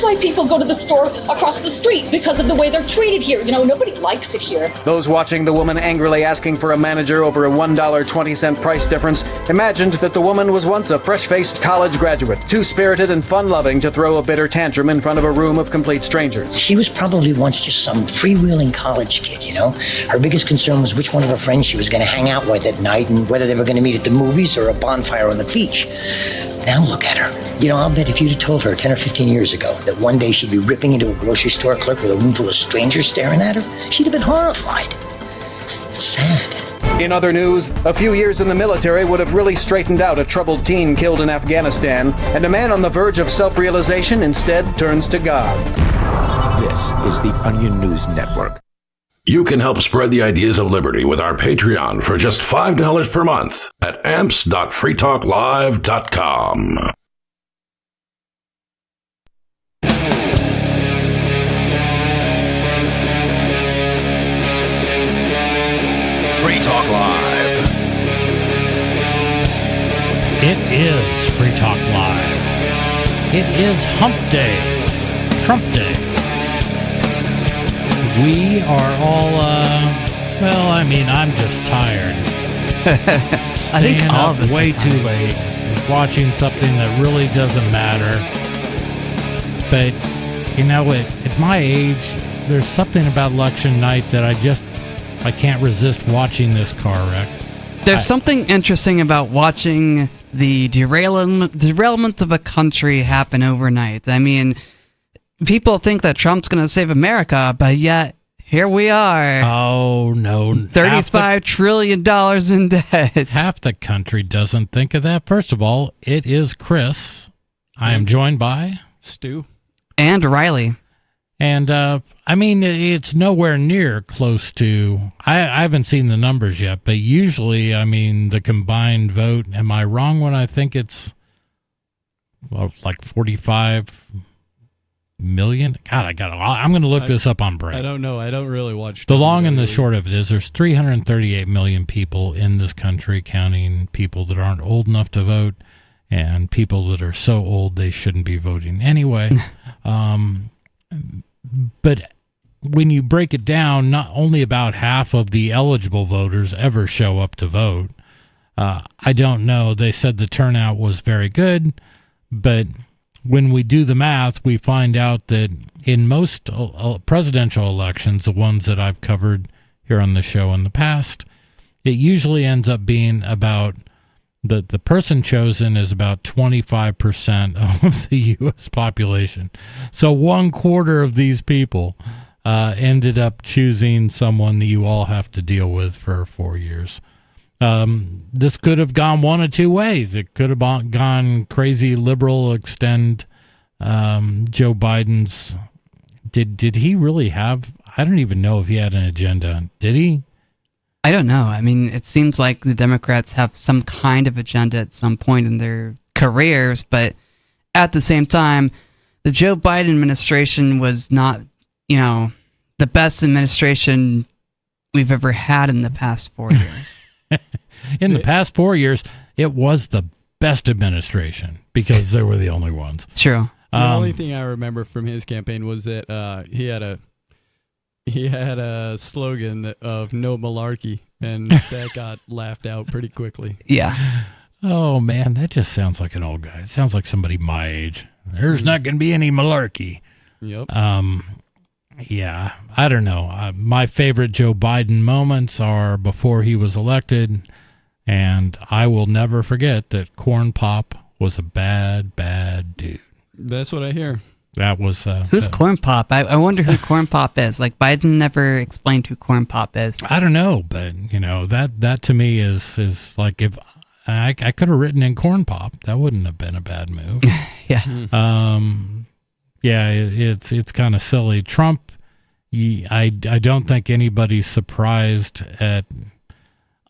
why people go to the store across the street, because of the way they're treated here. You know, nobody likes it here. Those watching the woman angrily asking for a manager over a $1.20 price difference imagined that the woman was once a fresh-faced college graduate, too spirited and fun-loving to throw a bitter tantrum in front of a room of complete strangers. She was probably once just some freewheeling college kid, you know? Her biggest concern was which one of her friends she was going to hang out with at night and whether they were going to meet at the movies or a bonfire on the beach. Now look at her. You know, I'll bet if you'd have told her 10 or 15 years ago that one day she'd be ripping into a grocery store clerk with a room full of strangers staring at her, she'd have been horrified. It's sad. In other news, a few years in the military would have really straightened out a troubled teen killed in Afghanistan, and a man on the verge of self-realization instead turns to God. This is the Onion News Network. You can help spread the ideas of liberty with our Patreon for just $5 per month at amps.freetalklive.com. Free Talk Live. It is Free Talk Live. It is Hump Day, Trump Day. We are all, I'm just tired. I think all of us way are too tired. late, watching something that really doesn't matter. But, you know, at my age, there's something about election night that I can't resist watching this car wreck. There's something interesting about watching the derailment of a country happen overnight. I mean, people think that Trump's going to save America, but yet here we are. Oh, no. $35 trillion in debt. Half the country doesn't think of that. First of all, it is Chris. I am joined by Stu and Riley. And, it's nowhere near close to, I haven't seen the numbers yet, but usually, the combined vote, am I wrong when I think it's, like 45 million? God, I'm going to look this up on break. I don't know. I don't really watch. The long and the short of it is there's 338 million people in this country, counting people that aren't old enough to vote and people that are so old they shouldn't be voting anyway. But when you break it down, not only about half of the eligible voters ever show up to vote. I don't know. They said the turnout was very good, but when we do the math, we find out that in most presidential elections, the ones that I've covered here on the show in the past, it usually ends up being about the person chosen is about 25% of the U.S. population. So 1/4 of these people ended up choosing someone that you all have to deal with for 4 years. This could have gone one of two ways. It could have gone crazy liberal, extend Joe Biden's. Did he really have? I don't even know if he had an agenda. Did he? I don't know. It seems like the Democrats have some kind of agenda at some point in their careers, but at the same time, the Joe Biden administration was not, the best administration we've ever had in the past 4 years. In the past 4 years, it was the best administration because they were the only ones. True. The only thing I remember from his campaign was that he had a slogan of "No malarkey," and that got laughed out pretty quickly. Yeah. Oh man, that just sounds like an old guy. It sounds like somebody my age. There's not going to be any malarkey. Yep. Yeah, I don't know. My favorite Joe Biden moments are before he was elected, and I will never forget that Corn Pop was a bad, bad dude. That's what I hear. That was who's Corn Pop? I wonder who Corn Pop is. Like Biden never explained who Corn Pop is. I don't know, but that to me is like if I could have written in Corn Pop, that wouldn't have been a bad move. Yeah. Yeah, it's kind of silly. Trump, I don't think anybody's surprised at,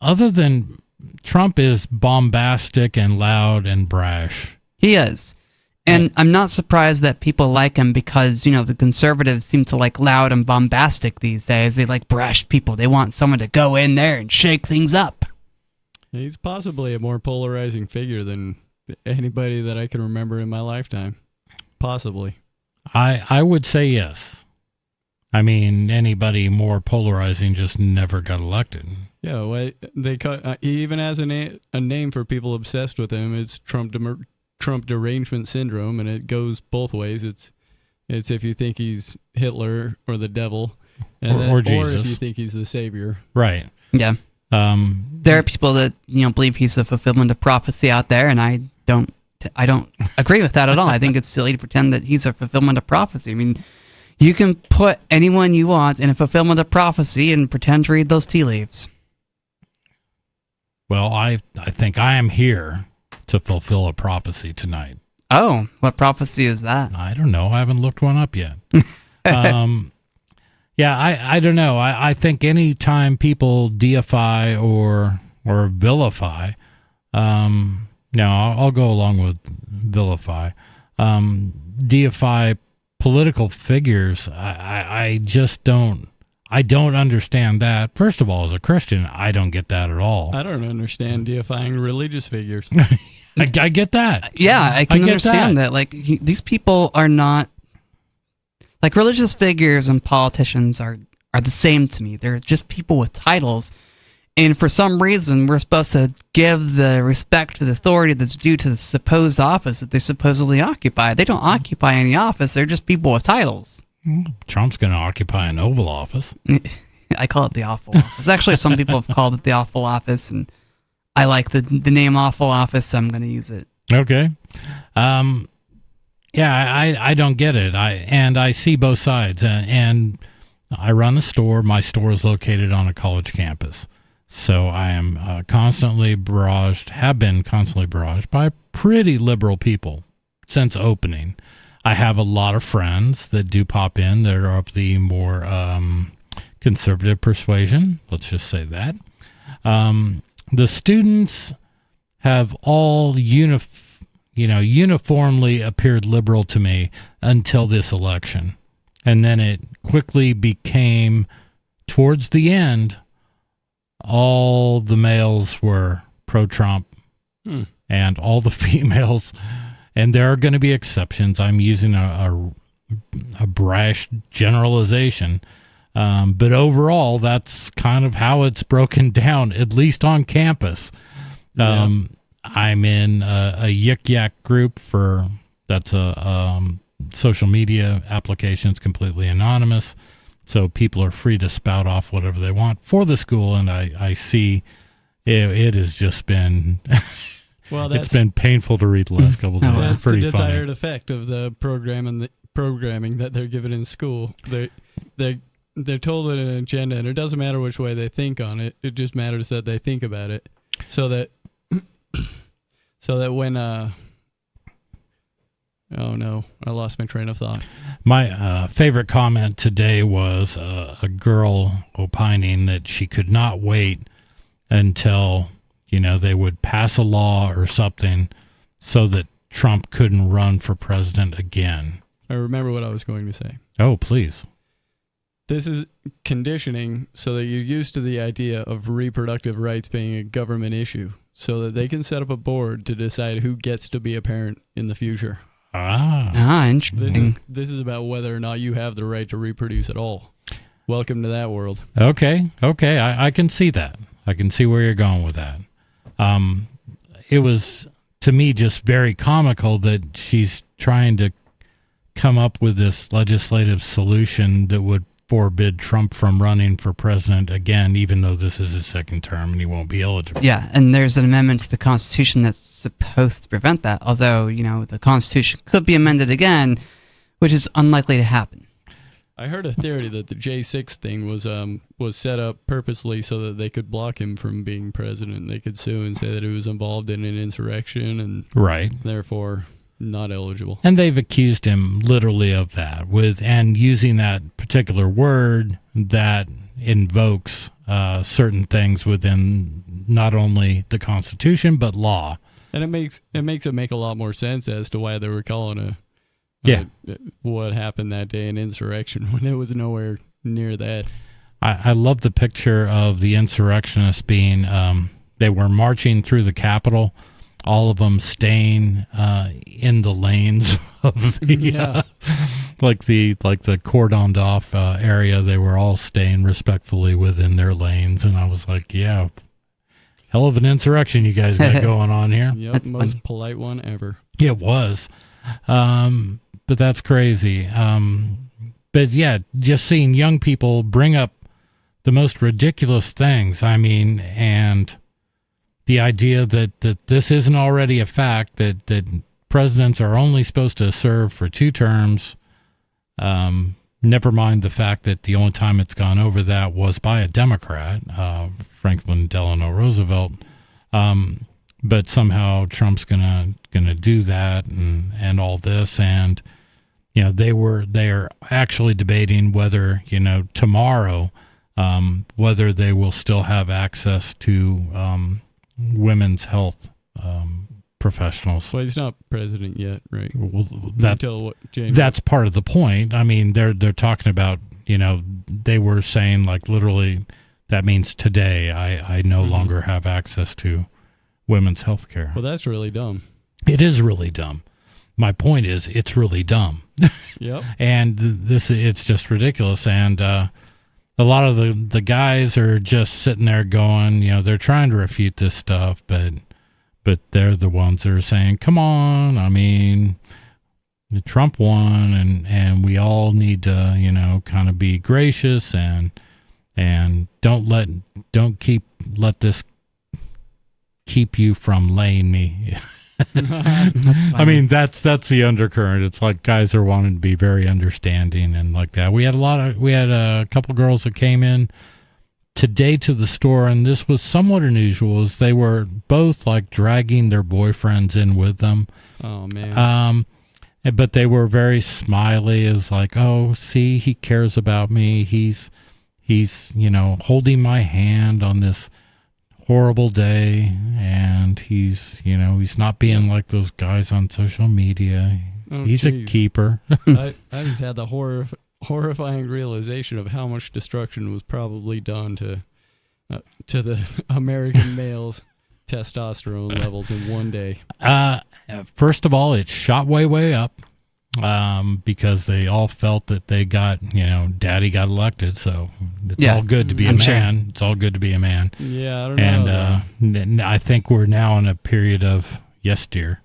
other than Trump is bombastic and loud and brash. He is. And I'm not surprised that people like him because, the conservatives seem to like loud and bombastic these days. They like brash people. They want someone to go in there and shake things up. He's possibly a more polarizing figure than anybody that I can remember in my lifetime. Possibly. I would say yes. I mean, anybody more polarizing just never got elected. Yeah, well, he even has a name for people obsessed with him. It's Trump derangement syndrome, and it goes both ways. It's if you think he's Hitler or the devil, or Jesus, or if you think he's the savior. Right. Yeah. There are people that believe he's a fulfillment of prophecy out there, and I don't agree with that at all. I think it's silly to pretend that he's a fulfillment of prophecy. I mean, you can put anyone you want in a fulfillment of prophecy and pretend to read those tea leaves. Well, I think I am here to fulfill a prophecy tonight. Oh, what prophecy is that? I don't know. I haven't looked one up yet. Yeah, I don't know. I think any time people deify or vilify, no, I'll go along with vilify, deify political figures. I just don't. I don't understand that. First of all, as a Christian, I don't get that at all. I don't understand deifying religious figures. I get that. Yeah, I can understand that. Like, these people are not... Like, religious figures and politicians are the same to me. They're just people with titles. And for some reason, we're supposed to give the respect to the authority that's due to the supposed office that they supposedly occupy. They don't occupy any office. They're just people with titles. Trump's going to occupy an Oval Office. I call it the Awful Office. Actually, some people have called it the Awful Office, and I like the name Awful Office, so I'm going to use it. Okay. Yeah, I don't get it. I see both sides. And I run a store. My store is located on a college campus. So I am have been constantly barraged by pretty liberal people since opening. I have a lot of friends that do pop in that are of the more conservative persuasion. Let's just say that. The students have all uniformly appeared liberal to me until this election. And then it quickly became, towards the end, all the males were pro-Trump and all the females, and there are going to be exceptions. I'm using a brash generalization, but overall, that's kind of how it's broken down, at least on campus. Yeah. I'm in a Yik Yak group that's a social media application. It's completely anonymous, so people are free to spout off whatever they want for the school, and I see it has just been... Well, it's been painful to read the last couple of days. That's It's pretty the desired funny. effect of the program and the programming that they're given in school. They're told an agenda, and it doesn't matter which way they think on it. It just matters that they think about it, so that when oh no, I lost my train of thought. My favorite comment today was a girl opining that she could not wait until they would pass a law or something so that Trump couldn't run for president again. I remember what I was going to say. Oh, please. This is conditioning so that you're used to the idea of reproductive rights being a government issue so that they can set up a board to decide who gets to be a parent in the future. Interesting. This is about whether or not you have the right to reproduce at all. Welcome to that world. Okay. I can see that. I can see where you're going with that. It was, to me, just very comical that she's trying to come up with this legislative solution that would forbid Trump from running for president again, even though this is his second term and he won't be eligible. Yeah, and there's an amendment to the Constitution that's supposed to prevent that, although, the Constitution could be amended again, which is unlikely to happen. I heard a theory that the J6 thing was set up purposely so that they could block him from being president. They could sue and say that he was involved in an insurrection and therefore not eligible. And they've accused him literally of that and using that particular word that invokes certain things within not only the Constitution but law. And it makes it make a lot more sense as to why they were calling what happened that day an insurrection when it was nowhere near that. I love the picture of the insurrectionists being they were marching through the Capitol, all of them staying in the lanes of the like the cordoned off area, they were all staying respectfully within their lanes, and I was like, yeah, hell of an insurrection you guys got going on here. Yep, That's most funny. polite one ever. It was, but that's crazy. But yeah, just seeing young people bring up the most ridiculous things. I mean, and the idea that this isn't already a fact, that presidents are only supposed to serve for 2 terms. Never mind the fact that the only time it's gone over that was by a Democrat, Franklin Delano Roosevelt. But somehow Trump's gonna do that and all this, and they are actually debating whether tomorrow whether they will still have access to women's health professionals. Well, he's not president yet, right? Well, Until January. that's part of the point. I mean, they're talking about, they were saying like literally that means today I no longer have access to women's health care. Well, that's really dumb. It is really dumb. My point is it's really dumb. Yep. And it's just ridiculous. And a lot of the guys are just sitting there going, they're trying to refute this stuff, but they're the ones that are saying, come on, I mean, Trump won, and we all need to, kind of be gracious and don't let this keep you from laying me. I mean, that's the undercurrent. It's like guys are wanting to be very understanding and like that. We had a couple girls that came in today to the store, and this was somewhat unusual, as they were both like dragging their boyfriends in with them. Oh man. But they were very smiley. It was like, oh, see, he cares about me. He's holding my hand on this horrible day, and he's not being like those guys on social media. Oh, he's geez. a keeper. I just had the horrifying realization of how much destruction was probably done to the American males' testosterone levels in one day. First of all, it shot way up because they all felt that they got, daddy got elected, so it's all good to be a man. Sure. It's all good to be a man. Yeah, I don't know. And I think we're now in a period of yes, dear.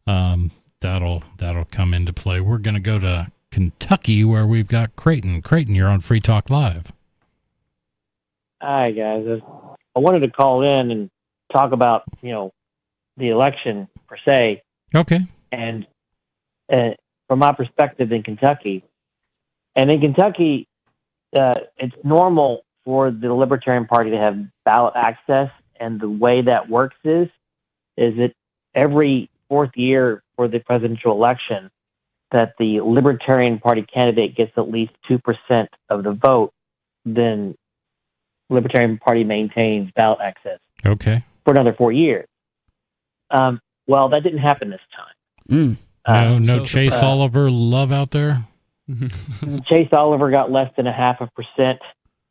That'll come into play. We're going to go to Kentucky, where we've got Creighton. Creighton, you're on Free Talk Live. Hi, guys. I wanted to call in and talk about, the election per se. Okay. And from my perspective in Kentucky. And in Kentucky, it's normal for the Libertarian Party to have ballot access. And the way that works is that every 4th year for the presidential election, that the Libertarian Party candidate gets at least 2% of the vote, then Libertarian Party maintains ballot access. Okay. For another 4 years. Well, that didn't happen this time. No Chase Oliver love out there? Chase Oliver got less than 0.5%,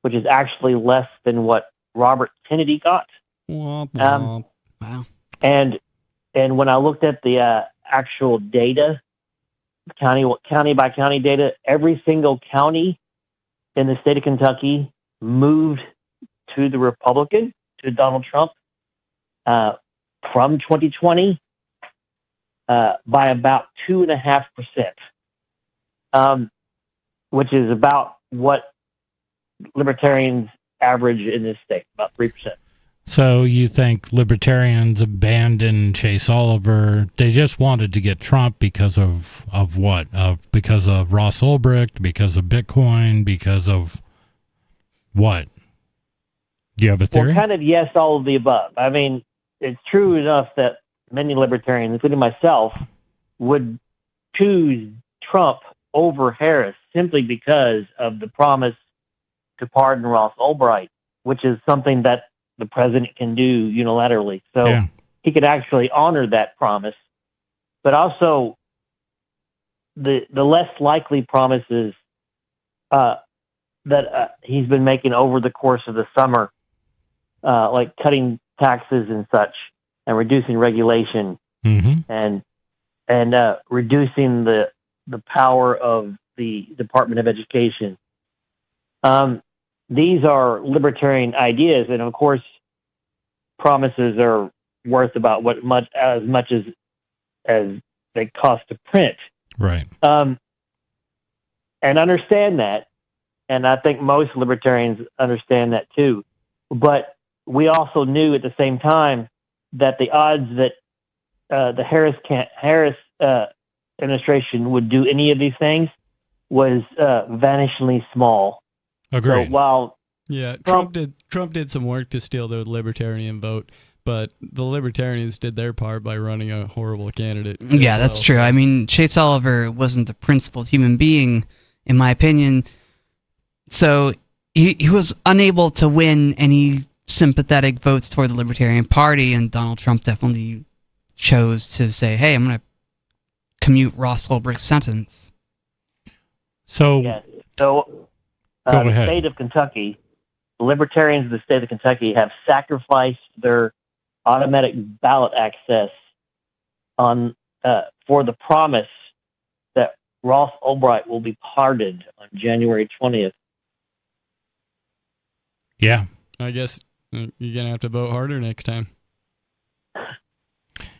which is actually less than what Robert Kennedy got. Wow. And when I looked at the actual data, county by county data, every single county in the state of Kentucky moved to the Republican, to Donald Trump, from 2020 by about 2.5%, which is about what libertarians average in this state, about 3%. So you think libertarians abandoned Chase Oliver? They just wanted to get Trump because of what? Because of Ross Ulbricht, because of Bitcoin, because of what? Do you have a theory? Well, kind of yes, all of the above. I mean, it's true enough that many libertarians, including myself, would choose Trump over Harris simply because of the promise to pardon Ross Ulbricht, which is something that the president can do unilaterally. So he could actually honor that promise. But also, the less likely promises that he's been making over the course of the summer, like cutting taxes and such, and reducing regulation, and reducing the power of the Department of Education. These are libertarian ideas, and of course, promises are worth about as much as they cost to print. Right. And understand that, and I think most libertarians understand that too. But we also knew at the same time that the odds that the Harris administration would do any of these things was vanishingly small. Agreed. So while Trump did some work to steal the libertarian vote, but the libertarians did their part by running a horrible candidate. Yeah, that's true. I mean, Chase Oliver wasn't a principled human being, in my opinion. So he was unable to win any sympathetic votes toward the Libertarian Party, and Donald Trump definitely chose to say, hey, I'm going to commute Ross Ulbricht's sentence. So, Go the ahead. state of Kentucky, the libertarians of the state of Kentucky have sacrificed their automatic ballot access on for the promise that Ross Ulbricht will be pardoned on January 20th. Yeah. I guess you're going to have to vote harder next time.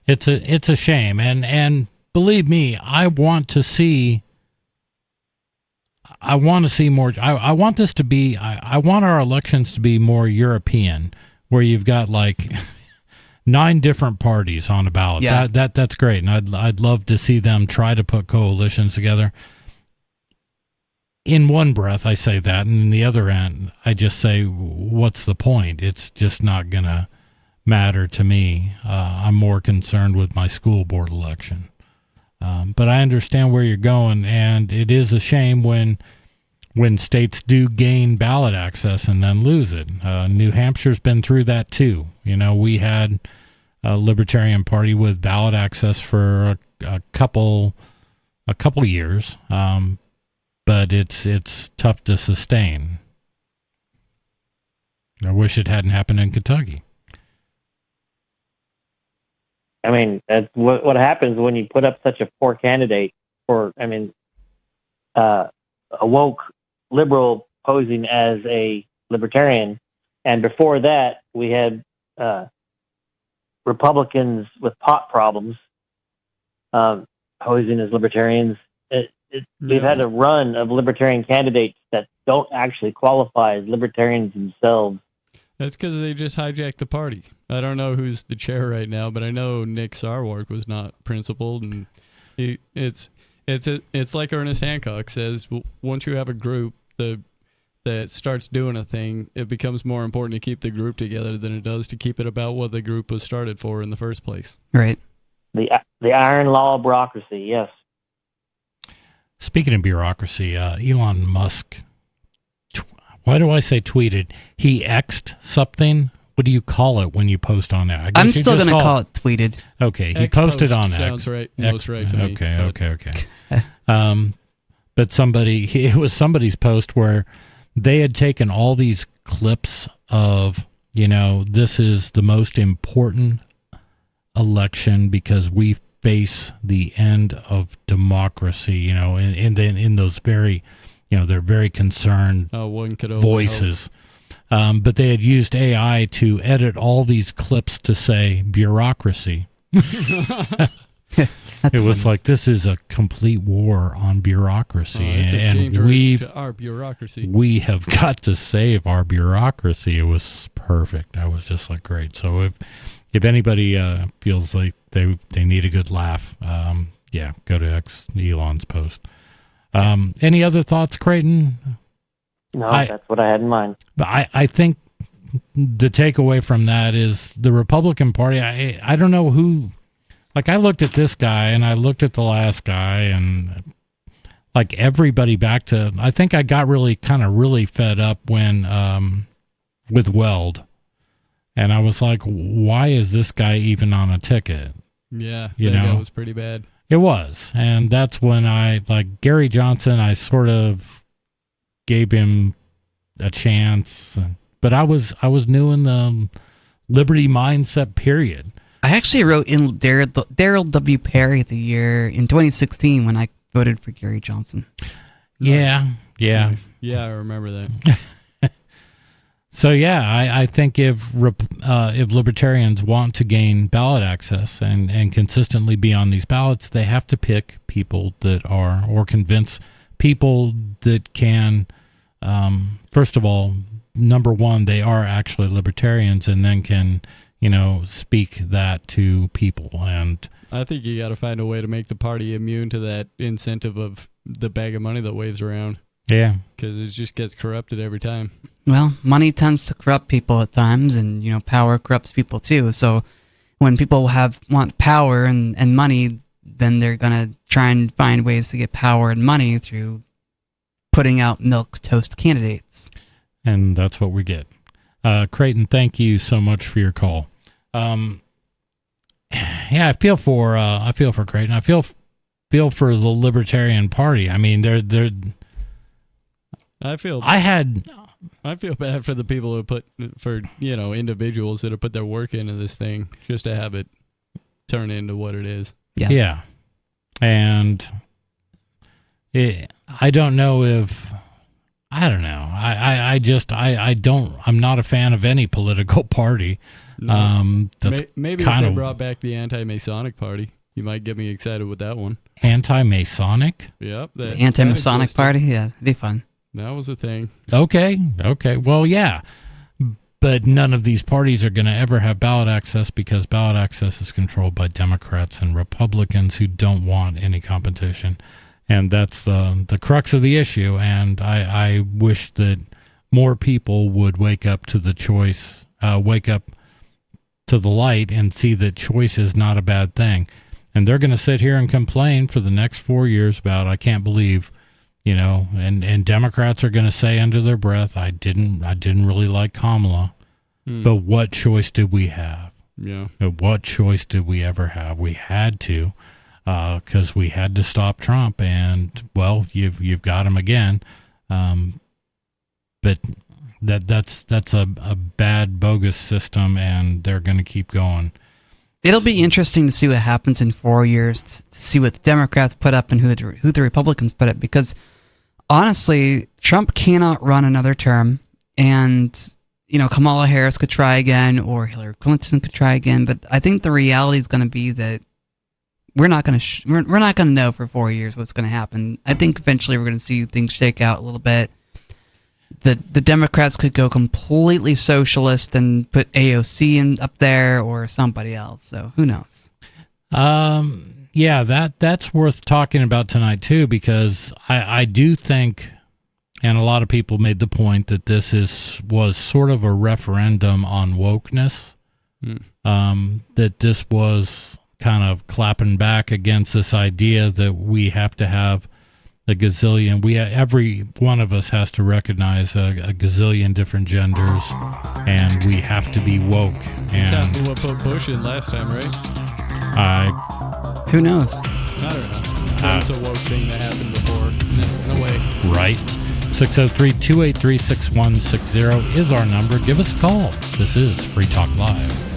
It's a shame, and believe me, I want to see more. I want this to be. I want our elections to be more European, where you've got like 9 different parties on a ballot. Yeah. That's great, and I'd love to see them try to put coalitions together. In one breath, I say that, and in the other end, I just say, what's the point? It's just not gonna matter to me. I'm more concerned with my school board election. But I understand where you're going, and it is a shame when states do gain ballot access and then lose it. New Hampshire's been through that too. You know, we had a Libertarian Party with ballot access for a couple years, but it's tough to sustain. I wish it hadn't happened in Kentucky. I mean, that's what happens when you put up such a poor candidate for, a woke liberal posing as a libertarian. And before that, we had Republicans with pot problems posing as libertarians. We've had a run of libertarian candidates that don't actually qualify as libertarians themselves. That's because they just hijacked the party. I don't know who's the chair right now, but I know Nick Sarwark was not principled, and it's like Ernest Hancock says: once you have a group that starts doing a thing, it becomes more important to keep the group together than it does to keep it about what the group was started for in the first place. Right. The iron law of bureaucracy. Yes. Speaking of bureaucracy, Elon Musk. Why do I say tweeted? He X'd something. What do you call it when you post on that? I'm still going to call it tweeted. Okay, he posted on X. Sounds right. Most right to me. Okay. But it was somebody's post where they had taken all these clips of, this is the most important election because we face the end of democracy, in those very, they're very concerned voices. But they had used AI to edit all these clips to say bureaucracy. It was like, this is a complete war on bureaucry, and our bureaucracy. We have got to save our bureaucracy. It was perfect. I was just like, great. So if anybody feels like they need a good laugh, go to Elon's post. Any other thoughts, Creighton? No, that's what I had in mind. But I think the takeaway from that is the Republican Party. I don't know who. Like, I looked at this guy and I looked at the last guy, and like everybody back to. I think I got really fed up when with Weld, and I was like, why is this guy even on a ticket? Yeah, that was pretty bad. It was, and that's when I like Gary Johnson. I sort of gave him a chance, but I was new in the liberty mindset period. I actually wrote in Daryl W. Perry the year in 2016 when I voted for Gary Johnson. Yeah. Yeah, I remember that. So yeah, I think if libertarians want to gain ballot access and consistently be on these ballots, they have to pick people that are, or convince people that can, first of all, number one, they are actually libertarians, and then can, speak that to people. And I think you got to find a way to make the party immune to that incentive of the bag of money that waves around. Yeah. Because it just gets corrupted every time. Well, money tends to corrupt people at times, and power corrupts people too. So when people want power and money, then they're gonna try and find ways to get power and money through putting out milquetoast candidates. And that's what we get. Creighton, thank you so much for your call. Yeah, I feel for Creighton. I feel for the Libertarian Party. I mean, they're. I feel bad for the people who individuals that have put their work into this thing just to have it turn into what it is. Yeah. And I don't know if, I don't know. I'm not a fan of any political party. No. That's maybe if they brought back the anti-Masonic party, you might get me excited with that one. Anti-Masonic? Yep. The anti-Masonic party? Yeah, it'd be fun. That was a thing. Okay. Well, yeah. But none of these parties are going to ever have ballot access, because ballot access is controlled by Democrats and Republicans who don't want any competition. And that's the crux of the issue. And I wish that more people would wake up to the choice, wake up to the light and see that choice is not a bad thing. And they're going to sit here and complain for the next 4 years about, I can't believe, and Democrats are going to say under their breath, I didn't really like Kamala, but what choice did we have? Yeah. What choice did we ever have? We had to, because we had to stop Trump, and well, you've got him again. But that's a bad, bogus system, and they're going to keep going. It'll be interesting to see what happens in 4 years, to see what the Democrats put up and who the Republicans put up, because honestly, Trump cannot run another term, and Kamala Harris could try again, or Hillary Clinton could try again. But I think the reality is going to be that we're not going to we're not going to know for 4 years what's going to happen. I think eventually we're going to see things shake out a little bit. The Democrats could go completely socialist and put AOC up there, or somebody else. So who knows? Yeah, that's worth talking about tonight too, because I do think, and a lot of people made the point that this was sort of a referendum on wokeness. That this was kind of clapping back against this idea that we have to have a gazillion. Every one of us has to recognize a gazillion different genders, and we have to be woke. That's what put Bush in last time, right? Who knows? I don't know. That was a woke thing that happened before. No way. Right. 603-283-6160 is our number. Give us a call. This is Free Talk Live.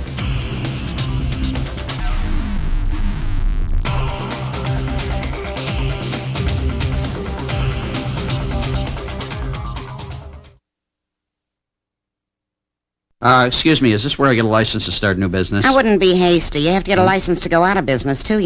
Excuse me, is this where I get a license to start a new business? I wouldn't be hasty. You have to get a license to go out of business, too,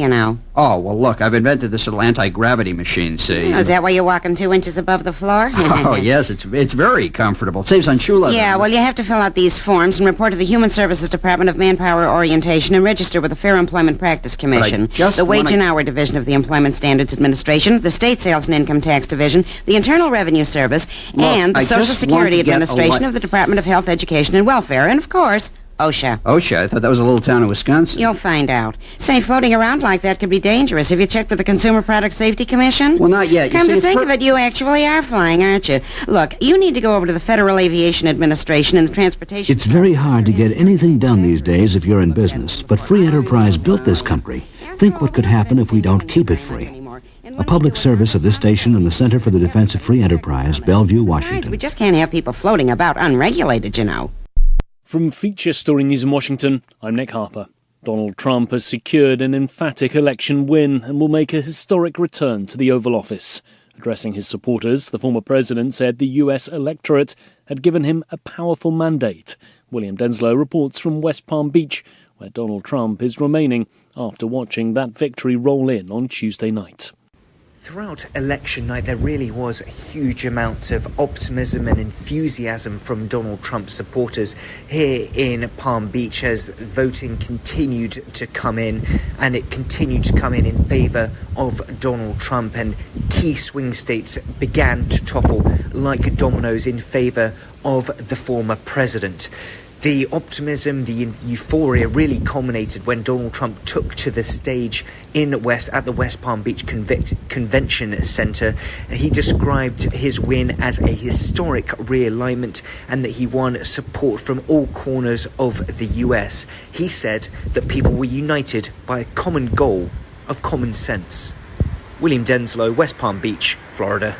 Oh, well, look, I've invented this little anti-gravity machine, see? Is that why you're walking 2 inches above the floor? Oh, yes, it's very comfortable. It saves on shoe leather. Yeah, well, you have to fill out these forms and report to the Human Services Department of Manpower Orientation and register with the Fair Employment Practice Commission, the Wage and Hour Division of the Employment Standards Administration, the State Sales and Income Tax Division, the Internal Revenue Service, and the Social Security Administration of the Department of Health, Education, and Welfare, and, of course, OSHA. OSHA? I thought that was a little town in Wisconsin. You'll find out. Say, floating around like that could be dangerous. Have you checked with the Consumer Product Safety Commission? Well, not yet. Come to think of it, you actually are flying, aren't you? Look, you need to go over to the Federal Aviation Administration and the Transportation... It's very hard to get anything done these days if you're in business, but free enterprise built this country. Think what could happen if we don't keep it free. A public service of this station and the Center for the Defense of Free Enterprise, Bellevue, Washington. We just can't have people floating about unregulated, From Feature Story News in Washington, I'm Nick Harper. Donald Trump has secured an emphatic election win and will make a historic return to the Oval Office. Addressing his supporters, the former president said the US electorate had given him a powerful mandate. William Denslow reports from West Palm Beach, where Donald Trump is remaining after watching that victory roll in on Tuesday night. Throughout election night, there really was a huge amount of optimism and enthusiasm from Donald Trump supporters here in Palm Beach as voting continued to come in, and it continued to come in favor of Donald Trump, and key swing states began to topple like dominoes in favor of the former president. The optimism, the euphoria really culminated when Donald Trump took to the stage at the West Palm Beach Convention Center. He described his win as a historic realignment and that he won support from all corners of the US. He said that people were united by a common goal of common sense. William Denslow, West Palm Beach, Florida.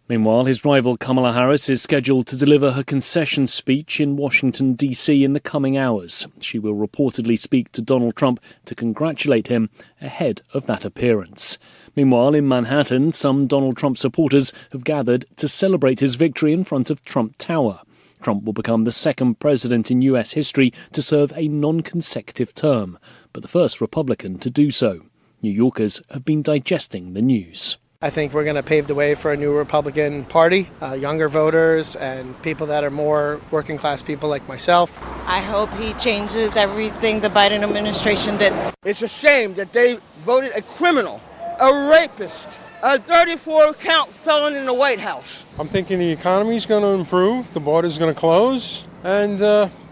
Meanwhile, his rival Kamala Harris is scheduled to deliver her concession speech in Washington, D.C. in the coming hours. She will reportedly speak to Donald Trump to congratulate him ahead of that appearance. Meanwhile, in Manhattan, some Donald Trump supporters have gathered to celebrate his victory in front of Trump Tower. Trump will become the second president in U.S. history to serve a non-consecutive term, but the first Republican to do so. New Yorkers have been digesting the news. I think we're going to pave the way for a new Republican Party, younger voters and people that are more working class people like myself. I hope he changes everything the Biden administration did. It's a shame that they voted a criminal, a rapist, a 34-count felon in the White House. I'm thinking the economy's going to improve, the border's going to close, and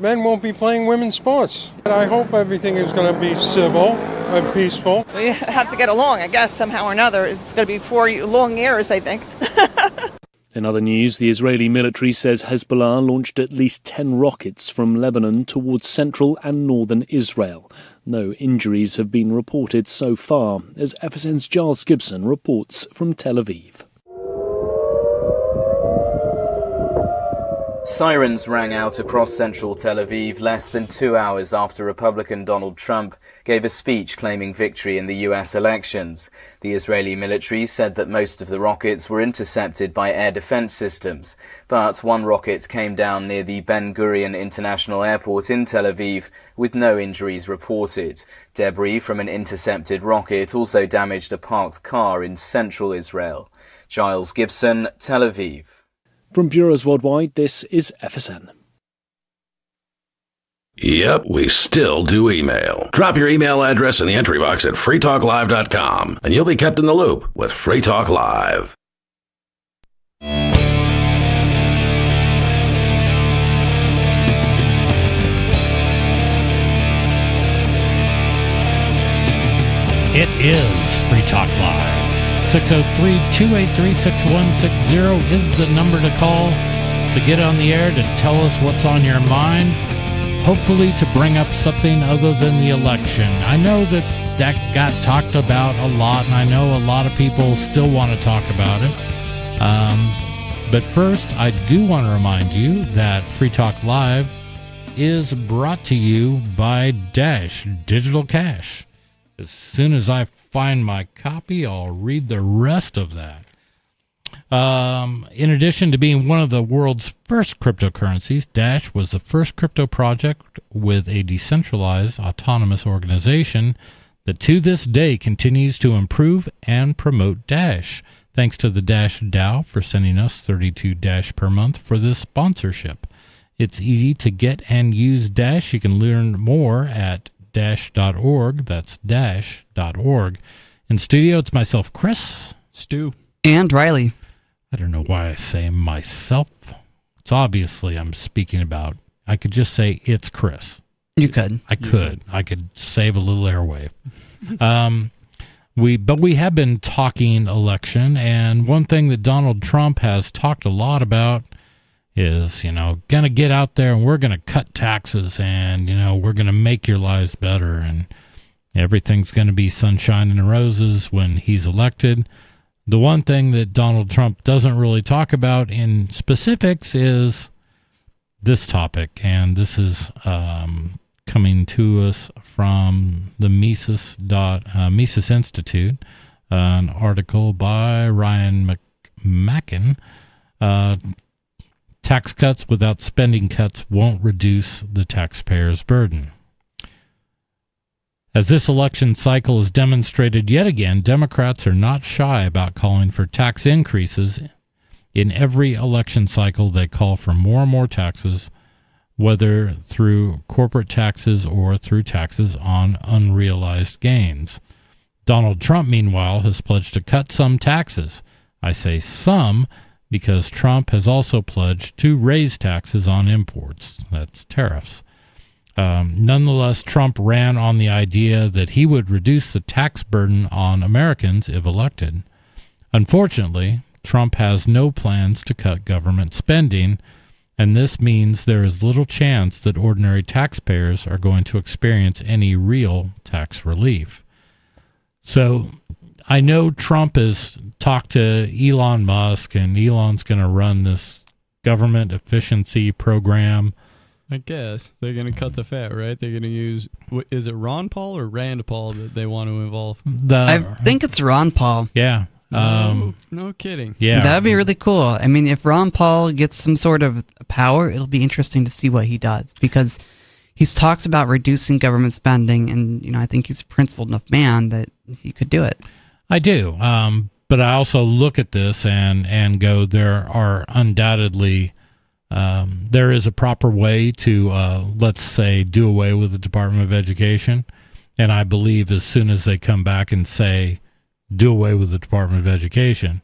men won't be playing women's sports. I hope everything is going to be civil and peaceful. We have to get along, I guess, somehow or another. It's going to be 4 long years, I think. In other news, the Israeli military says Hezbollah launched at least 10 rockets from Lebanon towards central and northern Israel. No injuries have been reported so far, as FSN's Giles Gibson reports from Tel Aviv. Sirens rang out across central Tel Aviv less than 2 hours after Republican Donald Trump gave a speech claiming victory in the US elections. The Israeli military said that most of the rockets were intercepted by air defense systems, but one rocket came down near the Ben Gurion International Airport in Tel Aviv with no injuries reported. Debris from an intercepted rocket also damaged a parked car in central Israel. Giles Gibson, Tel Aviv. From bureaus worldwide, this is FSN. Yep, we still do email. Drop your email address in the entry box at freetalklive.com, and you'll be kept in the loop with Free Talk Live. It is Free Talk Live. 603-283-6160 is the number to call to get on the air to tell us what's on your mind, hopefully to bring up something other than the election. I know that got talked about a lot, and I know a lot of people still want to talk about it. But first, I do want to remind you that Free Talk Live is brought to you by Dash Digital Cash. As soon as I find my copy, I'll read the rest of that. In addition to being one of the world's first cryptocurrencies, Dash was the first crypto project with a decentralized autonomous organization that to this day continues to improve and promote Dash. Thanks to the Dash DAO for sending us 32 Dash per month for this sponsorship. It's easy to get and use Dash. You can learn more at dash.org. That's dash.org. In studio, it's myself, Chris. Stu. And Riley. I don't know why I say myself. It's obviously I'm speaking about. I could just say it's Chris. You could. I could. I could save a little airwave. We have been talking election, and one thing that Donald Trump has talked a lot about is, going to get out there and we're going to cut taxes and, we're going to make your lives better and everything's going to be sunshine and roses when he's elected. The one thing that Donald Trump doesn't really talk about in specifics is this topic, and this is coming to us from the Mises Institute, an article by Ryan Mackin. Tax cuts without spending cuts won't reduce the taxpayer's burden. As this election cycle has demonstrated yet again, Democrats are not shy about calling for tax increases. In every election cycle, they call for more and more taxes, whether through corporate taxes or through taxes on unrealized gains. Donald Trump, meanwhile, has pledged to cut some taxes. I say some because Trump has also pledged to raise taxes on imports. That's tariffs. Nonetheless, Trump ran on the idea that he would reduce the tax burden on Americans if elected. Unfortunately, Trump has no plans to cut government spending, and this means there is little chance that ordinary taxpayers are going to experience any real tax relief. So I know Trump has talked to Elon Musk, and Elon's going to run this government efficiency program. I guess they're going to cut the fat, right? They're going to use, is it Ron Paul or Rand Paul that they want to involve? I think it's Ron Paul. Yeah. No kidding. Yeah. That'd be really cool. I mean, if Ron Paul gets some sort of power, it'll be interesting to see what he does, because he's talked about reducing government spending, and I think he's a principled enough man that he could do it. I do. But I also look at this and go, there are undoubtedly there is a proper way to, let's say, do away with the Department of Education. And I believe as soon as they come back and say, do away with the Department of Education,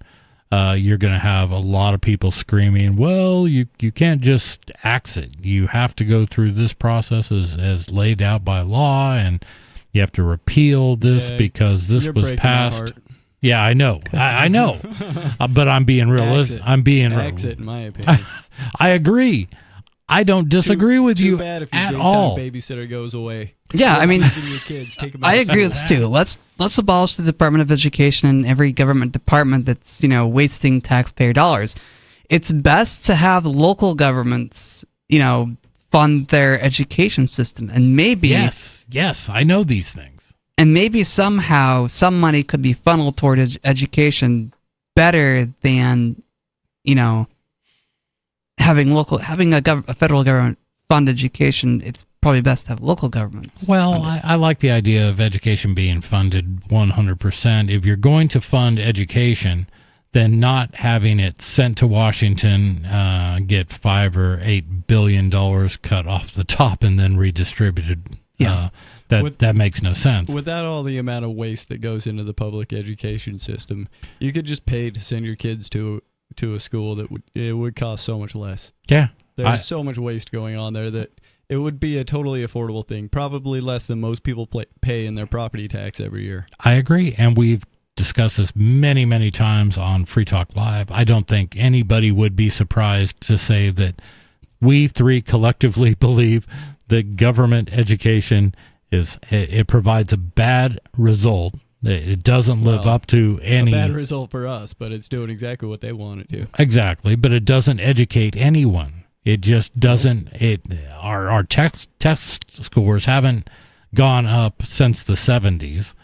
you're going to have a lot of people screaming, well, you can't just axe it. You have to go through this process as laid out by law, and you have to repeal this because this was passed. Yeah, I know. I know. But I'm being realistic. I'm being exit, in my opinion. I agree. I don't disagree with you bad if your at daytime all. babysitter goes away. Yeah, I mean, Your kids, take them I out agree with of this too. Let's abolish the Department of Education and every government department that's wasting taxpayer dollars. It's best to have local governments fund their education system, and maybe yes, I know these things. And maybe somehow some money could be funneled toward education better than having a federal government fund education. It's probably best to have local governments. Well, I like the idea of education being funded 100%. If you're going to fund education, then not having it sent to Washington, get $5 or $8 billion cut off the top and then redistributed. Yeah. That makes no sense. Without all the amount of waste that goes into the public education system, you could just pay to send your kids to a school that would cost so much less. Yeah. There's so much waste going on there that it would be a totally affordable thing, probably less than most people pay in their property tax every year. I agree, and we've discussed this many, many times on Free Talk Live. I don't think anybody would be surprised to say that we three collectively believe that government education it provides a bad result. It doesn't live up to any... A bad result for us, but it's doing exactly what they want it to. Exactly, but it doesn't educate anyone. It just doesn't... Our test scores haven't gone up since the 70s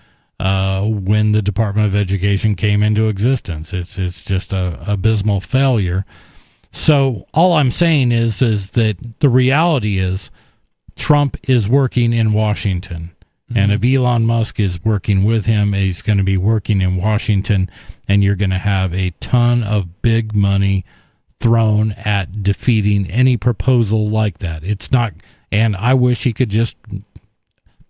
when the Department of Education came into existence. It's just a abysmal failure. So all I'm saying is that the reality is Trump is working in Washington. And if Elon Musk is working with him, he's going to be working in Washington, and you're going to have a ton of big money thrown at defeating any proposal like that. It's not, and I wish he could just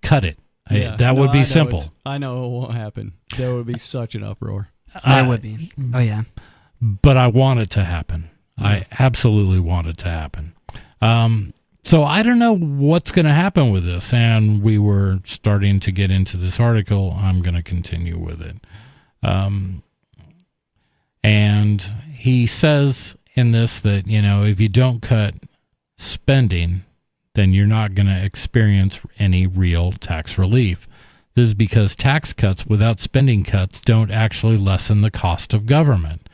cut it. That would be simple. I know it won't happen. There would be such an uproar. There would be. Oh, yeah. But I want it to happen. I absolutely want it to happen. So I don't know what's going to happen with this, and we were starting to get into this article. I'm going to continue with it. And he says in this that, if you don't cut spending, then you're not going to experience any real tax relief. This is because tax cuts without spending cuts don't actually lessen the cost of government.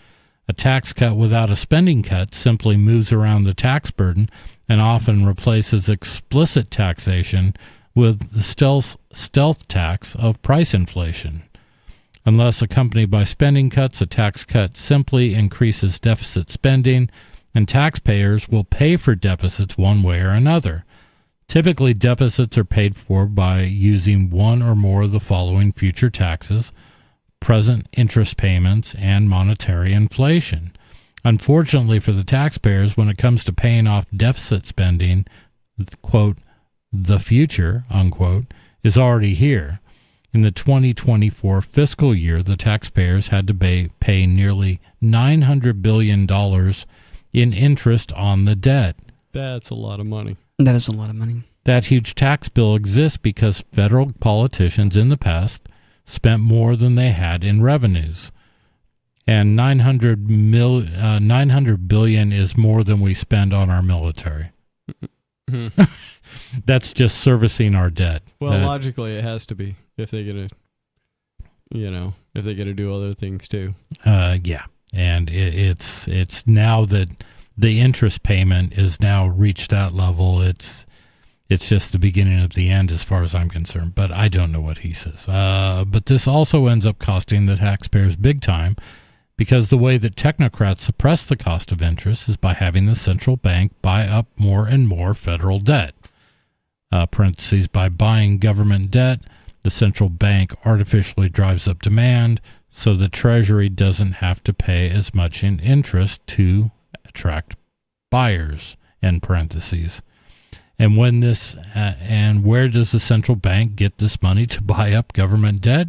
A tax cut without a spending cut simply moves around the tax burden and often replaces explicit taxation with the stealth tax of price inflation. Unless accompanied by spending cuts, a tax cut simply increases deficit spending, and taxpayers will pay for deficits one way or another. Typically, deficits are paid for by using one or more of the following future taxes: present interest payments and monetary inflation. Unfortunately for the taxpayers, when it comes to paying off deficit spending, quote, the future, unquote, is already here. In the 2024 fiscal year, the taxpayers had to pay nearly $900 billion in interest on the debt. That's a lot of money. That is a lot of money. That huge tax bill exists because federal politicians in the past spent more than they had in revenues. And $900 billion is more than we spend on our military. That's just servicing our debt. Well, logically, it has to be if they're gonna, if they're gonna do other things too. Yeah, and it's now that the interest payment is now reached that level. It's just the beginning of the end as far as I'm concerned. But I don't know what he says. But this also ends up costing the taxpayers big time, because the way that technocrats suppress the cost of interest is by having the central bank buy up more and more federal debt. Parentheses, by buying government debt, the central bank artificially drives up demand, so the Treasury doesn't have to pay as much in interest to attract buyers, end parentheses. And when and where does the central bank get this money to buy up government debt?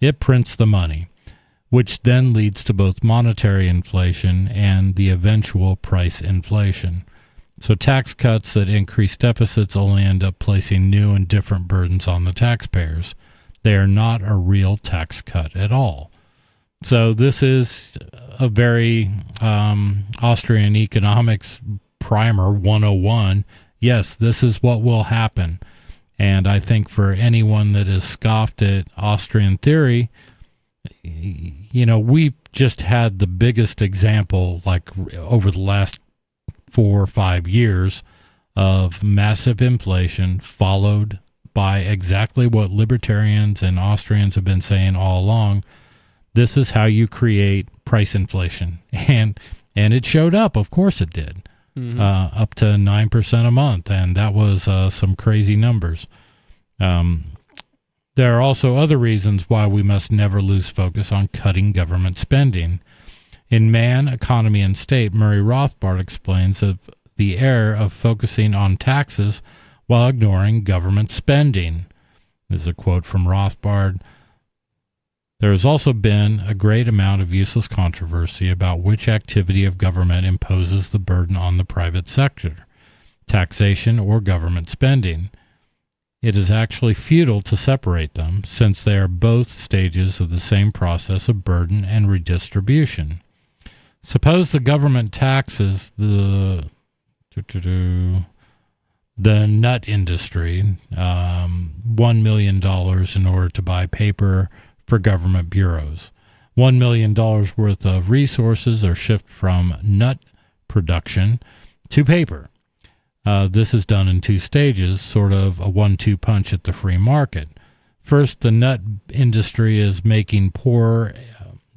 It prints the money, which then leads to both monetary inflation and the eventual price inflation. So tax cuts that increase deficits only end up placing new and different burdens on the taxpayers. They are not a real tax cut at all. So this is a very Austrian economics primer 101. Yes, this is what will happen. And I think for anyone that has scoffed at Austrian theory, we've just had the biggest example, like over the last 4 or 5 years, of massive inflation followed by exactly what libertarians and Austrians have been saying all along. This is how you create price inflation. And it showed up. Of course it did. Mm-hmm. Up to 9% a month. And that was some crazy numbers. There are also other reasons why we must never lose focus on cutting government spending. In Man, Economy, and State, Murray Rothbard explains of the error of focusing on taxes while ignoring government spending. This is a quote from Rothbard. There has also been a great amount of useless controversy about which activity of government imposes the burden on the private sector, taxation or government spending. It is actually futile to separate them, since they are both stages of the same process of burden and redistribution. Suppose the government taxes the nut industry $1 million in order to buy paper for government bureaus. $1 million worth of resources are shifted from nut production to paper. This is done in 2 stages, sort of a 1-2 punch at the free market. First, the nut industry is making poorer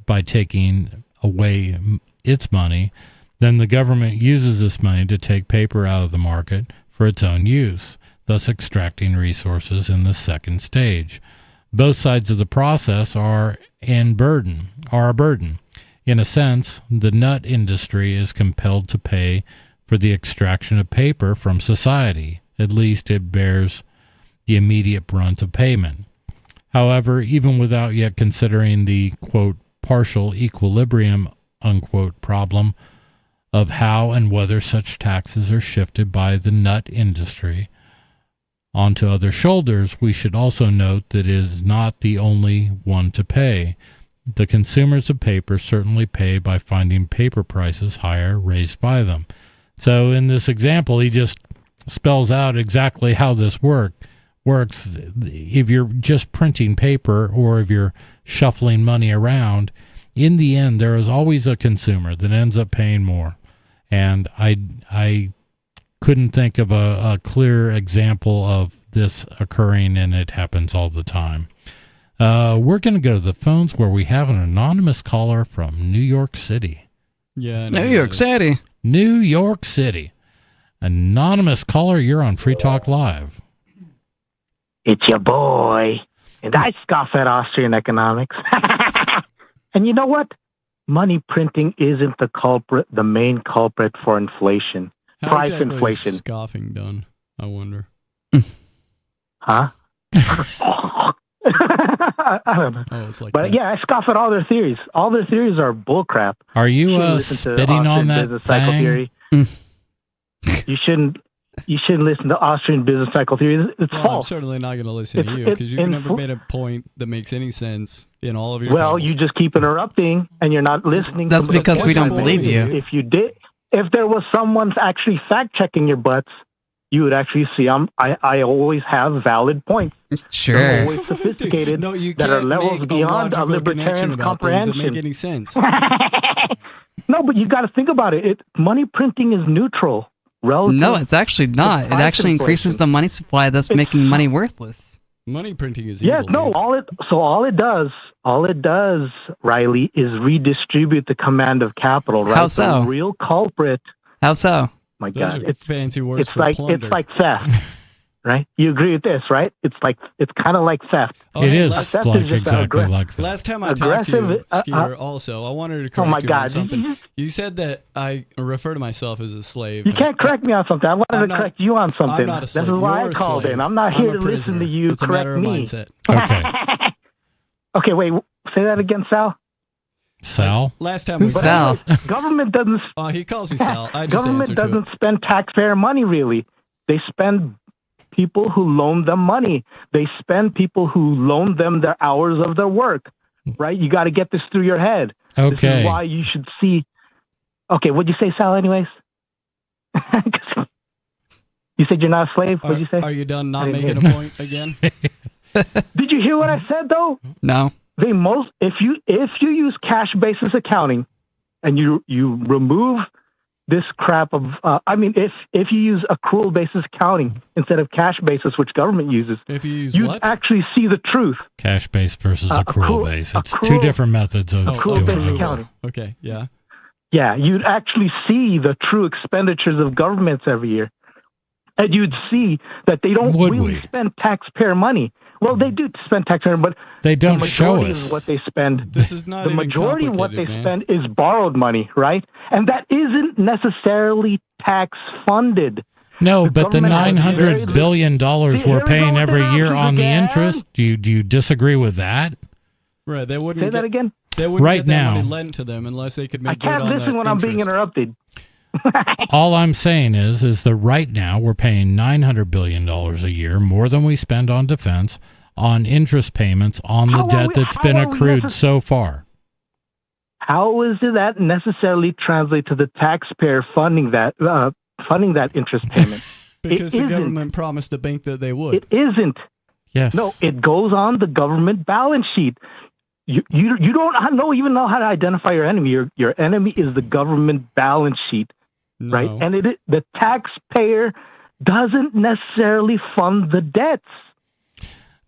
by taking away its money. Then the government uses this money to take paper out of the market for its own use, thus extracting resources in the second stage. Both sides of the process are a burden. In a sense, the nut industry is compelled to pay for the extraction of paper from society. At least it bears the immediate brunt of payment. However, even without yet considering the, quote, partial equilibrium, unquote, problem of how and whether such taxes are shifted by the nut industry onto other shoulders, we should also note that it is not the only one to pay. The consumers of paper certainly pay by finding paper prices higher raised by them. So in this example, he just spells out exactly how this works. If you're just printing paper or if you're shuffling money around, in the end, there is always a consumer that ends up paying more. And I couldn't think of a clear example of this occurring, and it happens all the time. We're going to go to the phones where we have an anonymous caller from New York City. Yeah, New York City. New York City. Anonymous caller, you're on Free Talk Live. It's your boy. And I scoff at Austrian economics. And you know what? Money printing isn't the main culprit for inflation. How Price exactly inflation. is scoffing done? I wonder. Huh? I don't know. Oh, it's like But that. yeah, I scoff at all their theories. All their theories are bullcrap. Are you shouldn't listen to spitting on Austrian that business cycle thing? theory. You shouldn't listen to Austrian business cycle theory. It's Well, I'm false. certainly not going to listen to It's- you it's because you've in- never made a point that makes any sense in all of your. Well, calls. you just keep interrupting and you're not listening. That's to the because we point don't I'm believe making. you. If you did, if there was someone actually fact checking your butts, you would actually see I always have valid points. Sure. They're always sophisticated No, you that are can't levels make a beyond a logical connection libertarian about things that comprehension. make any sense. No, but you got to think about it. Money printing is neutral. Relative No, it's actually not. It price actually increases the money supply, thus making money worthless. Money printing is Yeah, evil. no. All it does, Riley, is redistribute the command of capital. Right? How so? The real culprit. How so? My Those God, are fancy words it's for like plunder. it's like theft, right? You agree with this, right? It's kind of like theft. Oh, It hey, is last- Theft like is just exactly aggressive. like that. Last time I talked to you, Aggressive, Skeeter, also, I wanted to correct oh my you on God, something. You said that I refer to myself as a slave. You and can't correct me on something. I wanted I'm to not- correct you on something. I'm not a This slave. is why You're I a called slave. in. I'm not I'm here a to listen prisoner. to you It's a correct matter of me. mindset. Okay. Okay, wait. Say that again, Sal. Sal? Last time we Who's Sal? Government doesn't. He calls me Sal. I just Government answer to doesn't it. spend taxpayer money, really. They spend people who loan them money. They spend people who loan them their hours of their work, right? You got to get this through your head. This Okay. is why you should see. Okay, what'd you say, Sal, anyways? You said you're not a slave? What'd you say? Are you done I not didn't making hear. a point again? Did you hear what I said, though? No. If you use cash basis accounting and you remove this crap of if you use accrual basis accounting instead of cash basis, which government uses, if you use you what? actually see the truth. Cash base versus accrual base. It's two accrual- different methods of accrual doing based it. accounting. Okay, yeah. Yeah, you'd actually see the true expenditures of governments every year. And you'd see that they don't Would really we? spend taxpayer money. Well, they do spend taxpayer, but They don't the show majority us. of what they spend. This is not The even majority of what they complicated, spend is borrowed money, right? And that isn't necessarily tax funded. No, but the government has very $900 billion we're Here we paying go with every their year options on the again. interest, do you disagree with that? Right, they wouldn't Say that get, again? They wouldn't Right get that now. money lent to them unless they could make I can't good on listen that when I'm being interest. interrupted. All I'm saying is that right now we're paying $900 billion a year, more than we spend on defense, on interest payments on the How are debt we- that's how been are we accrued necess- so far. How is it that necessarily translate to the taxpayer funding that interest payment? Because It the isn't. government promised the bank that they would. It isn't. Yes. No, it goes on the government balance sheet. You don't even know how to identify your enemy. Your enemy is the government balance sheet, right? No. And the taxpayer doesn't necessarily fund the debts.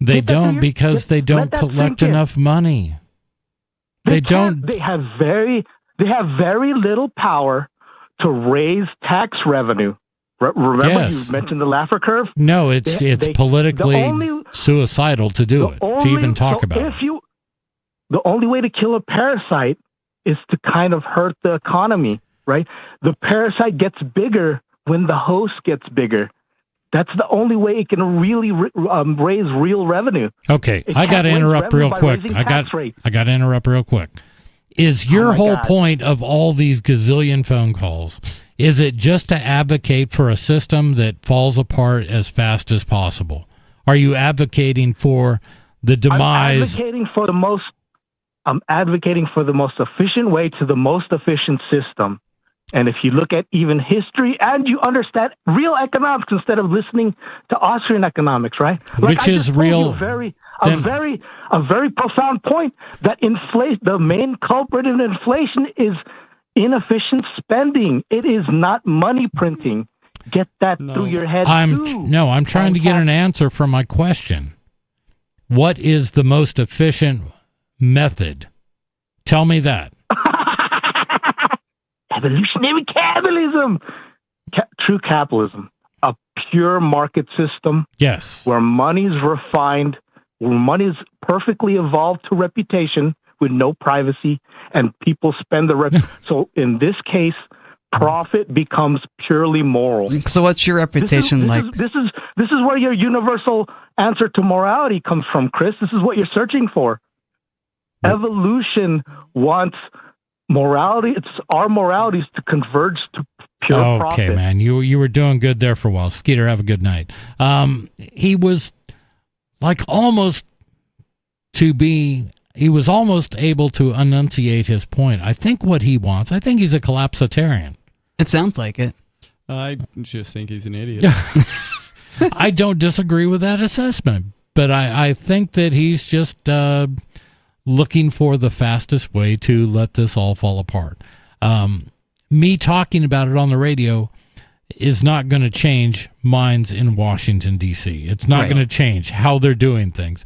They Get that through don't your- because let- they let don't that collect sink in. enough money. They can't- don't. They have very little power to raise tax revenue. Remember, Yes. you mentioned the Laffer curve. No, it's politically the only- suicidal to do it, to even talk about it. The only way to kill a parasite is to kind of hurt the economy, right? The parasite gets bigger when the host gets bigger. That's the only way it can really raise real revenue. Okay, It I got can't to raise interrupt revenue real by quick. raising I tax rates. got to interrupt real quick. Is your my whole God. point of all these gazillion phone calls, is it just to advocate for a system that falls apart as fast as possible? Are you advocating for the demise? I'm advocating for the most efficient way to the most efficient system. And if you look at even history and you understand real economics instead of listening to Austrian economics, right? Which I is just told you real- a very profound point that the main culprit in inflation is inefficient spending. It is not money printing. Get that through your head too. I'm trying to get an answer from my question. What is the most efficient method? Tell me that. Evolutionary capitalism. True capitalism. A pure market system. Yes. Where money's refined, where money's perfectly evolved to reputation with no privacy, and people spend so in this case, profit becomes purely moral. So what's your reputation like? This is where your universal answer to morality comes from, Chris. This is what you're searching for. Evolution wants morality. It's our moralities to converge to pure profit. Okay, man. You were doing good there for a while. Skeeter, have a good night. He was almost able to enunciate his point. I think what he wants, I think he's a collapsitarian. It sounds like it. I just think he's an idiot. I don't disagree with that assessment, but I think that he's just looking for the fastest way to let this all fall apart. Me talking about it on the radio is not going to change minds in Washington, D.C. It's not going to change how they're doing things.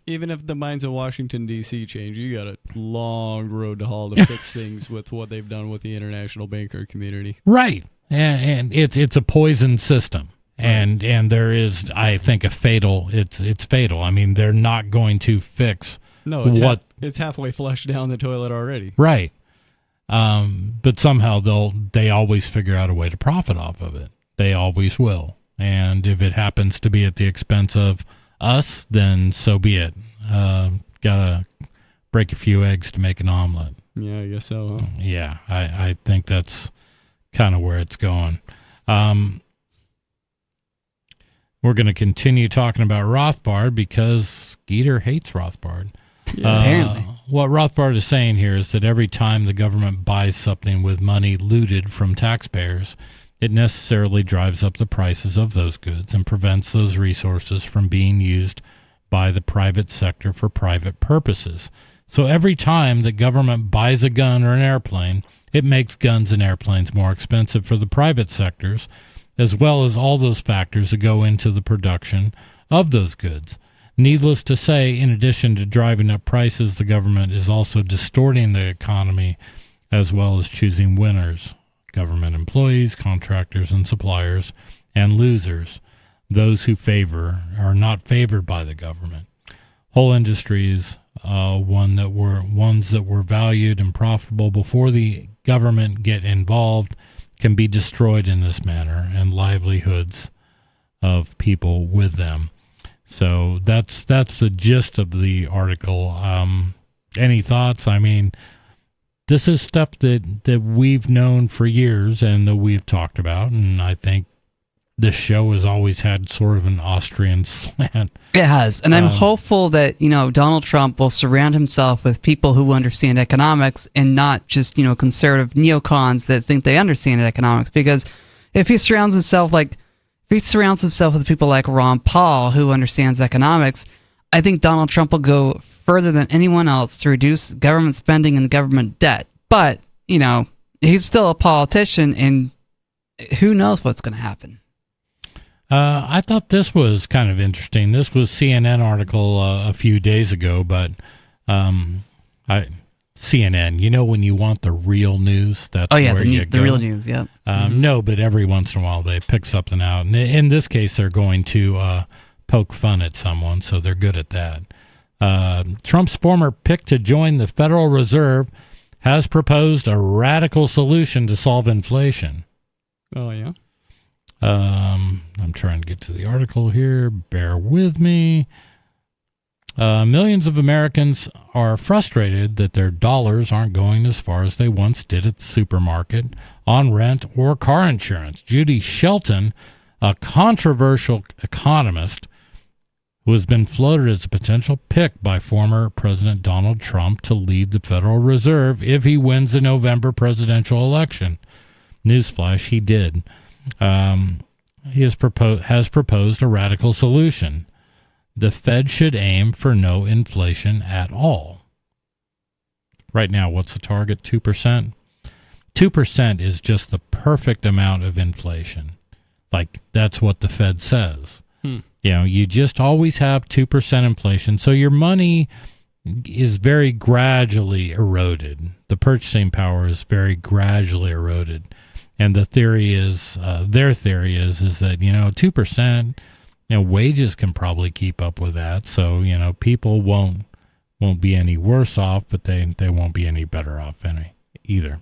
Even if the minds of Washington, D.C. change, you got a long road to haul to fix things with what they've done with the international banker community. Right. And it's a poison system. And there is, I think, it's fatal. I mean, they're not going to fix it's halfway flushed down the toilet already. Right. But somehow they always figure out a way to profit off of it. They always will. And if it happens to be at the expense of us, then so be it. Gotta break a few eggs to make an omelet. Yeah, I guess so, huh? Yeah, I think that's kind of where it's going. We're going to continue talking about Rothbard because Skeeter hates Rothbard. Yeah, apparently. What Rothbard is saying here is that every time the government buys something with money looted from taxpayers, it necessarily drives up the prices of those goods and prevents those resources from being used by the private sector for private purposes. So every time the government buys a gun or an airplane, it makes guns and airplanes more expensive for the private sectors, as well as all those factors that go into the production of those goods. Needless to say, in addition to driving up prices, the government is also distorting the economy as well as choosing winners, government employees, contractors, and suppliers, and losers, those who are not favored by the government. Whole industries, ones that were valued and profitable before the government get involved, can be destroyed in this manner, and livelihoods of people with them. So that's the gist of the article. Any thoughts? I mean, this is stuff that we've known for years and that we've talked about, and I think this show has always had sort of an Austrian slant. It has, and I'm hopeful that Donald Trump will surround himself with people who understand economics and not just conservative neocons that think they understand economics. Because if he surrounds himself with people like Ron Paul who understands economics, I think Donald Trump will go further than anyone else to reduce government spending and government debt. But he's still a politician, and who knows what's going to happen. I thought this was kind of interesting. This was CNN article a few days ago, but CNN, when you want the real news, that's where you go. The real news, yeah. No, but every once in a while they pick something out. And in this case, they're going to poke fun at someone, so they're good at that. Trump's former pick to join the Federal Reserve has proposed a radical solution to solve inflation. Oh, yeah? I'm trying to get to the article here. Bear with me. Millions of Americans are frustrated that their dollars aren't going as far as they once did at the supermarket, on rent, or car insurance. Judy Shelton, a controversial economist who has been floated as a potential pick by former President Donald Trump to lead the Federal Reserve if he wins the November presidential election. Newsflash, he did. He has proposed a radical solution. The Fed should aim for no inflation at all. Right now, what's the target? 2%? 2% is just the perfect amount of inflation. Like, that's what the Fed says. You just always have 2% inflation. So your money is very gradually eroded. The purchasing power is very gradually eroded. And the theory is, their theory is that, 2%, wages can probably keep up with that. So, people won't be any worse off, but they won't be any better off either.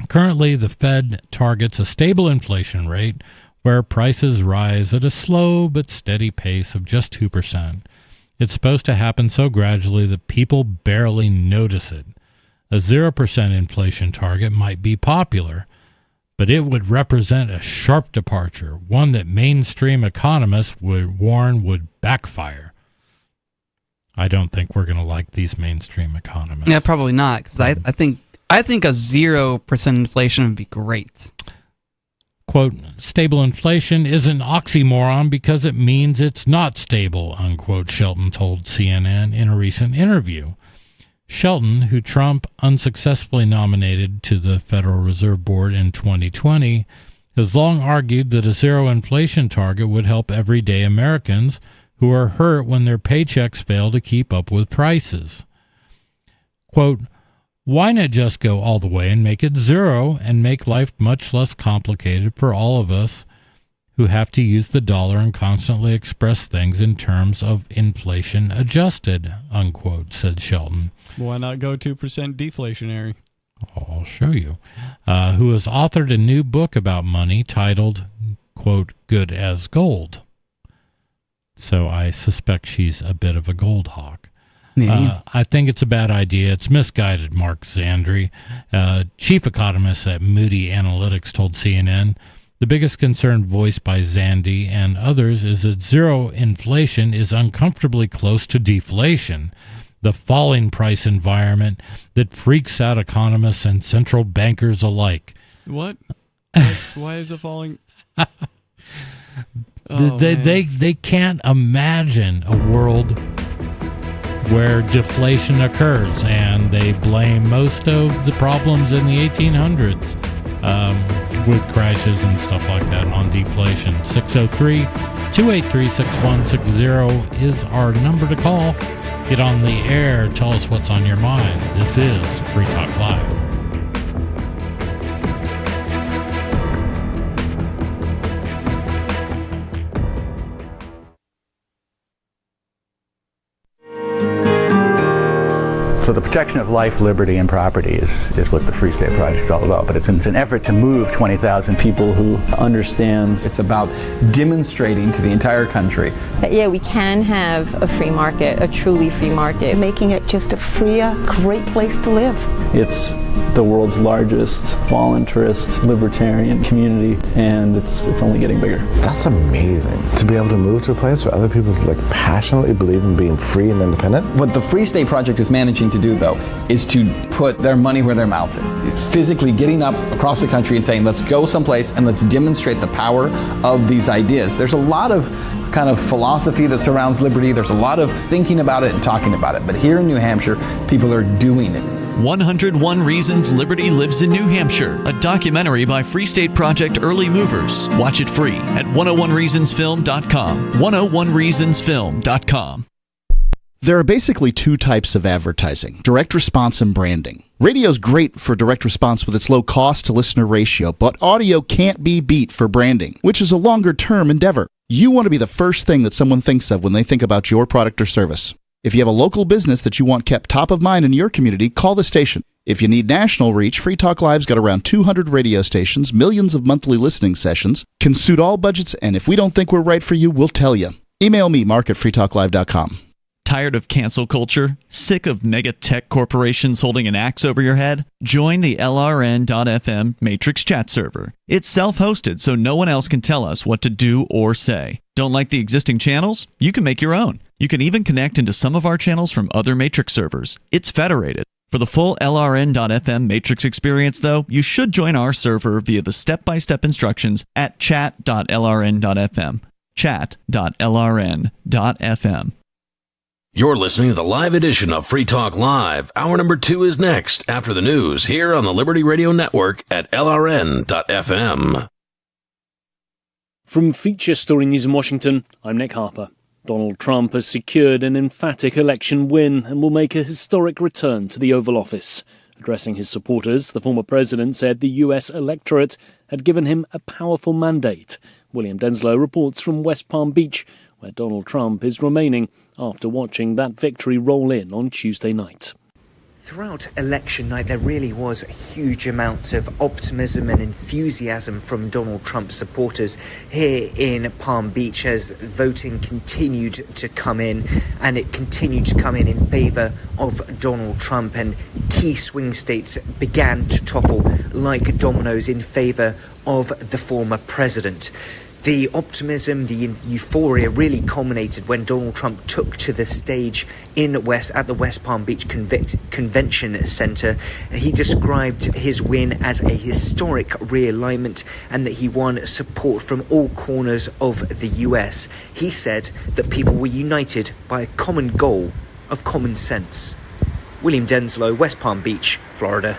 Currently, the Fed targets a stable inflation rate where prices rise at a slow but steady pace of just 2%. It's supposed to happen so gradually that people barely notice it. A 0% inflation target might be popular, but it would represent a sharp departure, one that mainstream economists would warn would backfire. I don't think we're going to like these mainstream economists. Yeah, probably not, because I think a 0% inflation would be great. Quote, stable inflation is an oxymoron because it means it's not stable, unquote, Shelton told CNN in a recent interview. Shelton, who Trump unsuccessfully nominated to the Federal Reserve Board in 2020, has long argued that a zero inflation target would help everyday Americans who are hurt when their paychecks fail to keep up with prices. Quote, why not just go all the way and make it zero and make life much less complicated for all of us who have to use the dollar and constantly express things in terms of inflation adjusted, unquote, said Shelton. Why not go 2% deflationary? I'll show you. Who has authored a new book about money titled, quote, Good as Gold. So I suspect she's a bit of a gold hawk. I think it's a bad idea. It's misguided, Mark Zandri, chief economist at Moody Analytics, told CNN. The biggest concern voiced by Zandi and others is that zero inflation is uncomfortably close to deflation, the falling price environment that freaks out economists and central bankers alike. What? Why is it falling? They can't imagine a world where deflation occurs, and they blame most of the problems in the 1800s with crashes and stuff like that on deflation. 603-283-6160 is our number to call. Get on the air. Tell us what's on your mind. This is Free Talk Live. So the protection of life, liberty, and property is what the Free State Project is all about. But it's an effort to move 20,000 people who understand. It's about demonstrating to the entire country that, yeah, we can have a free market, a truly free market. Making it just a freer, great place to live. It's the world's largest voluntarist libertarian community, and it's only getting bigger. That's amazing, to be able to move to a place where other people passionately believe in being free and independent. What the Free State Project is managing to do, though, is to put their money where their mouth is. Physically getting up across the country and saying, let's go someplace and let's demonstrate the power of these ideas. There's a lot of kind of philosophy that surrounds liberty. There's a lot of thinking about it and talking about it. But here in New Hampshire, people are doing it. 101 Reasons Liberty Lives in New Hampshire, a documentary by Free State Project Early Movers. Watch it free at 101reasonsfilm.com. 101reasonsfilm.com. There are basically two types of advertising: direct response and branding. Radio's great for direct response with its low cost to listener ratio, but audio can't be beat for branding, which is a longer term endeavor. You want to be the first thing that someone thinks of when they think about your product or service. If you have a local business that you want kept top of mind in your community, call the station. If you need national reach, Free Talk Live's got around 200 radio stations, millions of monthly listening sessions, can suit all budgets, and if we don't think we're right for you, we'll tell you. Email me, mark@freetalklive.com. Tired of cancel culture? Sick of mega tech corporations holding an axe over your head? Join the LRN.FM Matrix chat server. It's self-hosted, so no one else can tell us what to do or say. Don't like the existing channels? You can make your own. You can even connect into some of our channels from other Matrix servers. It's federated. For the full LRN.FM Matrix experience, though, you should join our server via the step-by-step instructions at chat.lrn.fm. Chat.lrn.fm. You're listening to the live edition of Free Talk Live. Hour number 2 is next after the news here on the Liberty Radio Network at LRN.FM. From Feature Story News in Washington, I'm Nick Harper. Donald Trump has secured an emphatic election win and will make a historic return to the Oval Office. Addressing his supporters, the former president said the US electorate had given him a powerful mandate. William Denslow reports from West Palm Beach, where Donald Trump is remaining after watching that victory roll in on Tuesday night. Throughout election night, there really was a huge amount of optimism and enthusiasm from Donald Trump supporters here in Palm Beach as voting continued to come in, and it continued to come in favour of Donald Trump, and key swing states began to topple like dominoes in favour of the former president. The optimism, the euphoria really culminated when Donald Trump took to the stage at the West Palm Beach Convention Center. He described his win as a historic realignment and that he won support from all corners of the US. He said that people were united by a common goal of common sense. William Denslow, West Palm Beach, Florida.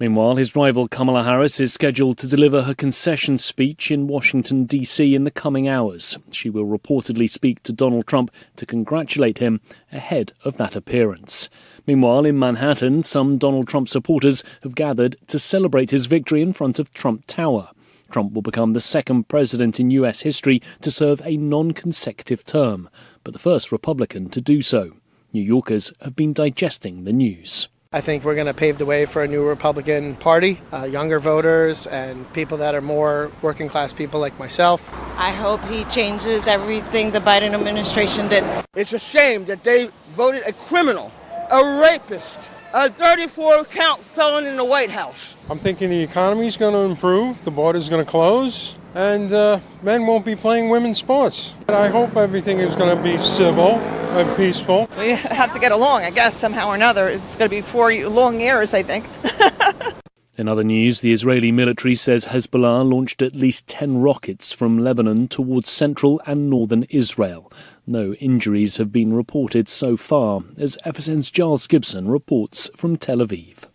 Meanwhile, his rival Kamala Harris is scheduled to deliver her concession speech in Washington, D.C. in the coming hours. She will reportedly speak to Donald Trump to congratulate him ahead of that appearance. Meanwhile, in Manhattan, some Donald Trump supporters have gathered to celebrate his victory in front of Trump Tower. Trump will become the second president in U.S. history to serve a non-consecutive term, but the first Republican to do so. New Yorkers have been digesting the news. I think we're going to pave the way for a new Republican Party, younger voters and people that are more working class people like myself. I hope he changes everything the Biden administration did. It's a shame that they voted a criminal, a rapist, a 34-count felon in the White House. I'm thinking the economy's going to improve, the border's going to close, and men won't be playing women's sports. I hope everything is going to be civil and peaceful. We have to get along, I guess, somehow or another. It's going to be 4 long years, I think. In other news, the Israeli military says Hezbollah launched at least 10 rockets from Lebanon towards central and northern Israel. No injuries have been reported so far, as FSN's Giles Gibson reports from Tel Aviv.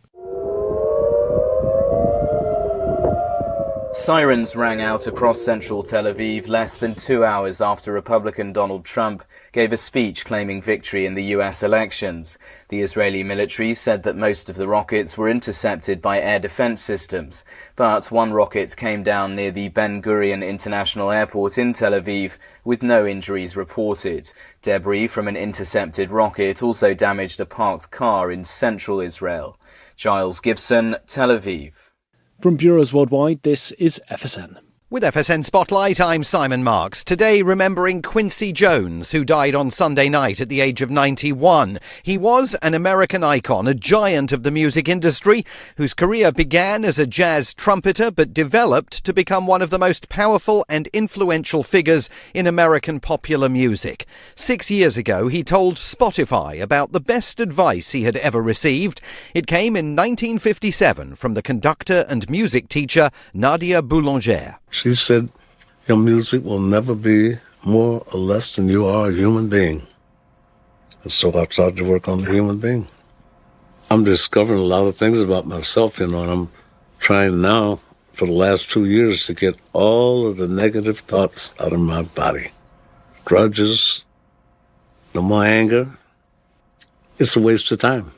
Sirens rang out across central Tel Aviv less than 2 hours after Republican Donald Trump gave a speech claiming victory in the US elections. The Israeli military said that most of the rockets were intercepted by air defense systems, but one rocket came down near the Ben Gurion International Airport in Tel Aviv with no injuries reported. Debris from an intercepted rocket also damaged a parked car in central Israel. Giles Gibson, Tel Aviv. From bureaus worldwide, this is FSN. With FSN Spotlight, I'm Simon Marks. Today, remembering Quincy Jones, who died on Sunday night at the age of 91. He was an American icon, a giant of the music industry, whose career began as a jazz trumpeter but developed to become one of the most powerful and influential figures in American popular music. 6 years ago, he told Spotify about the best advice he had ever received. It came in 1957 from the conductor and music teacher Nadia Boulanger. She said, your music will never be more or less than you are a human being. And so I started to work on the human being. I'm discovering a lot of things about myself, and I'm trying now for the last 2 years to get all of the negative thoughts out of my body. Grudges, no more anger. It's a waste of time.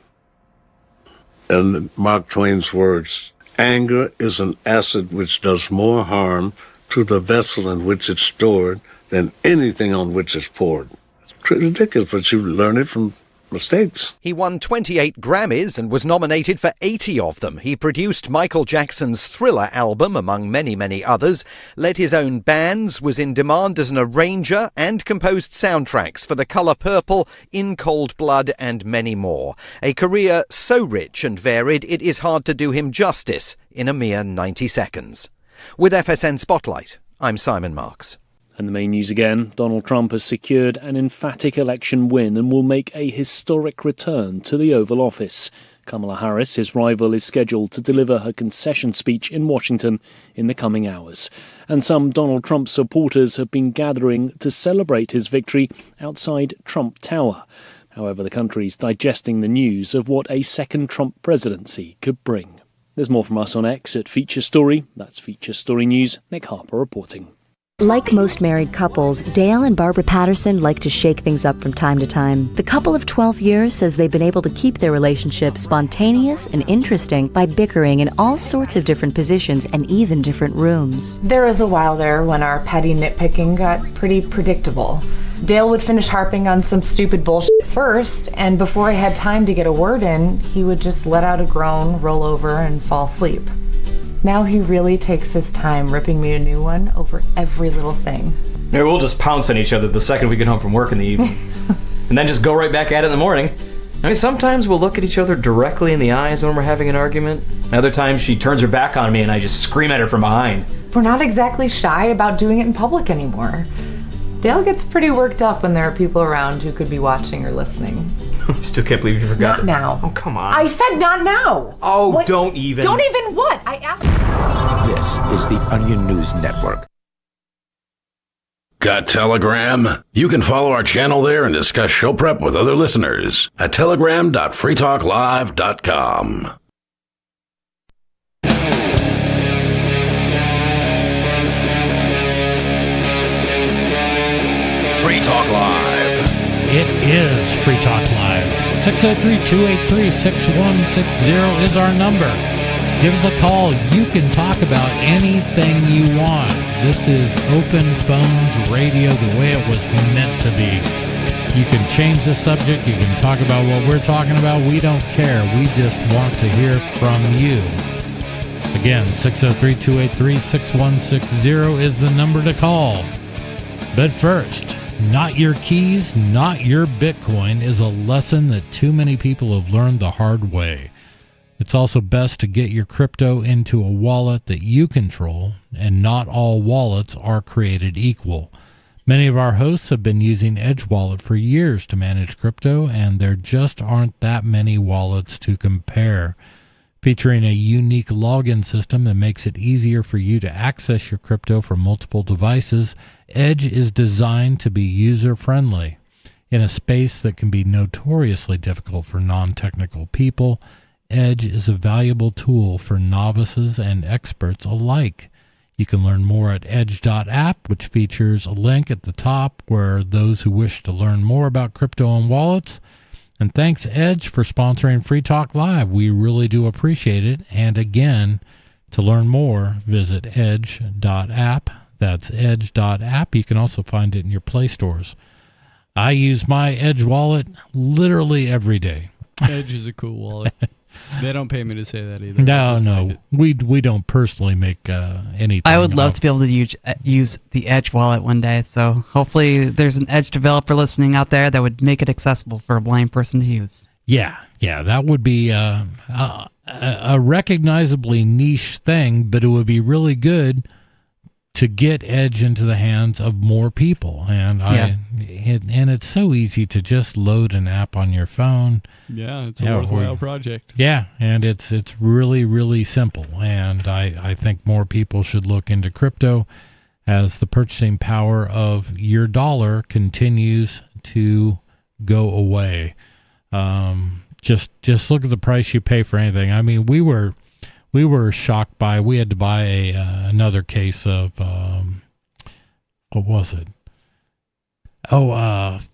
And Mark Twain's words, anger is an acid which does more harm to the vessel in which it's stored than anything on which it's poured. It's pretty ridiculous, but you learn it from mistakes. He won 28 Grammys and was nominated for 80 of them. He produced Michael Jackson's Thriller album, among many, many others, led his own bands, was in demand as an arranger, and composed soundtracks for The Colour Purple, In Cold Blood, and many more. A career so rich and varied, it is hard to do him justice in a mere 90 seconds. With FSN Spotlight, I'm Simon Marks. And the main news again, Donald Trump has secured an emphatic election win and will make a historic return to the Oval Office. Kamala Harris, his rival, is scheduled to deliver her concession speech in Washington in the coming hours. And some Donald Trump supporters have been gathering to celebrate his victory outside Trump Tower. However, the country's digesting the news of what a second Trump presidency could bring. There's more from us on X at Feature Story. That's Feature Story News. Nick Harper reporting. Like most married couples, Dale and Barbara Patterson like to shake things up from time to time. The couple of 12 years says they've been able to keep their relationship spontaneous and interesting by bickering in all sorts of different positions and even different rooms. There was a while there when our petty nitpicking got pretty predictable. Dale would finish harping on some stupid bullshit first, and before I had time to get a word in, he would just let out a groan, roll over, and fall asleep. Now he really takes his time ripping me a new one over every little thing. Maybe we'll just pounce on each other the second we get home from work in the evening. And then just go right back at it in the morning. I mean, sometimes we'll look at each other directly in the eyes when we're having an argument. Other times she turns her back on me and I just scream at her from behind. We're not exactly shy about doing it in public anymore. Dale gets pretty worked up when there are people around who could be watching or listening. I still can't believe you forgot. Not now. Oh, come on. I said not now. Oh, what? Don't even. Don't even what? I asked. This is the Onion News Network. Got Telegram? You can follow our channel there and discuss show prep with other listeners at telegram.freetalklive.com. Free Talk Live. It is Free Talk Live. 603-283-6160 is our number. Give us a call. You can talk about anything you want. This is Open Phones Radio the way it was meant to be. You can change the subject. You can talk about what we're talking about. We don't care. We just want to hear from you. Again, 603-283-6160 is the number to call. But first, not your keys, not your Bitcoin is a lesson that too many people have learned the hard way. It's also best to get your crypto into a wallet that you control, and not all wallets are created equal. Many of our hosts have been using Edge Wallet for years to manage crypto, and there just aren't that many wallets to compare. Featuring a unique login system that makes it easier for you to access your crypto from multiple devices, Edge is designed to be user-friendly. In a space that can be notoriously difficult for non-technical people, Edge is a valuable tool for novices and experts alike. You can learn more at edge.app, which features a link at the top where those who wish to learn more about crypto and wallets. And thanks, Edge, for sponsoring Free Talk Live. We really do appreciate it. And again, to learn more, visit edge.app. That's edge.app. You can also find it in your Play stores. I use my Edge wallet literally every day. Edge is a cool wallet. They don't pay me to say that either. No. We don't personally make anything. I would love to be able to use the Edge wallet one day. So hopefully there's an Edge developer listening out there that would make it accessible for a blind person to use. Yeah, that would be a recognizably niche thing, but it would be really good to get Edge into the hands of more people. And and it's so easy to just load an app on your phone. Yeah, it's a worthwhile project. Yeah, and it's really, really simple. And I think more people should look into crypto as the purchasing power of your dollar continues to go away. Just look at the price you pay for anything. I mean, we were shocked by, we had to buy another case of, what was it?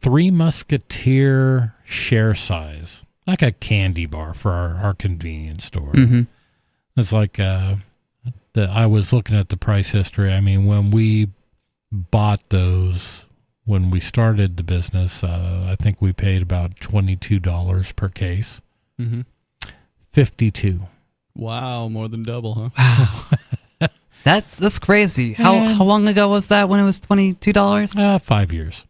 Three Musketeer share size, like a candy bar for our convenience store. Mm-hmm. It's like, I was looking at the price history. I mean, when we bought those, when we started the business, I think we paid about $22 per case. Mm-hmm. $52. Wow, more than double, huh? Wow. That's crazy. How long ago was that when it was $22? 5 years.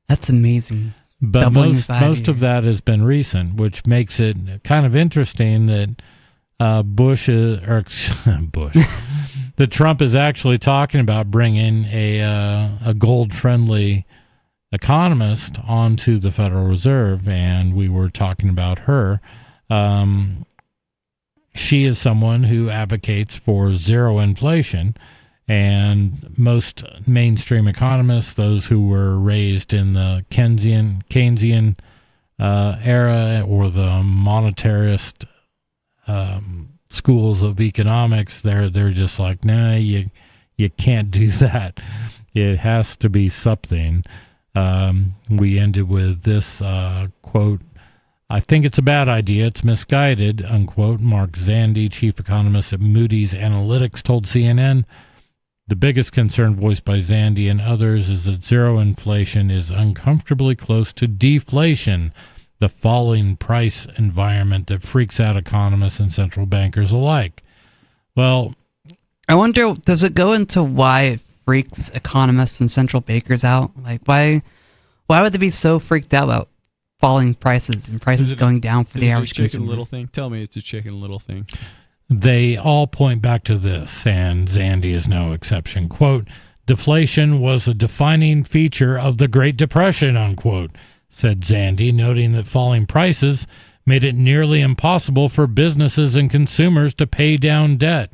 That's amazing. But most of that has been recent, which makes it kind of interesting that Bush, that Trump is actually talking about bringing a gold-friendly economist onto the Federal Reserve, and we were talking about her. She is someone who advocates for zero inflation, and most mainstream economists, those who were raised in the Keynesian era or the monetarist schools of economics, they're just like, nah, you can't do that. It has to be something. We ended with this quote, "I think it's a bad idea. It's misguided," unquote. Mark Zandi, chief economist at Moody's Analytics, told CNN. The biggest concern voiced by Zandi and others is that zero inflation is uncomfortably close to deflation, the falling price environment that freaks out economists and central bankers alike. Well, I wonder, does it go into why it freaks economists and central bankers out? Like, why would they be so freaked out about falling prices and prices going down for the average Chicken consumer? Little thing. Tell me it's a Chicken Little thing. They all point back to this, and Zandi is no exception. Quote, "Deflation was a defining feature of the Great Depression," unquote, said Zandi, noting that falling prices made it nearly impossible for businesses and consumers to pay down debt.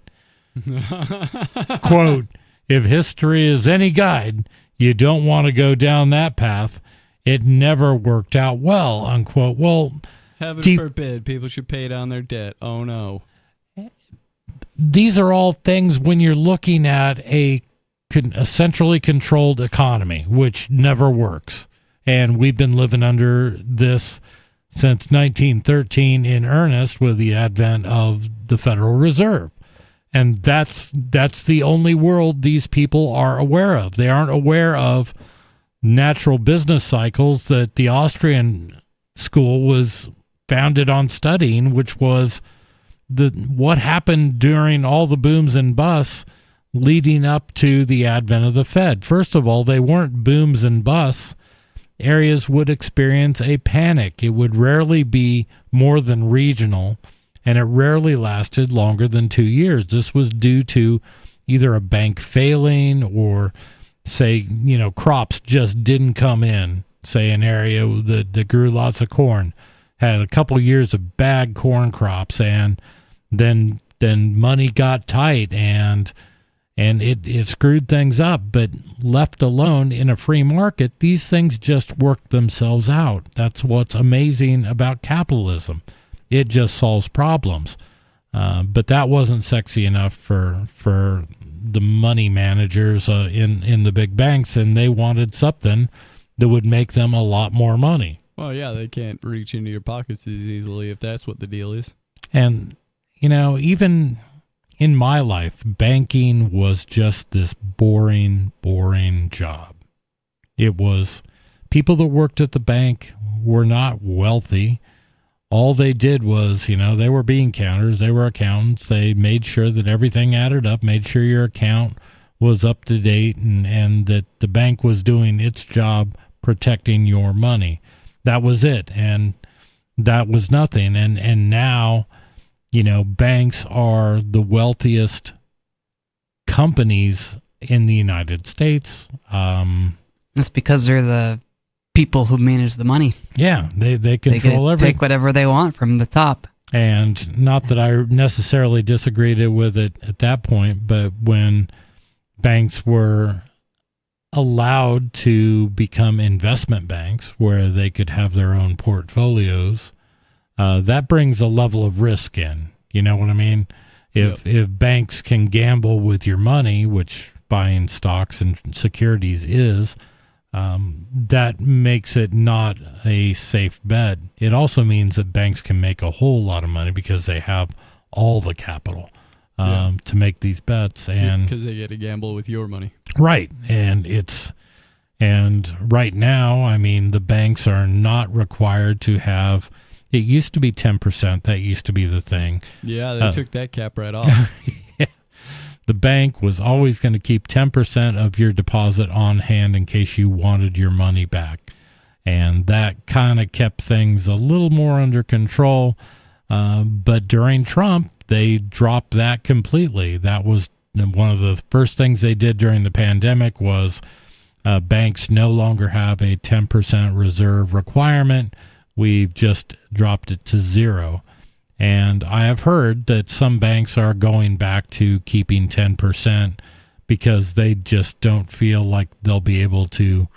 Quote, "If history is any guide, you don't want to go down that path. It never worked out well," unquote. Well, Heaven forbid people should pay down their debt. Oh, no. These are all things when you're looking at a centrally controlled economy, which never works. And we've been living under this since 1913 in earnest with the advent of the Federal Reserve. And that's the only world these people are aware of. They aren't aware of natural business cycles that the Austrian school was founded on studying, which was what happened during all the booms and busts leading up to the advent of the Fed. First of all, they weren't booms and busts. Areas would experience a panic. It would rarely be more than regional, and it rarely lasted longer than 2 years. This was due to either a bank failing or, say, crops just didn't come in. Say an area that grew lots of corn had a couple years of bad corn crops, and then money got tight and it screwed things up. But left alone in a free market, these things just work themselves out. That's what's amazing about capitalism. It just solves problems. But that wasn't sexy enough for the money managers in the big banks, and they wanted something that would make them a lot more money. Well, yeah, they can't reach into your pockets as easily if that's what the deal is. And, even in my life, banking was just this boring job. It was people that worked at the bank were not wealthy. All they did was, they were bean counters, they were accountants, they made sure that everything added up, made sure your account was up to date, and that the bank was doing its job protecting your money. That was it, and that was nothing. And now, banks are the wealthiest companies in the United States. That's because they're the people who manage the money. Yeah, they control everything. Take whatever they want from the top. And not that I necessarily disagreed with it at that point, but when banks were allowed to become investment banks where they could have their own portfolios, that brings a level of risk in. You know what I mean? If banks can gamble with your money, which buying stocks and securities is, that makes it not a safe bet. It also means that banks can make a whole lot of money because they have all the capital to make these bets, and because they get to gamble with your money. Right. And right now, the banks are not required to have, it used to be 10%. That used to be the thing. Yeah, they took that cap right off. Yeah. The bank was always going to keep 10% of your deposit on hand in case you wanted your money back. And that kind of kept things a little more under control. But during Trump, they dropped that completely. That was one of the first things they did during the pandemic was banks no longer have a 10% reserve requirement. We've just dropped it to 0. And I have heard that some banks are going back to keeping 10% because they just don't feel like they'll be able to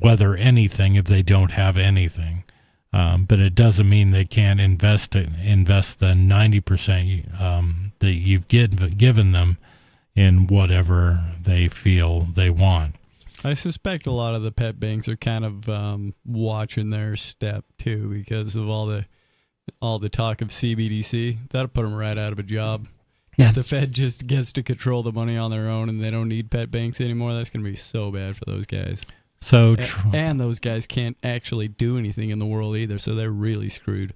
weather anything if they don't have anything. But it doesn't mean they can't invest the 90% that you've given them in whatever they feel they want. I suspect a lot of the pet banks are kind of watching their step too, because of all the talk of CBDC. That'll put them right out of a job. Yeah. If the Fed just gets to control the money on their own and they don't need pet banks anymore, that's going to be so bad for those guys. So and those guys can't actually do anything in the world either, so they're really screwed.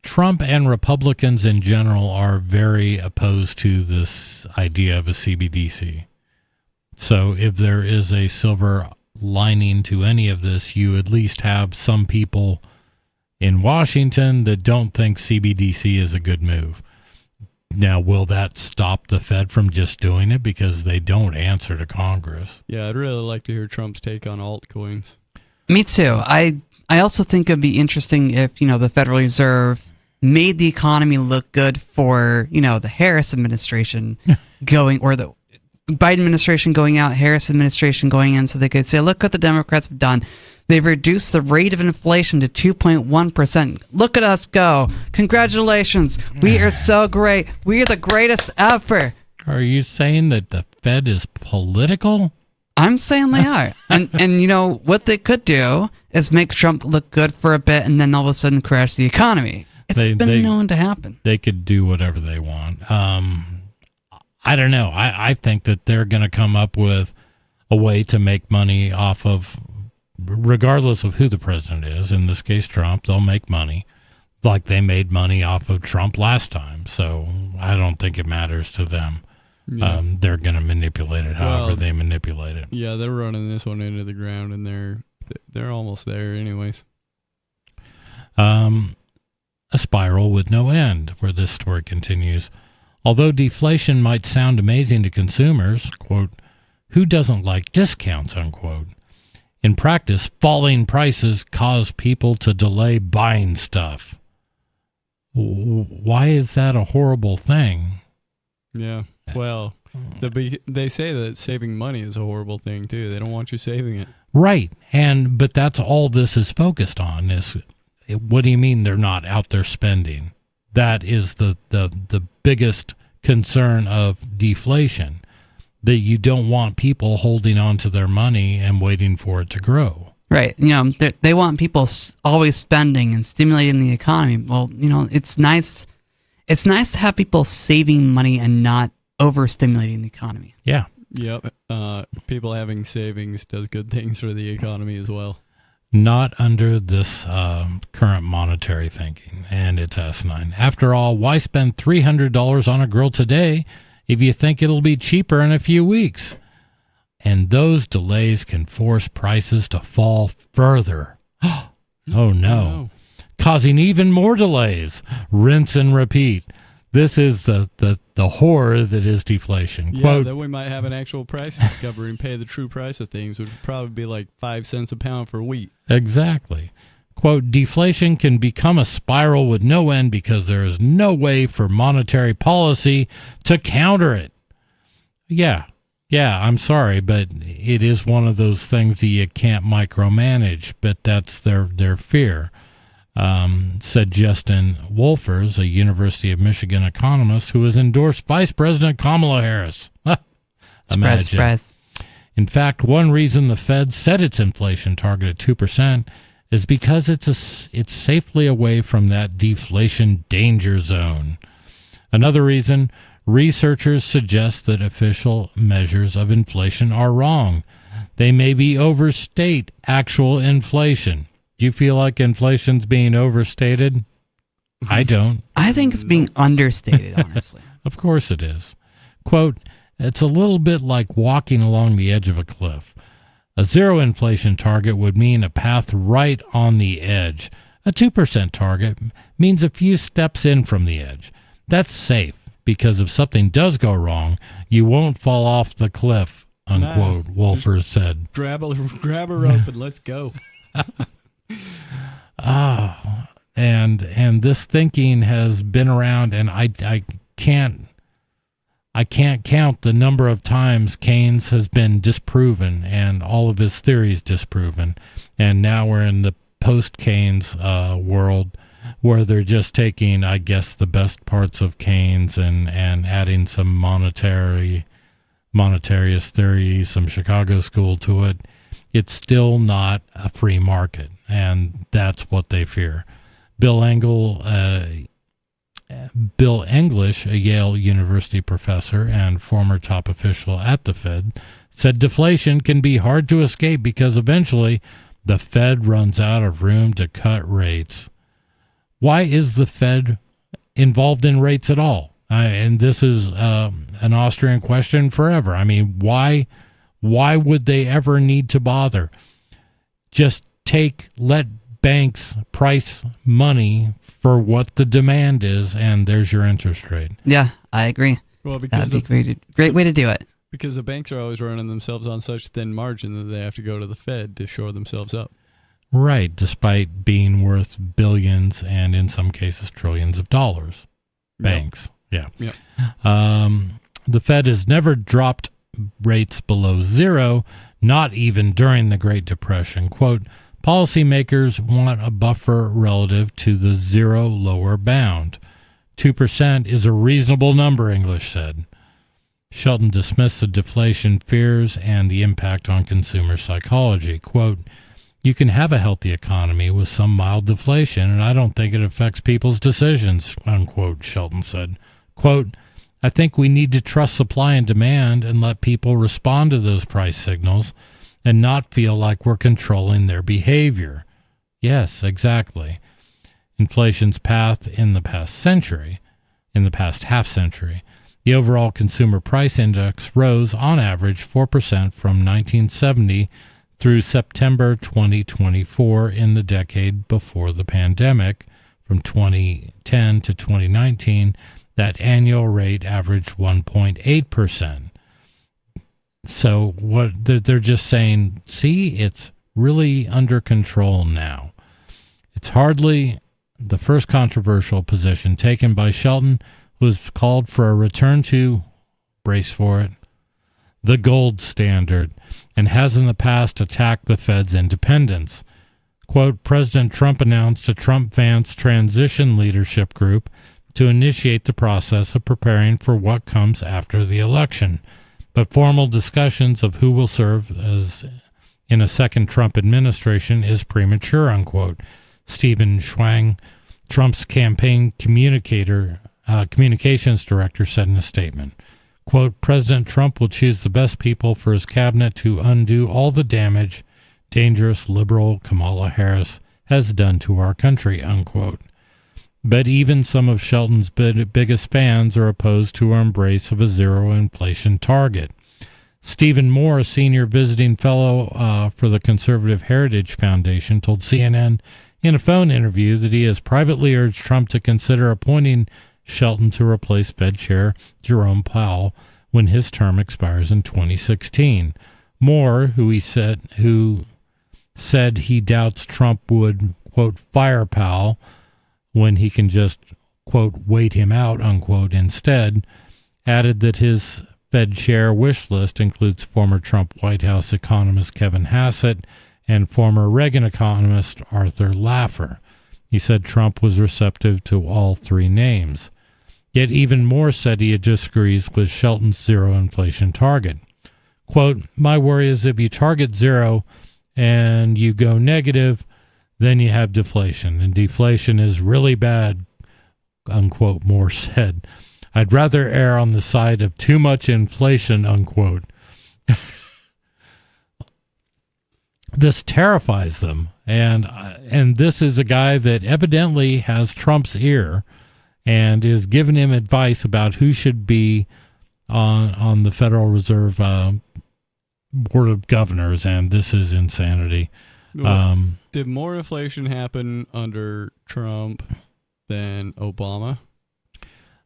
Trump and Republicans in general are very opposed to this idea of a CBDC. So if there is a silver lining to any of this, you at least have some people in Washington that don't think CBDC is a good move. Now, will that stop the Fed from just doing it? Because they don't answer to Congress. Yeah, I'd really like to hear Trump's take on altcoins. Me too. I also think it'd be interesting if, the Federal Reserve made the economy look good for, the Harris administration going, or the Biden administration going out, Harris administration going in, so they could say, look what the Democrats have done. They've reduced the rate of inflation to 2.1%. Look at us go. Congratulations. We are so great. We are the greatest ever. Are you saying that the Fed is political? I'm saying they are. And what they could do is make Trump look good for a bit and then all of a sudden crash the economy. It's been known to happen. They could do whatever they want. I don't know. I think that they're going to come up with a way to make money off of, regardless of who the president is, in this case Trump, they'll make money like they made money off of Trump last time. So I don't think it matters to them. Yeah. They're going to manipulate it however they manipulate it. Yeah, they're running this one into the ground, and they're almost there anyways. A spiral with no end, where this story continues. Although deflation might sound amazing to consumers, quote, who doesn't like discounts, unquote. In practice, falling prices cause people to delay buying stuff. Why is that a horrible thing? Yeah, well, they say that saving money is a horrible thing, too. They don't want you saving it. Right, but that's all this is focused on is, what do you mean they're not out there spending? That is the biggest concern of deflation, that you don't want people holding on to their money and waiting for it to grow. Right. They want people always spending and stimulating the economy. Well, it's nice. It's nice to have people saving money and not overstimulating the economy. Yeah. Yep. People having savings does good things for the economy as well. Not under this current monetary thinking, and it's asinine. After all, why spend $300 on a grill today if you think it'll be cheaper in a few weeks? And those delays can force prices to fall further. Oh no. Causing even more delays. Rinse and repeat. This is the horror that is deflation. Yeah, Quote, then we might have an actual price discovery and pay the true price of things, which would probably be like 5 cents a pound for wheat. Exactly. Quote, deflation can become a spiral with no end because there is no way for monetary policy to counter it. Yeah, I'm sorry, but it is one of those things that you can't micromanage, but that's their fear. Said Justin Wolfers, a University of Michigan economist who has endorsed Vice President Kamala Harris. Imagine. Surprise. In fact, one reason the Fed set its inflation target at 2% is because it's safely away from that deflation danger zone. Another reason, researchers suggest that official measures of inflation are wrong. They maybe overstate actual inflation. Do you feel like inflation's being overstated? I don't. I think it's being understated, honestly. Of course it is. Quote, it's a little bit like walking along the edge of a cliff. A zero inflation target would mean a path right on the edge. A 2% target means a few steps in from the edge. That's safe because if something does go wrong, you won't fall off the cliff, unquote, Wolfers said. Grab a rope and let's go. And this thinking has been around, and I can't count the number of times Keynes has been disproven and all of his theories disproven, and now we're in the post-Keynes world where they're just taking, I guess, the best parts of Keynes and adding some monetary monetarist theory, some Chicago school to it. It's still not a free market, and that's what they fear. Bill English, a Yale University professor and former top official at the Fed, said deflation can be hard to escape because eventually the Fed runs out of room to cut rates. Why is the Fed involved in rates at all? And this is an Austrian question forever. I mean, why would they ever need to bother? Just let banks price money for what the demand is, and there's your interest rate. Yeah, I agree. Well, because that'd be great way to do it. Because the banks are always running themselves on such thin margin that they have to go to the Fed to shore themselves up. Right, despite being worth billions and in some cases trillions of dollars. Banks, Yep. The Fed has never dropped rates below zero, not even during the Great Depression. Quote, policymakers want a buffer relative to the zero lower bound. 2% is a reasonable number, English said. Shelton dismissed the deflation fears and the impact on consumer psychology. Quote, you can have a healthy economy with some mild deflation, and I don't think it affects people's decisions, unquote, Shelton said. Quote, I think we need to trust supply and demand and let people respond to those price signals and not feel like we're controlling their behavior. Yes, exactly. Inflation's path in the past half century, the overall consumer price index rose on average 4% from 1970 through September 2024 in the decade before the pandemic. From 2010 to 2019, that annual rate averaged 1.8%. So what they're just saying, see, it's really under control now. It's hardly the first controversial position taken by Shelton, who has called for a return to, brace for it, the gold standard, and has in the past attacked the Fed's independence. Quote, President Trump announced a Trump-Vance transition leadership group to initiate the process of preparing for what comes after the election. But formal discussions of who will serve as in a second Trump administration is premature, unquote. Stephen Schwang, Trump's campaign communications director, said in a statement. Quote, President Trump will choose the best people for his cabinet to undo all the damage dangerous liberal Kamala Harris has done to our country, unquote. But even some of Shelton's biggest fans are opposed to our embrace of a zero inflation target. Stephen Moore, a senior visiting fellow for the Conservative Heritage Foundation, told CNN in a phone interview that he has privately urged Trump to consider appointing Shelton to replace Fed Chair Jerome Powell when his term expires in 2016. Moore, who said he doubts Trump would, quote, fire Powell when he can just, quote, wait him out, unquote, instead, added that his Fed chair wish list includes former Trump White House economist Kevin Hassett and former Reagan economist Arthur Laffer. He said Trump was receptive to all three names. Yet even Moore said he disagrees with Shelton's zero inflation target. Quote, my worry is if you target zero and you go negative, then you have deflation, and deflation is really bad, unquote, Moore said. I'd rather err on the side of too much inflation, unquote. This terrifies them, and this is a guy that evidently has Trump's ear and is giving him advice about who should be on the Federal Reserve Board of Governors, and this is insanity. Did more inflation happen under Trump than Obama?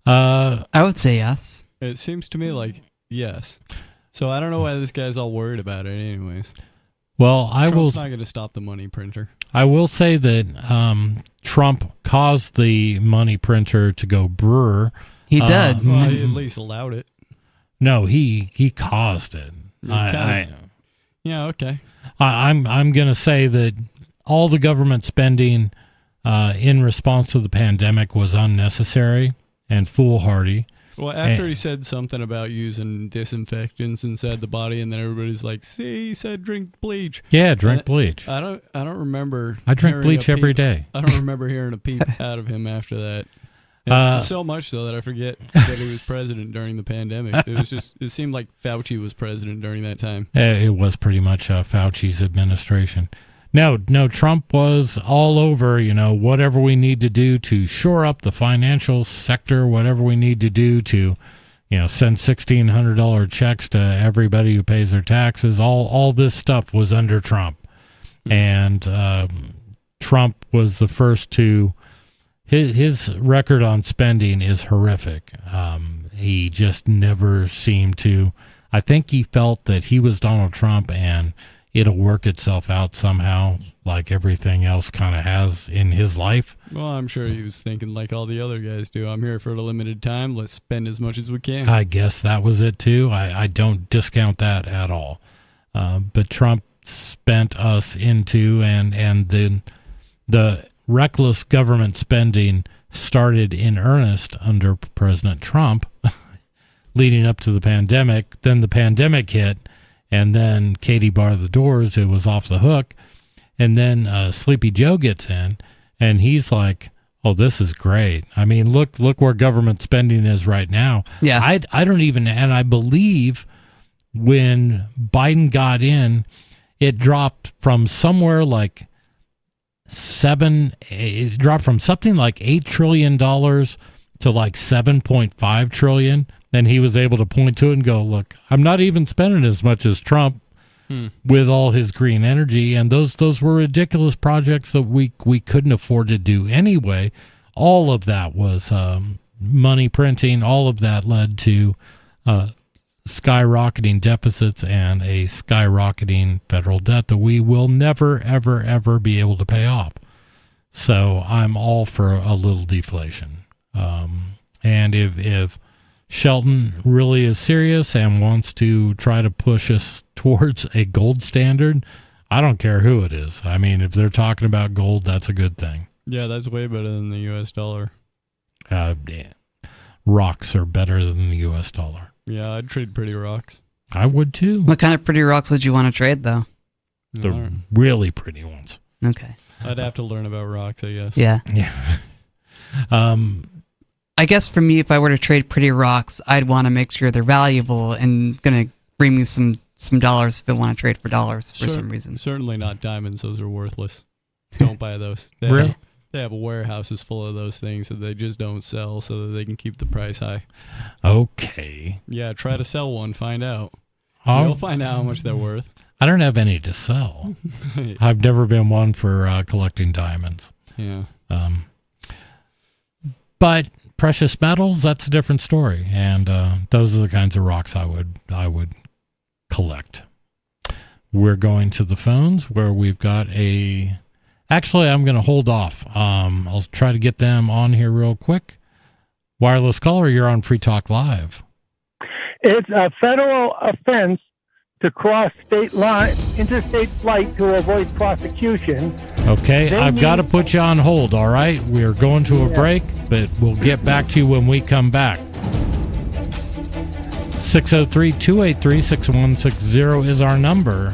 I would say yes. It seems to me like yes. So I don't know why this guy's all worried about it anyways. Well, Trump's not going to stop the money printer. I will say that Trump caused the money printer to go brr. He did. Well, he at least allowed it. No, he caused it. Yeah, okay. I'm going to say that all the government spending in response to the pandemic was unnecessary and foolhardy. Well, after he said something about using disinfectants inside the body, and then everybody's like, "See, he said drink bleach." Yeah, drink bleach. I don't remember. I drink hearing bleach a every peep- day. I don't remember hearing a peep out of him after that. And so much so that I forget that he was president during the pandemic. It seemed like Fauci was president during that time. It was pretty much Fauci's administration. No, Trump was all over, whatever we need to do to shore up the financial sector, whatever we need to do to, send $1,600 checks to everybody who pays their taxes. All this stuff was under Trump. And Trump was the first to, his record on spending is horrific. He just never seemed to, I think he felt that he was Donald Trump and it'll work itself out somehow, like everything else kind of has in his life. Well, I'm sure he was thinking like all the other guys do. I'm here for a limited time. Let's spend as much as we can. I guess that was it, too. I don't discount that at all. But Trump spent us into, and then the reckless government spending started in earnest under President Trump, leading up to the pandemic. Then the pandemic hit, and then Katie barred the doors. It was off the hook. And then Sleepy Joe gets in, and he's like, oh, this is great. I mean, look where government spending is right now. Yeah. I don't even, and I believe when Biden got in, it dropped from somewhere like it dropped from something like $8 trillion to like $7.5 trillion. Then he was able to point to it and go, look, I'm not even spending as much as Trump with all his green energy. And those were ridiculous projects that we couldn't afford to do anyway. All of that was money printing. All of that led to skyrocketing deficits and a skyrocketing federal debt that we will never, ever, ever be able to pay off. So I'm all for a little deflation. And if Shelton really is serious and wants to try to push us towards a gold standard, I don't care who it is. I mean, if they're talking about gold, that's a good thing. Yeah, that's way better than the U.S. dollar. Yeah. Rocks are better than the U.S. dollar. Yeah, I'd trade pretty rocks. I would too. What kind of pretty rocks would you want to trade, though? The really pretty ones. Okay. I'd have to learn about rocks, I guess. Yeah. Yeah. I guess for me, if I were to trade pretty rocks, I'd want to make sure they're valuable and going to bring me some dollars if I want to trade for dollars for some reason. Certainly not diamonds. Those are worthless. Don't buy those. Really? They have warehouses full of those things that they just don't sell so that they can keep the price high. Okay. Yeah, try to sell one. Find out. Oh. You'll find out how much they're worth. I don't have any to sell. I've never been one for collecting diamonds. Yeah. But precious metals, that's a different story. And those are the kinds of rocks I would collect. We're going to the phones where we've got a... Actually, I'm going to hold off. I'll try to get them on here real quick. Wireless caller, you're on Free Talk Live. It's a federal offense to cross interstate flight to avoid prosecution. Okay, I've got to put you on hold, all right? We're going to a break, but we'll get back to you when we come back. 603-283-6160 is our number.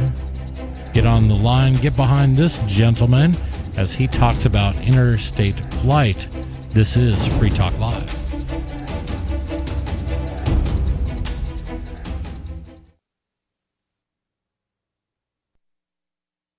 Get on the line, get behind this gentleman as he talks about interstate flight. This is Free Talk Live.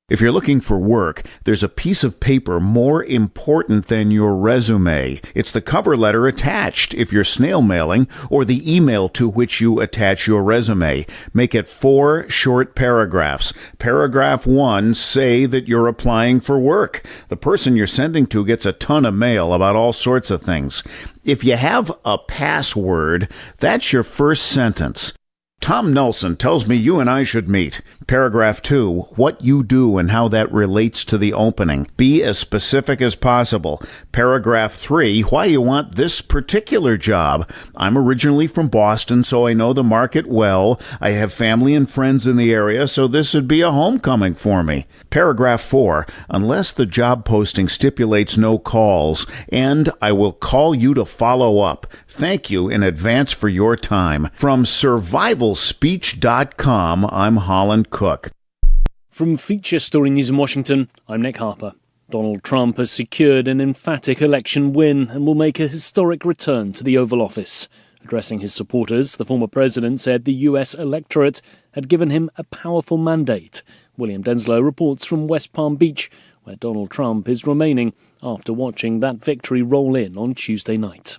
If you're looking for work, there's a piece of paper more important than your resume. It's the cover letter attached if you're snail mailing, or the email to which you attach your resume. Make it 4 short paragraphs. Paragraph 1, say that you're applying for work. The person you're sending to gets a ton of mail about all sorts of things. If you have a password, that's your first sentence. Tom Nelson tells me you and I should meet. Paragraph 2, what you do and how that relates to the opening. Be as specific as possible. Paragraph 3, why you want this particular job. I'm originally from Boston, so I know the market well. I have family and friends in the area, so this would be a homecoming for me. Paragraph 4, unless the job posting stipulates no calls, and I will call you to follow up. Thank you in advance for your time. From survivalspeech.com, I'm Holland Cook. From Feature Story News in Washington, I'm Nick Harper. Donald Trump has secured an emphatic election win and will make a historic return to the Oval Office. Addressing his supporters, the former president said the US electorate had given him a powerful mandate. William Denslow reports from West Palm Beach, where Donald Trump is remaining after watching that victory roll in on Tuesday night.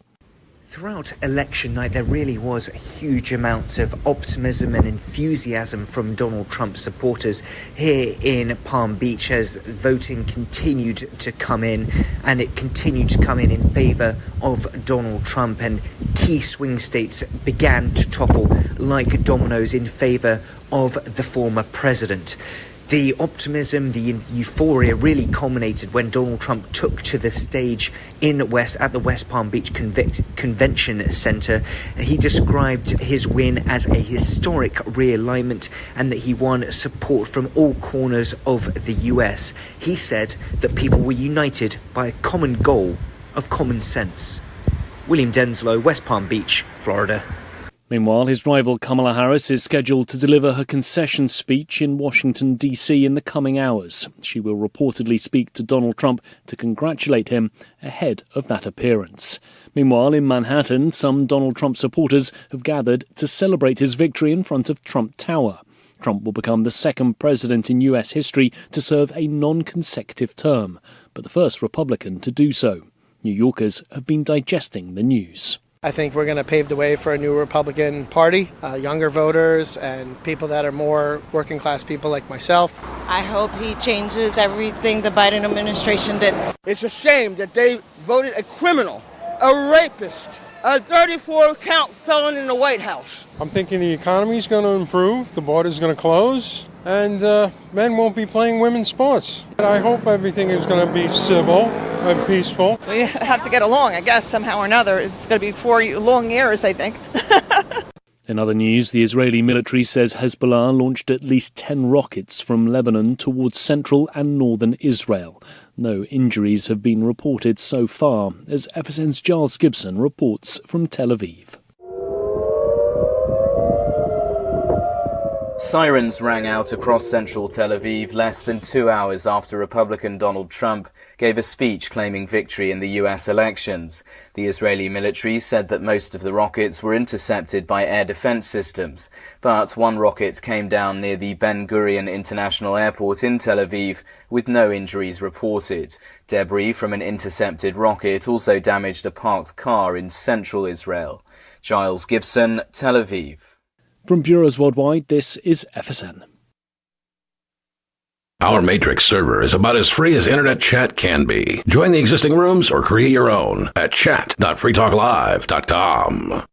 Throughout election night, there really was huge amounts of optimism and enthusiasm from Donald Trump supporters here in Palm Beach as voting continued to come in, and it continued to come in favour of Donald Trump, and key swing states began to topple like dominoes in favour of the former president. The optimism, the euphoria really culminated when Donald Trump took to the stage at the West Palm Beach Convention Center. He described his win as a historic realignment and that he won support from all corners of the US. He said that people were united by a common goal of common sense. William Denslow, West Palm Beach, Florida. Meanwhile, his rival Kamala Harris is scheduled to deliver her concession speech in Washington, D.C. in the coming hours. She will reportedly speak to Donald Trump to congratulate him ahead of that appearance. Meanwhile, in Manhattan, some Donald Trump supporters have gathered to celebrate his victory in front of Trump Tower. Trump will become the second president in U.S. history to serve a non-consecutive term, but the first Republican to do so. New Yorkers have been digesting the news. I think we're going to pave the way for a new Republican Party, younger voters and people that are more working class people like myself. I hope he changes everything the Biden administration did. It's a shame that they voted a criminal, a rapist, a 34-count felon in the White House. I'm thinking the economy's going to improve, the border's going to close, and men won't be playing women's sports. I hope everything is going to be civil and peaceful. We have to get along, I guess, somehow or another. It's going to be 4 long years, I think. In other news, the Israeli military says Hezbollah launched at least 10 rockets from Lebanon towards central and northern Israel. No injuries have been reported so far, as FSN's Giles Gibson reports from Tel Aviv. Sirens rang out across central Tel Aviv less than 2 hours after Republican Donald Trump gave a speech claiming victory in the US elections. The Israeli military said that most of the rockets were intercepted by air defense systems, but one rocket came down near the Ben Gurion International Airport in Tel Aviv with no injuries reported. Debris from an intercepted rocket also damaged a parked car in central Israel. Giles Gibson, Tel Aviv. From bureaus worldwide, this is FSN. Our Matrix server is about as free as internet chat can be. Join the existing rooms or create your own at chat.freetalklive.com.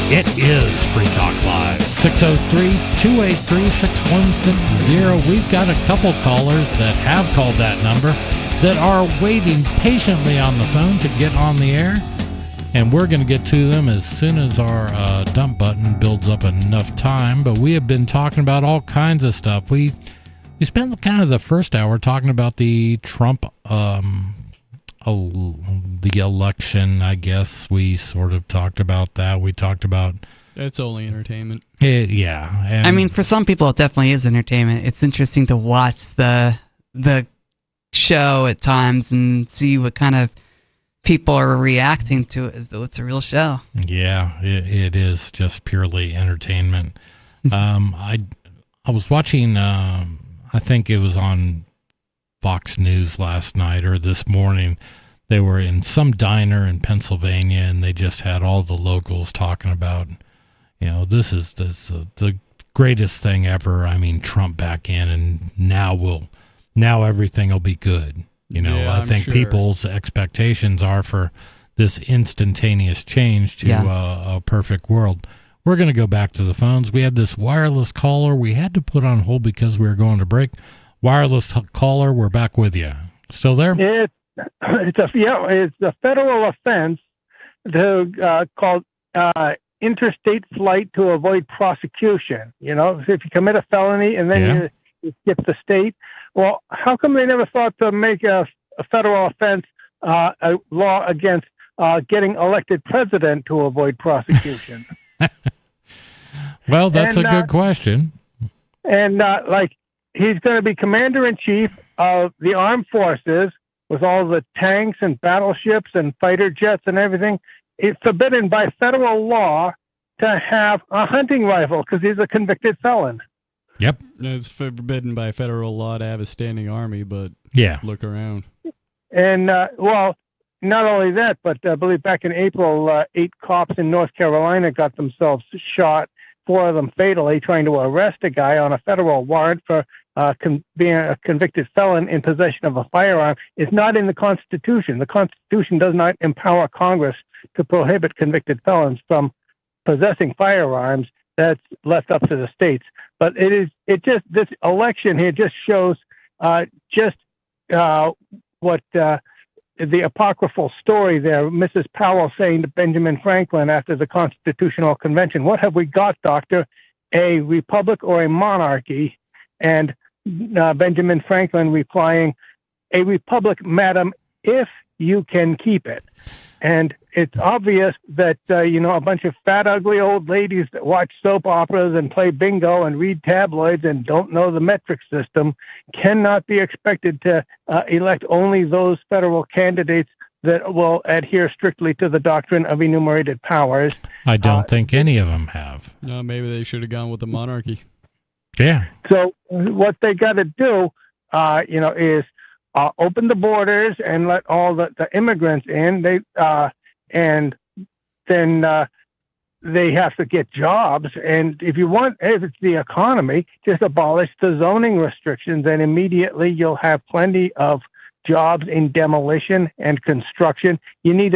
It is Free Talk Live, 603-283-6160. We've got a couple callers that have called that number that are waiting patiently on the phone to get on the air, and we're going to get to them as soon as our dump button builds up enough time. But we have been talking about all kinds of stuff. We spent kind of the first hour talking about the Trump the election, I guess. We sort of talked about that. We talked about... It's only entertainment. Yeah. And I mean, for some people, it definitely is entertainment. It's interesting to watch the show at times and see what kind of people are reacting to it as though it's a real show. Yeah, it is just purely entertainment. I was watching, I think it was on Fox News last night or this morning. They were in some diner in Pennsylvania, and they just had all the locals talking about, this is the greatest thing ever. I mean, Trump back in, and now everything will be good. You know, Yeah, I I'm think sure. people's expectations are for this instantaneous change to a perfect world. We're going to go back to the phones. We had this wireless caller we had to put on hold because we were going to break. Wireless caller, we're back with you. Still there? It's a federal offense called interstate flight to avoid prosecution. You know, if you commit a felony and then you skip the state. Well, how come they never thought to make a federal offense a law against getting elected president to avoid prosecution? Well, that's a good question. And he's going to be commander-in-chief of the armed forces with all the tanks and battleships and fighter jets and everything. It's forbidden by federal law to have a hunting rifle because he's a convicted felon. Yep. It's forbidden by federal law to have a standing army, but look around. And, not only that, but I believe back in April, 8 cops in North Carolina got themselves shot, 4 of them fatally, trying to arrest a guy on a federal warrant for being a convicted felon in possession of a firearm. Is not in the Constitution. The Constitution does not empower Congress to prohibit convicted felons from possessing firearms. That's left up to the states. But this election here just shows what the apocryphal story there, Mrs. Powell saying to Benjamin Franklin after the Constitutional Convention, "What have we got, Doctor? A republic or a monarchy?" And Benjamin Franklin replying, "A republic, madam, if you can keep it." And it's obvious that, a bunch of fat, ugly old ladies that watch soap operas and play bingo and read tabloids and don't know the metric system cannot be expected to elect only those federal candidates that will adhere strictly to the doctrine of enumerated powers. I don't think any of them have. No, maybe they should have gone with the monarchy. Yeah. So what they got to do, is open the borders and let all the immigrants in. And then they have to get jobs. And if it's the economy, just abolish the zoning restrictions, and immediately you'll have plenty of jobs in demolition and construction. You need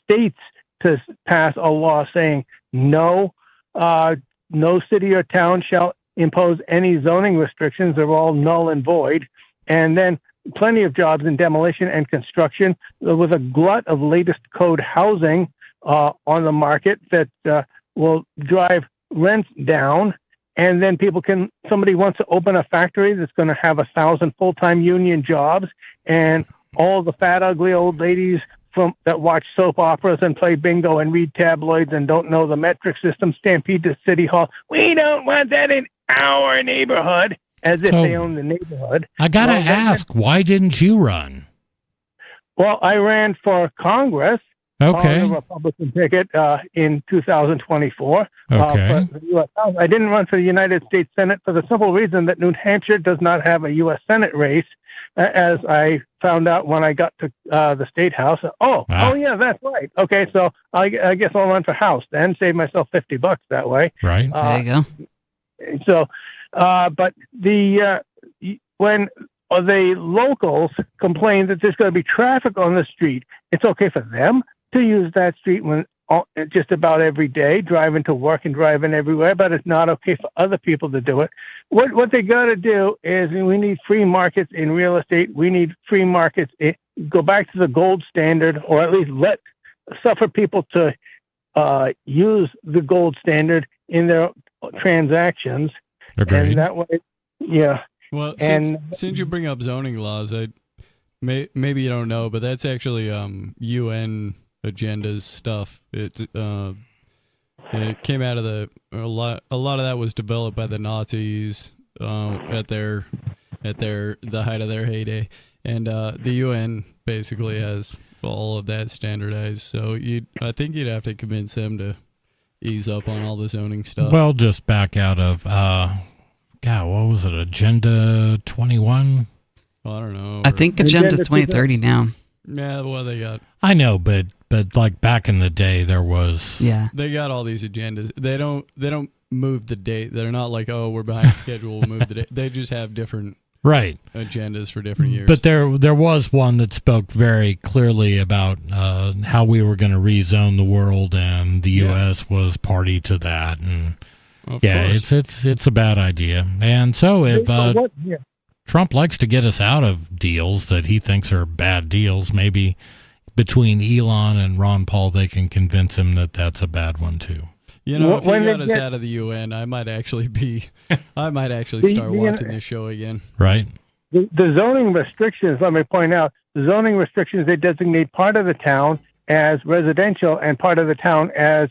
states to pass a law saying no city or town shall impose any zoning restrictions. They're all null and void. And then plenty of jobs in demolition and construction with a glut of latest code housing on the market that will drive rents down. And then somebody wants to open a factory that's going to have 1,000 full-time union jobs, and all the fat, ugly old ladies that watch soap operas and play bingo and read tabloids and don't know the metric system stampede to City Hall. We don't want that in our neighborhood. As if they own the neighborhood. I got to ask, why didn't you run? Well, I ran for Congress on the Republican ticket in 2024. Okay. For the U.S. House. I didn't run for the United States Senate for the simple reason that New Hampshire does not have a U.S. Senate race, as I found out when I got to the State House. Oh, yeah, that's right. Okay, so I guess I'll run for House then, save myself $50 that way. Right. There you go. So, but when the locals complain that there's going to be traffic on the street, it's okay for them to use that street just about every day, driving to work and driving everywhere, but it's not okay for other people to do it. What they got to do is we need free markets in real estate. We need free markets. Go back to the gold standard, or at least suffer people to use the gold standard in their transactions. Agreed. And that way, yeah. Well, since you bring up zoning laws, maybe you don't know, but that's actually UN agendas stuff. It came out of a lot of that was developed by the Nazis at the height of their heyday, and the UN basically has all of that standardized. So I think you'd have to convince them to ease up on all the zoning stuff. Well, just back out of what was it, Agenda 21? I don't know. I think Agenda 2030 now. Yeah, well, they got. I know, but like back in the day, there was. Yeah. They got all these agendas. They don't move the date. They're not like, oh, we're behind schedule, we'll move the date. They just have different agendas for different years. But there was one that spoke very clearly about how we were going to rezone the world, and the U.S. was party to that. And of course. it's a bad idea. And so if Trump likes to get us out of deals that he thinks are bad deals, maybe between Elon and Ron Paul, they can convince him that that's a bad one too. You know, if he got us out of the UN, I might actually start watching this show again. Right. The zoning restrictions, let me point out, the zoning restrictions, they designate part of the town as residential and part of the town as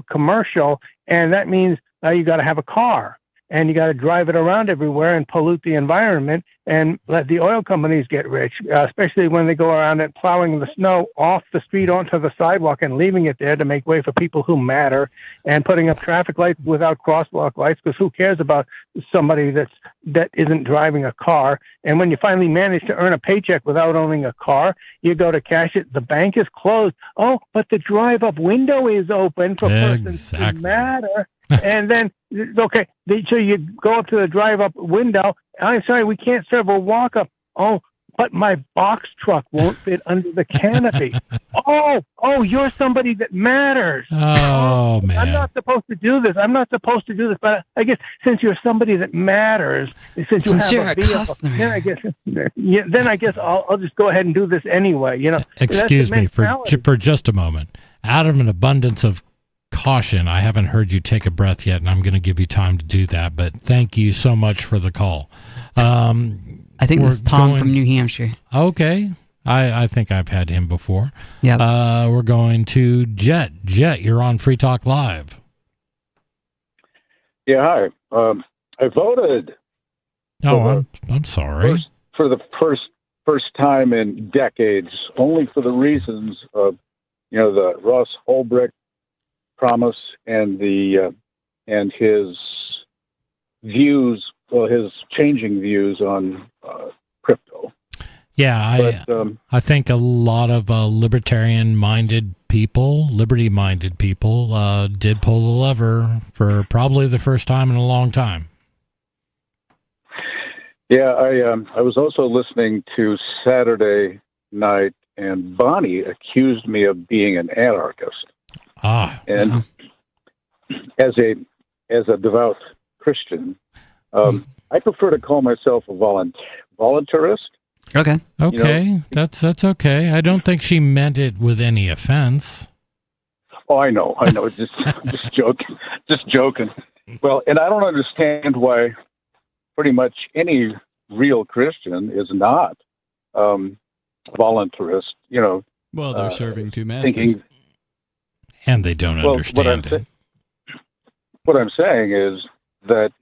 commercial, and that means you got to have a car, and you got to drive it around everywhere and pollute the environment and let the oil companies get rich, especially when they go around and plowing the snow off the street onto the sidewalk and leaving it there to make way for people who matter, and putting up traffic lights without crosswalk lights, because who cares about somebody that isn't driving a car? And when you finally manage to earn a paycheck without owning a car, you go to cash it, the bank is closed. Oh, but the drive-up window is open for persons who matter. And then, okay, so you go up to the drive-up window. I'm sorry, we can't serve a walk-up. Oh, but my box truck won't fit under the canopy. Oh, you're somebody that matters. Oh, man. I'm not supposed to do this. But I guess since you're somebody that matters, since you're have a vehicle, customer, then I guess I'll just go ahead and do this anyway. You know. Excuse me for just a moment. Out of an abundance of caution, I haven't heard you take a breath yet, and I'm going to give you time to do that. But thank you so much for the call. I think it's Tom from New Hampshire. Okay. I think I've had him before. Yeah. We're going to Jet. Jet, you're on Free Talk Live. Yeah, hi. I voted. Oh, I'm sorry. For the first time in decades, only for the reasons of, the Ross Ulbricht promise and his views, his changing views on crypto. Yeah, I think a lot of liberty-minded people did pull the lever for probably the first time in a long time. Yeah, I was also listening to Saturday Night, and Bonnie accused me of being an anarchist. And as a devout Christian, I prefer to call myself a voluntarist. Okay, that's okay. I don't think she meant it with any offense. Oh, I know. Just joking. Well, and I don't understand why pretty much any real Christian is not voluntarist. Well, they're serving two masters. And they don't understand it. What I'm saying is that,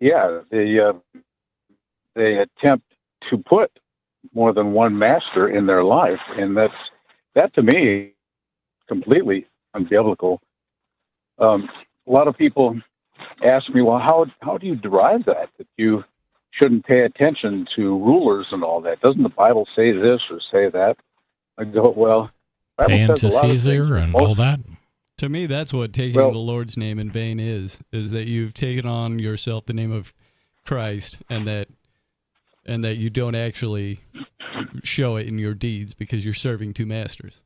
they attempt to put more than one master in their life, and that to me completely unbiblical. A lot of people ask me, well, how do you derive that you shouldn't pay attention to rulers and all that? Doesn't the Bible say this or say that? I go, well, paying to Caesar and all that. To me, that's what taking the Lord's name in vain is that you've taken on yourself the name of Christ, and that you don't actually show it in your deeds because you're serving two masters.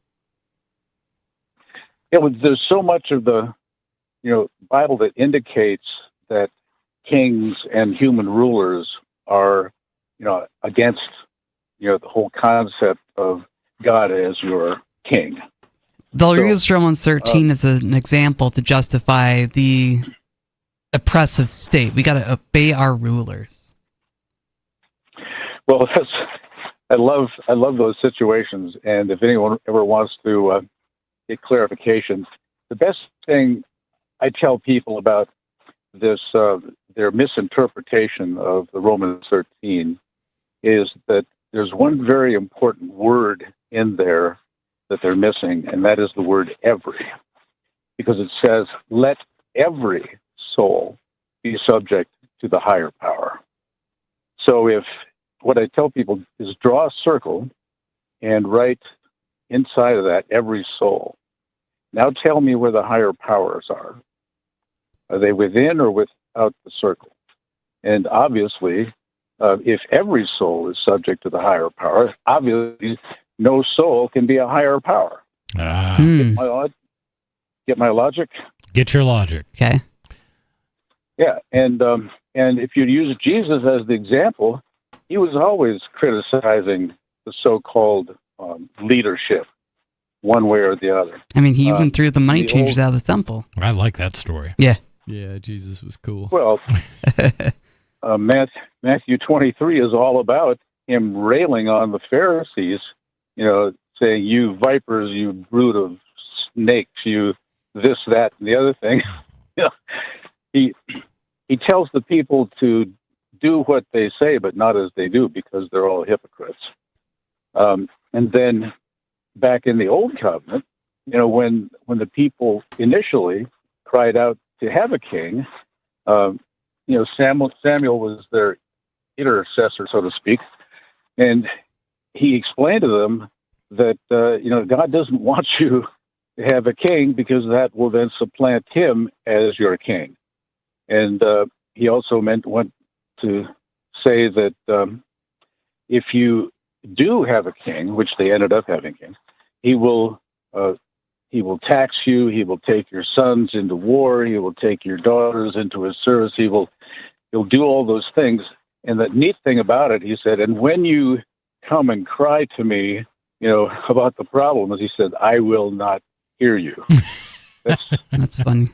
Yeah, well, there's so much of the Bible that indicates that kings and human rulers are against the whole concept of God as your king. They'll use Romans 13 as an example to justify the oppressive state. We got to obey our rulers. Well, I love those situations, and if anyone ever wants to get clarification, the best thing I tell people about this, their misinterpretation of the Romans 13, is that there's one very important word in there that they're missing, and that is the word every, because it says, let every soul be subject to the higher power. So what I tell people is draw a circle and write inside of that every soul. Now tell me where the higher powers are. Are they within or without the circle? And obviously, if every soul is subject to the higher power, obviously no soul can be a higher power. Get my logic? Get your logic. Okay. Yeah, and if you use Jesus as the example, he was always criticizing the so-called leadership, one way or the other. I mean, he even threw the money changers out of the temple. I like that story. Yeah. Yeah, Jesus was cool. Well, Matthew 23 is all about him railing on the Pharisees, saying, "You vipers, you brood of snakes, you this, that, and the other thing." He tells the people to do what they say, but not as they do, because they're all hypocrites. And then back in the Old Covenant, when the people initially cried out to have a king, Samuel was their intercessor, so to speak, and he explained to them that God doesn't want you to have a king, because that will then supplant him as your king. And he also want to say that if you do have a king, which they ended up having king, he will tax you. He will take your sons into war. He will take your daughters into his service. He'll do all those things. And the neat thing about it, he said, and when you come and cry to me, about the problem, as he said, I will not hear you. That's funny.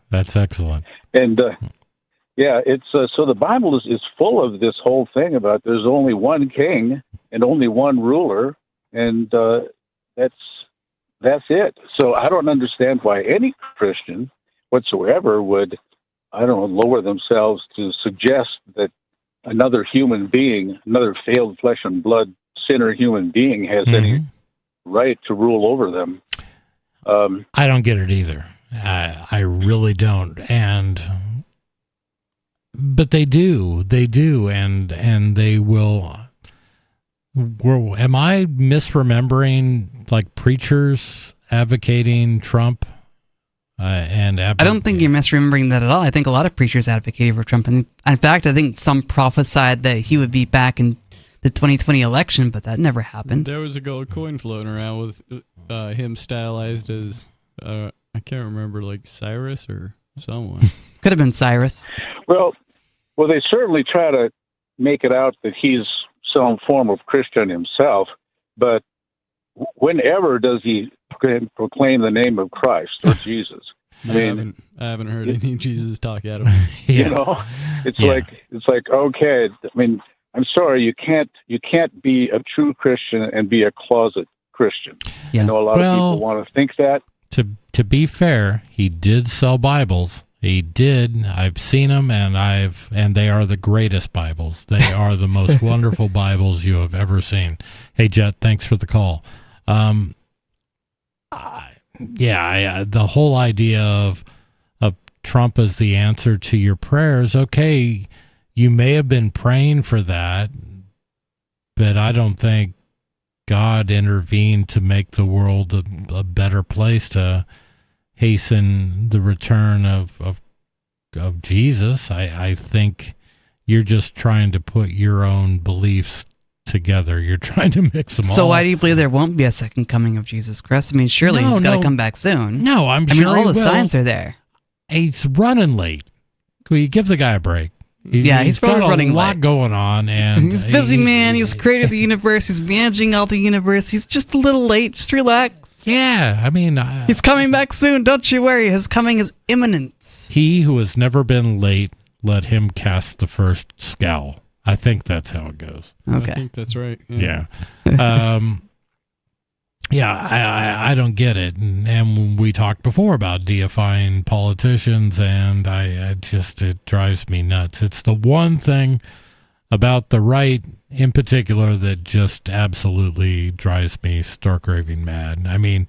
That's excellent. And it's so the Bible is full of this whole thing about there's only one king and only one ruler, and that's it. So I don't understand why any Christian whatsoever would, lower themselves to suggest that another human being, another failed flesh and blood sinner human being, has any right to rule over them. I don't get it either. I really don't. But they do, and they will. Am I misremembering, like, preachers advocating Trump? I don't think you're misremembering that at all. I think a lot of preachers advocated for Trump. And in fact, I think some prophesied that he would be back in the 2020 election, but that never happened. There was a gold coin floating around with him stylized as, I can't remember, like Cyrus or someone. Could have been Cyrus. Well, they certainly try to make it out that he's some form of Christian himself, but whenever does he proclaim the name of Christ or Jesus? I haven't heard any Jesus talk at him. It's like okay. I mean, I'm sorry, you can't be a true Christian and be a closet Christian. Yeah. I know a lot of people want to think that. To be fair, he did sell Bibles. He did. I've seen them, and they are the greatest Bibles. They are the most wonderful Bibles you have ever seen. Hey, Jet, thanks for the call. The whole idea of Trump as the answer to your prayers. Okay, you may have been praying for that, but I don't think God intervened to make the world a better place, to hasten the return of Jesus. I think you're just trying to put your own beliefs together. You're trying to mix them all. So why do you believe there won't be a second coming of Jesus Christ? I mean, surely he's got to come back soon. No, I mean, all the signs are there. He's running late. Will you give the guy a break? He's probably running a lot going on, and he's busy, man. He's created the universe. He's managing all the universe. He's just a little late. Just relax. Yeah, I mean, he's coming back soon. Don't you worry. His coming is imminent. He who has never been late, let him cast the first scowl. I think that's how it goes. Okay, I think that's right. Yeah. I don't get it. And we talked before about deifying politicians, and it drives me nuts. It's the one thing about the right in particular that just absolutely drives me stark raving mad. I mean,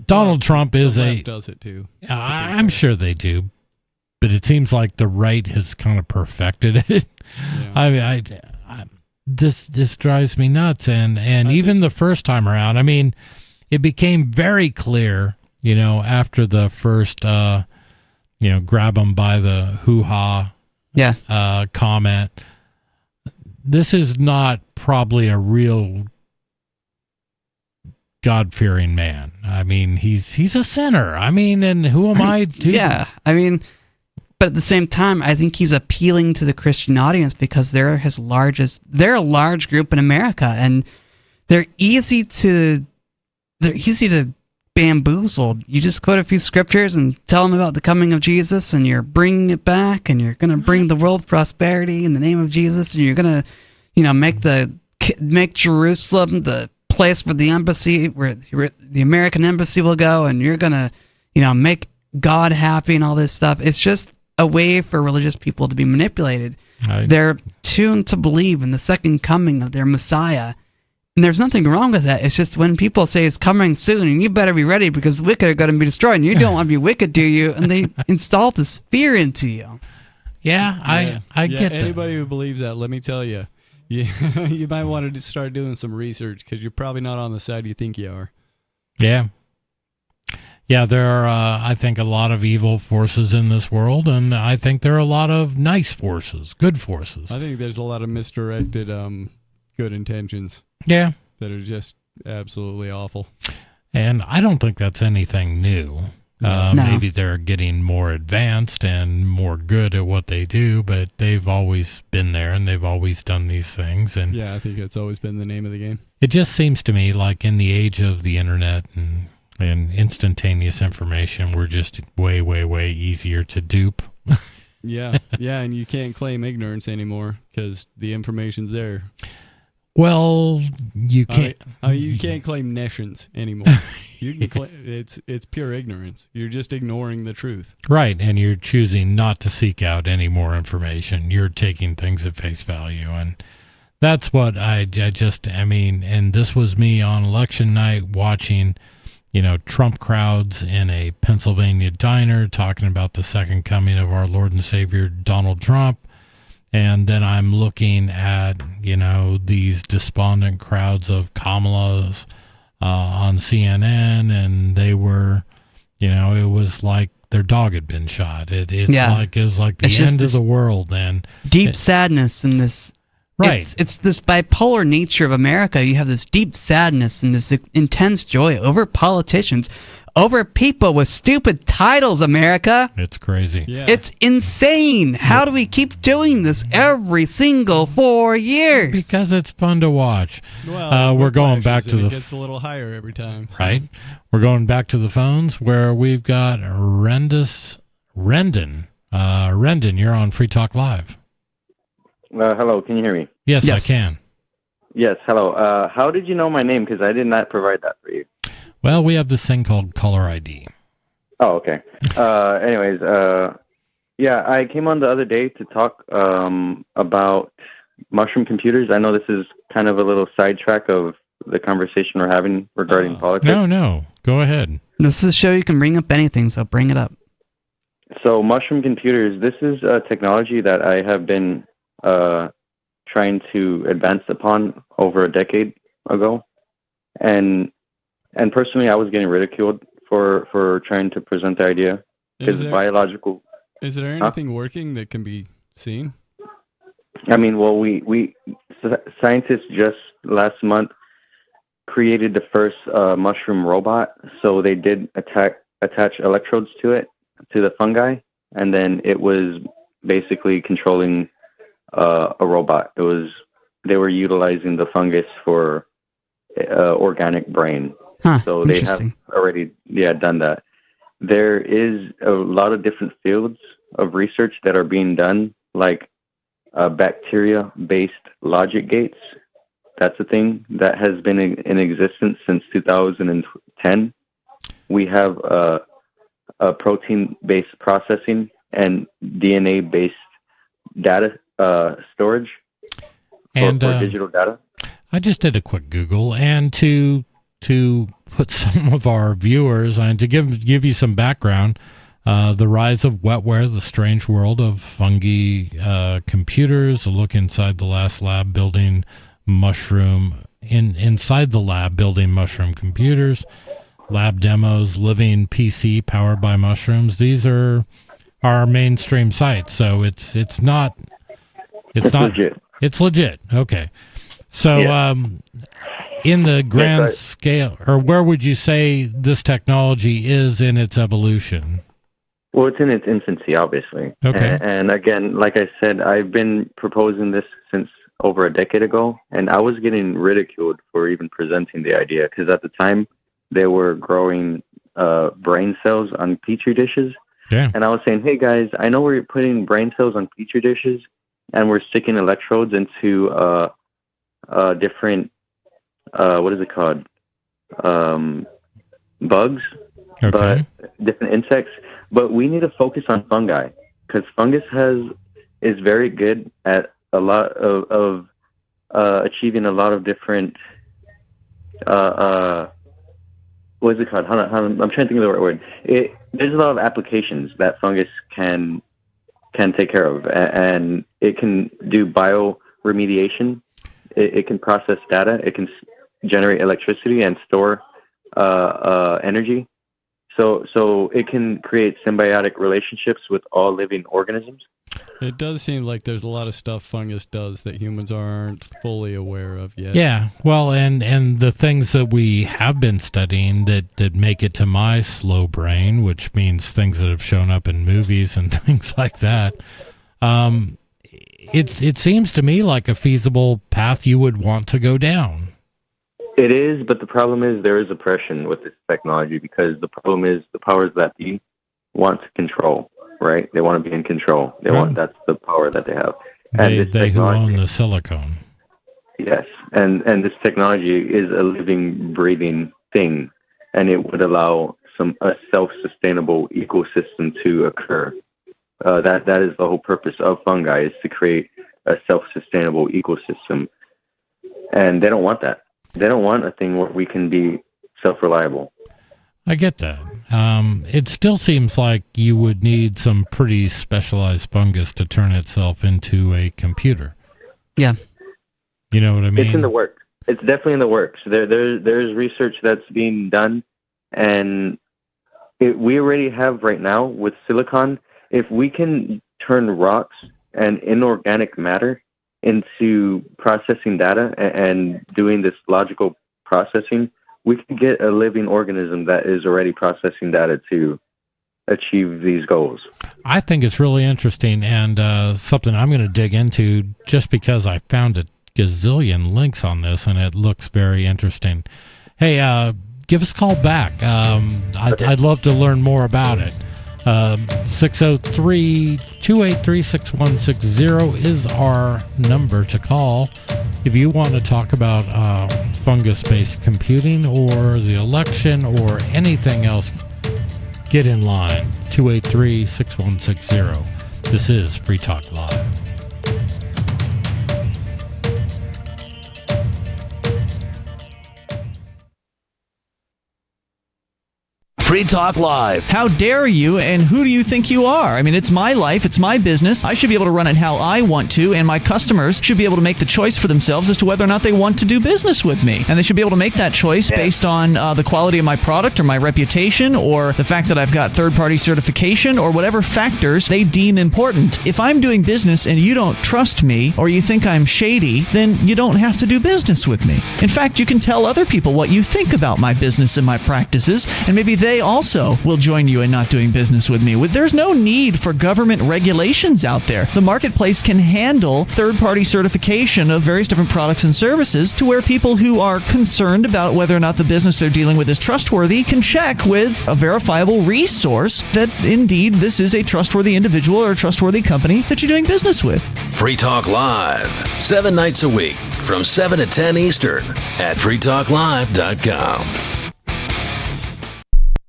Donald Trump is the left does it too. I'm sure they do, but it seems like the right has kind of perfected it. Yeah. I mean, This drives me nuts, and even the first time around, I mean, it became very clear, after the first grab them by the hoo-ha comment. This is not probably a real God-fearing man. I mean, he's a sinner. I mean, and who am I to... Yeah, I mean, but at the same time, I think he's appealing to the Christian audience because they're a large group in America, and they're easy to bamboozle. You just quote a few scriptures and tell them about the coming of Jesus, and you're bringing it back, and you're going to bring the world prosperity in the name of Jesus, and you're going to, make Jerusalem the place where the embassy, where the American embassy will go, and you're going to, make God happy and all this stuff. It's just a way for religious people to be manipulated. They're tuned to believe in the second coming of their Messiah. And there's nothing wrong with that. It's just when people say it's coming soon and you better be ready because the wicked are going to be destroyed and you don't want to be wicked, do you? And they install this fear into you. Yeah, I get that. Anybody who believes that, let me tell you, you might want to start doing some research because you're probably not on the side you think you are. Yeah. Yeah, there are, I think, a lot of evil forces in this world, and I think there are a lot of nice forces, good forces. I think there's a lot of misdirected good intentions. Yeah. That are just absolutely awful. And I don't think that's anything new. No. Maybe they're getting more advanced and more good at what they do, but they've always been there and they've always done these things. And yeah, I think it's always been the name of the game. It just seems to me like in the age of the internet and instantaneous information, we're just way, way, way easier to dupe. Yeah, and you can't claim ignorance anymore because the information's there. Well, you can't. You can't claim nescience anymore. You can claim it's pure ignorance. You're just ignoring the truth. Right, and you're choosing not to seek out any more information. You're taking things at face value, and that's what I mean, and this was me on election night watching, Trump crowds in a Pennsylvania diner talking about the second coming of our Lord and Savior, Donald Trump. And then I'm looking at, these despondent crowds of Kamala's on CNN, and they were, it was like their dog had been shot. It was like the end of the world. And deep sadness in this. Right. It's this bipolar nature of America. You have this deep sadness and this intense joy over politicians, over people with stupid titles, America. It's crazy. Yeah. It's insane. How do we keep doing this every single 4 years? Because it's fun to watch. Well, we're going back to it gets a little higher every time. So. Right. We're going back to the phones where we've got Rendon. Rendon, you're on Free Talk Live. Hello, can you hear me? Yes, I can. Yes, hello. How did you know my name? Because I did not provide that for you. Well, we have this thing called caller ID. Oh, okay. Anyways, I came on the other day to talk about mushroom computers. I know this is kind of a little sidetrack of the conversation we're having regarding politics. No. Go ahead. This is a show you can bring up anything, so bring it up. So mushroom computers, this is a technology that I have been trying to advance upon over a decade ago. And personally, I was getting ridiculed for trying to present the idea. Because biological... Is there anything working that can be seen? I mean, well, we scientists just last month created the first mushroom robot. So they did attach electrodes to it, to the fungi, and then it was basically controlling a robot. They were utilizing the fungus for organic brain. So they have already done that. There is a lot of different fields of research that are being done, like bacteria-based logic gates. That's a thing that has been in existence since 2010. We have a protein-based processing and DNA-based data storage for digital data. I just did a quick Google, and to put some of our viewers and to give you some background, the rise of wetware, the strange world of fungi computers, a look inside the last lab building inside the lab building mushroom computers, lab demos, living PC powered by mushrooms. These are our mainstream sites. So it's not legit. It's legit. Okay. So in the grand scale, or where would you say this technology is in its evolution? Well, it's in its infancy, obviously. Okay. And again, like I said, I've been proposing this since over a decade ago, and I was getting ridiculed for even presenting the idea because at the time they were growing brain cells on petri dishes. Yeah. And I was saying, hey guys, I know we're putting brain cells on petri dishes, and we're sticking electrodes into different what is it called? Bugs, but different insects. But we need to focus on fungi because fungus is very good at a lot of achieving a lot of different what is it called? I'm trying to think of the right word. There's a lot of applications that fungus can take care of, and it can do bioremediation. It can process data. It can generate electricity and store energy. So it can create symbiotic relationships with all living organisms. It does seem like there's a lot of stuff fungus does that humans aren't fully aware of yet. Yeah, well, and the things that we have been studying that make it to my slow brain, which means things that have shown up in movies and things like that, it seems to me like a feasible path you would want to go down. It is, but the problem is there is oppression with this technology because the problem is the powers that be want to control, right? They want to be in control. That's the power that they have. And they who own the silicone. Yes, and this technology is a living, breathing thing, and it would allow a self-sustainable ecosystem to occur. That is the whole purpose of fungi, is to create a self-sustainable ecosystem, and they don't want that. They don't want a thing where we can be self-reliable. I get that. It still seems like you would need some pretty specialized fungus to turn itself into a computer. Yeah. You know what I mean? It's in the works. It's definitely in the works. There's research that's being done, and we already have right now with silicon, if we can turn rocks and inorganic matter into processing data and doing this logical processing, we can get a living organism that is already processing data to achieve these goals. I think it's really interesting and something I'm going to dig into just because I found a gazillion links on this and it looks very interesting. Hey, give us a call back. I'd love to learn more about it. 603-283-6160 is our number to call if you want to talk about fungus-based computing or the election or anything else. Get in line. 283-6160. This is Free Talk Live. Free Talk Live. How dare you, and who do you think you are? I mean, it's my life, it's my business. I should be able to run it how I want to, and my customers should be able to make the choice for themselves as to whether or not they want to do business with me. And they should be able to make that choice based on the quality of my product or my reputation or the fact that I've got third-party certification or whatever factors they deem important. If I'm doing business and you don't trust me or you think I'm shady, then you don't have to do business with me. In fact, you can tell other people what you think about my business and my practices, and maybe they also will join you in not doing business with me. There's no need for government regulations out there. The marketplace can handle third-party certification of various different products and services to where people who are concerned about whether or not the business they're dealing with is trustworthy can check with a verifiable resource that indeed this is a trustworthy individual or a trustworthy company that you're doing business with. Free Talk Live, 7 nights a week from 7 to 10 Eastern at freetalklive.com.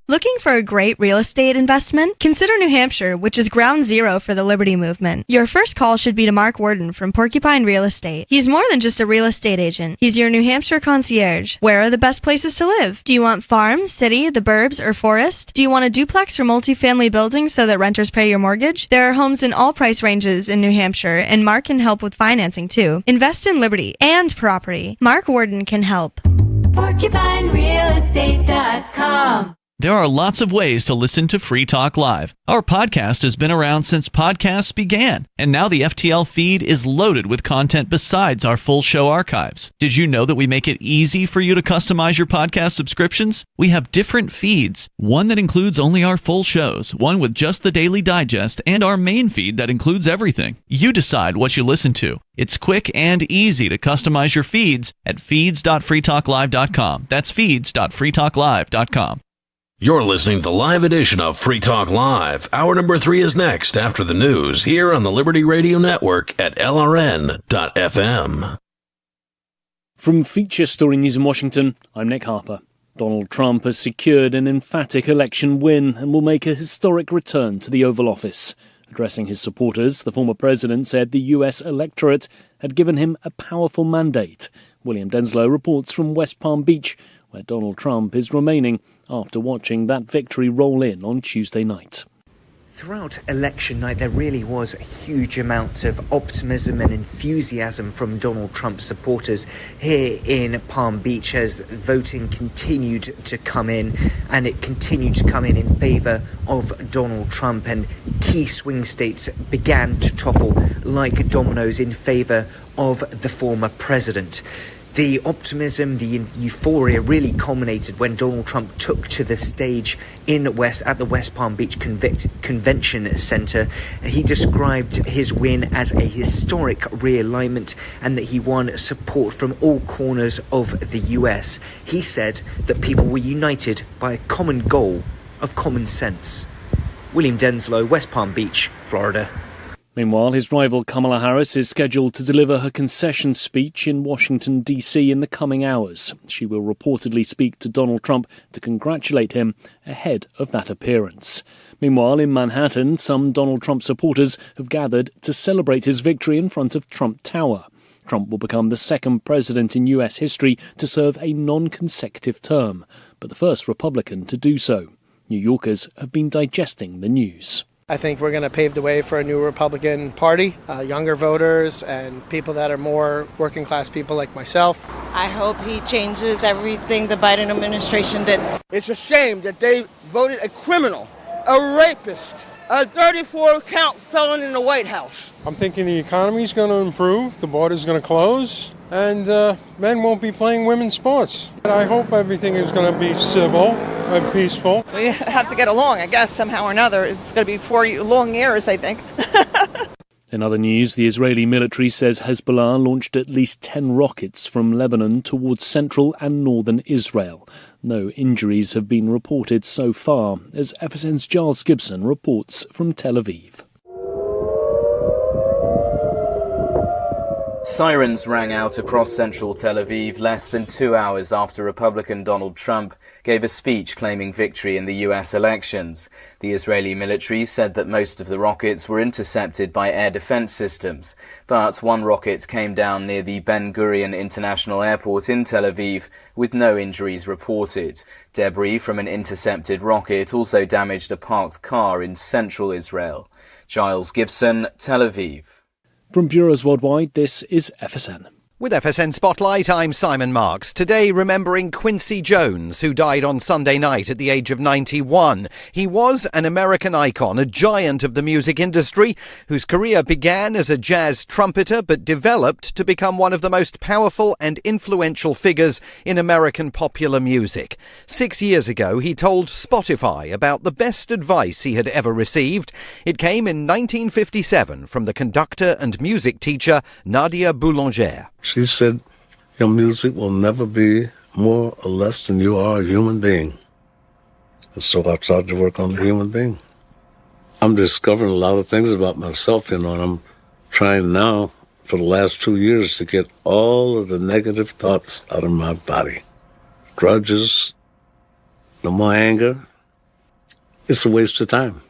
Looking for a great real estate investment? Consider New Hampshire, which is ground zero for the Liberty Movement. Your first call should be to Mark Worden from Porcupine Real Estate. He's more than just a real estate agent. He's your New Hampshire concierge. Where are the best places to live? Do you want farm, city, the burbs, or forest? Do you want a duplex or multifamily building so that renters pay your mortgage? There are homes in all price ranges in New Hampshire, and Mark can help with financing too. Invest in liberty and property. Mark Worden can help. PorcupineRealestate.com There are lots of ways to listen to Free Talk Live. Our podcast has been around since podcasts began, and now the FTL feed is loaded with content besides our full show archives. Did you know that we make it easy for you to customize your podcast subscriptions? We have different feeds, one that includes only our full shows, one with just the Daily Digest, and our main feed that includes everything. You decide what you listen to. It's quick and easy to customize your feeds at feeds.freetalklive.com. That's feeds.freetalklive.com. You're listening to the live edition of Free Talk Live. Hour number 3 is next after the news here on the Liberty Radio Network at LRN.FM. From Feature Story News in Washington, I'm Nick Harper. Donald Trump has secured an emphatic election win and will make a historic return to the Oval Office. Addressing his supporters, the former president said the U.S. electorate had given him a powerful mandate. William Denslow reports from West Palm Beach, where Donald Trump is remaining after watching that victory roll in on Tuesday night. Throughout election night, there really was huge amounts of optimism and enthusiasm from Donald Trump supporters here in Palm Beach as voting continued to come in, and it continued to come in favour of Donald Trump, and key swing states began to topple like dominoes in favour of the former president. The optimism, the euphoria really culminated when Donald Trump took to the stage at the West Palm Beach Convention Center. He described his win as a historic realignment and that he won support from all corners of the US. He said that people were united by a common goal of common sense. William Denslow, West Palm Beach, Florida. Meanwhile, his rival Kamala Harris is scheduled to deliver her concession speech in Washington, D.C. in the coming hours. She will reportedly speak to Donald Trump to congratulate him ahead of that appearance. Meanwhile, in Manhattan, some Donald Trump supporters have gathered to celebrate his victory in front of Trump Tower. Trump will become the second president in U.S. history to serve a non-consecutive term, but the first Republican to do so. New Yorkers have been digesting the news. I think we're going to pave the way for a new Republican Party, younger voters and people that are more working class people like myself. I hope he changes everything the Biden administration did. It's a shame that they voted a criminal, a rapist, a 34-count felon in the White House. I'm thinking the economy's going to improve, the border's going to close, and men won't be playing women's sports. I hope everything is going to be civil and peaceful. We have to get along, I guess, somehow or another. It's going to be 4 long years, I think. In other news, the Israeli military says Hezbollah launched at least 10 rockets from Lebanon towards central and northern Israel. No injuries have been reported so far, as FSN's Giles Gibson reports from Tel Aviv. Sirens rang out across central Tel Aviv less than 2 hours after Republican Donald Trump gave a speech claiming victory in the U.S. elections. The Israeli military said that most of the rockets were intercepted by air defense systems, but one rocket came down near the Ben Gurion International Airport in Tel Aviv with no injuries reported. Debris from an intercepted rocket also damaged a parked car in central Israel. Giles Gibson, Tel Aviv. From Bureaus Worldwide, this is FSN. With FSN Spotlight, I'm Simon Marks. Today, remembering Quincy Jones, who died on Sunday night at the age of 91. He was an American icon, a giant of the music industry, whose career began as a jazz trumpeter but developed to become one of the most powerful and influential figures in American popular music. 6 years ago, he told Spotify about the best advice he had ever received. It came in 1957 from the conductor and music teacher Nadia Boulanger. She said, your music will never be more or less than you are a human being. And so I started to work on the human being. I'm discovering a lot of things about myself, and I'm trying now for the last 2 years to get all of the negative thoughts out of my body. Grudges, no more anger. It's a waste of time.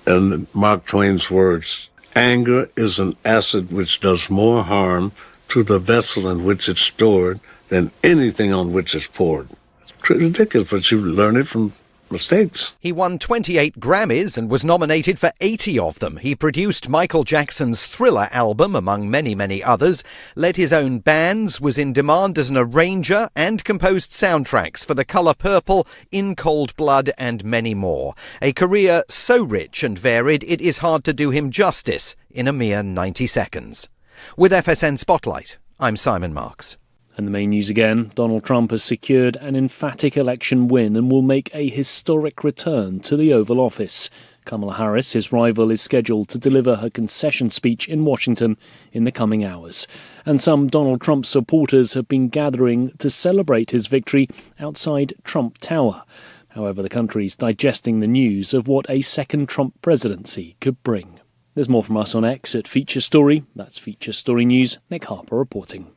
And Mark Twain's words, anger is an acid which does more harm to the vessel in which it's stored than anything on which it's poured. It's pretty ridiculous, but you learn it from mistakes. He won 28 Grammys and was nominated for 80 of them. He produced Michael Jackson's Thriller album, among many, many others, led his own bands, was in demand as an arranger, and composed soundtracks for The Colour Purple, In Cold Blood, and many more. A career so rich and varied, it is hard to do him justice in a mere 90 seconds. With FSN Spotlight, I'm Simon Marks. And the main news again, Donald Trump has secured an emphatic election win and will make a historic return to the Oval Office. Kamala Harris, his rival, is scheduled to deliver her concession speech in Washington in the coming hours. And some Donald Trump supporters have been gathering to celebrate his victory outside Trump Tower. However, the country's digesting the news of what a second Trump presidency could bring. There's more from us on X at Feature Story. That's Feature Story News. Nick Harper reporting.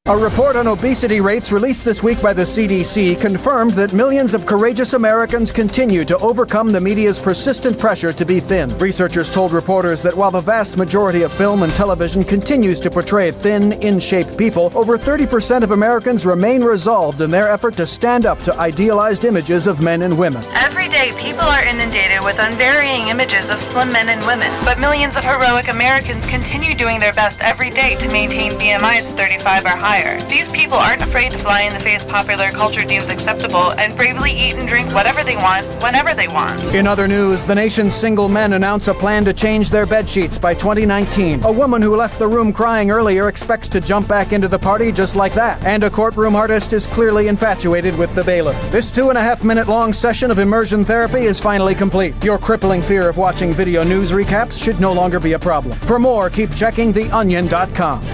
A report on obesity rates released this week by the CDC confirmed that millions of courageous Americans continue to overcome the media's persistent pressure to be thin. Researchers told reporters that while the vast majority of film and television continues to portray thin, in-shape people, over 30% of Americans remain resolved in their effort to stand up to idealized images of men and women. Every day, people are inundated with unvarying images of slim men and women, but millions of heroic Americans continue doing their best every day to maintain BMIs of 35 or higher. These people aren't afraid to fly in the face popular culture deems acceptable and bravely eat and drink whatever they want, whenever they want. In other news, the nation's single men announce a plan to change their bed sheets by 2019. A woman who left the room crying earlier expects to jump back into the party just like that. And a courtroom artist is clearly infatuated with the bailiff. This 2.5-minute-long session of immersion therapy is finally complete. Your crippling fear of watching video news recaps should no longer be a problem. For more, keep checking theonion.com.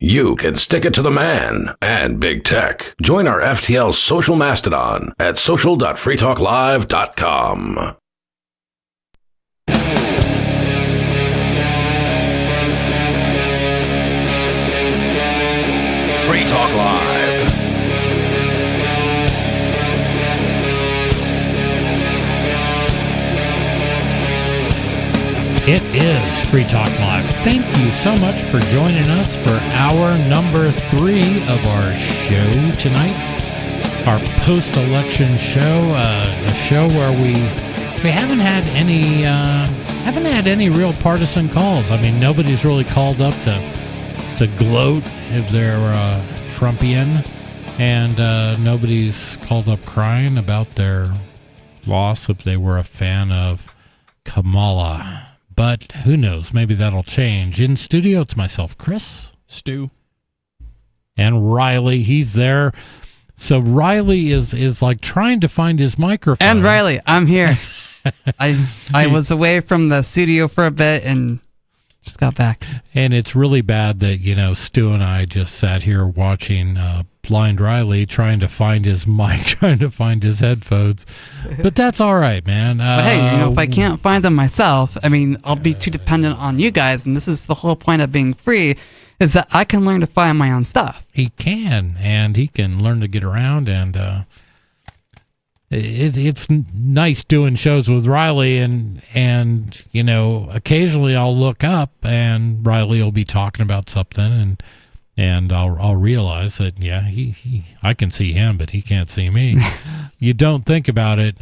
You can stick it to the man and big tech. Join our FTL social mastodon at social.freetalklive.com. Free Talk Live. It is Free Talk Live. Thank you so much for joining us for hour number 3 of our show tonight. Our post-election show, a show where we haven't had any real partisan calls. I mean, nobody's really called up to gloat if they're Trumpian, and nobody's called up crying about their loss if they were a fan of Kamala. But who knows? Maybe that'll change. In studio, it's myself, Chris, Stu, and Riley. He's there. So Riley is like trying to find his microphone. And Riley, I'm here. I was away from the studio for a bit and just got back. And it's really bad that, Stu and I just sat here watching Blind Riley trying to find his mic, trying to find his headphones. But that's all right, man. But hey, if I can't find them myself, I mean, I'll be too dependent on you guys. And this is the whole point of being free, is that I can learn to find my own stuff. He can, and he can learn to get around, and it's nice doing shows with Riley, and occasionally I'll look up and Riley will be talking about something, and I'll realize that I can see him, but he can't see me. You don't think about it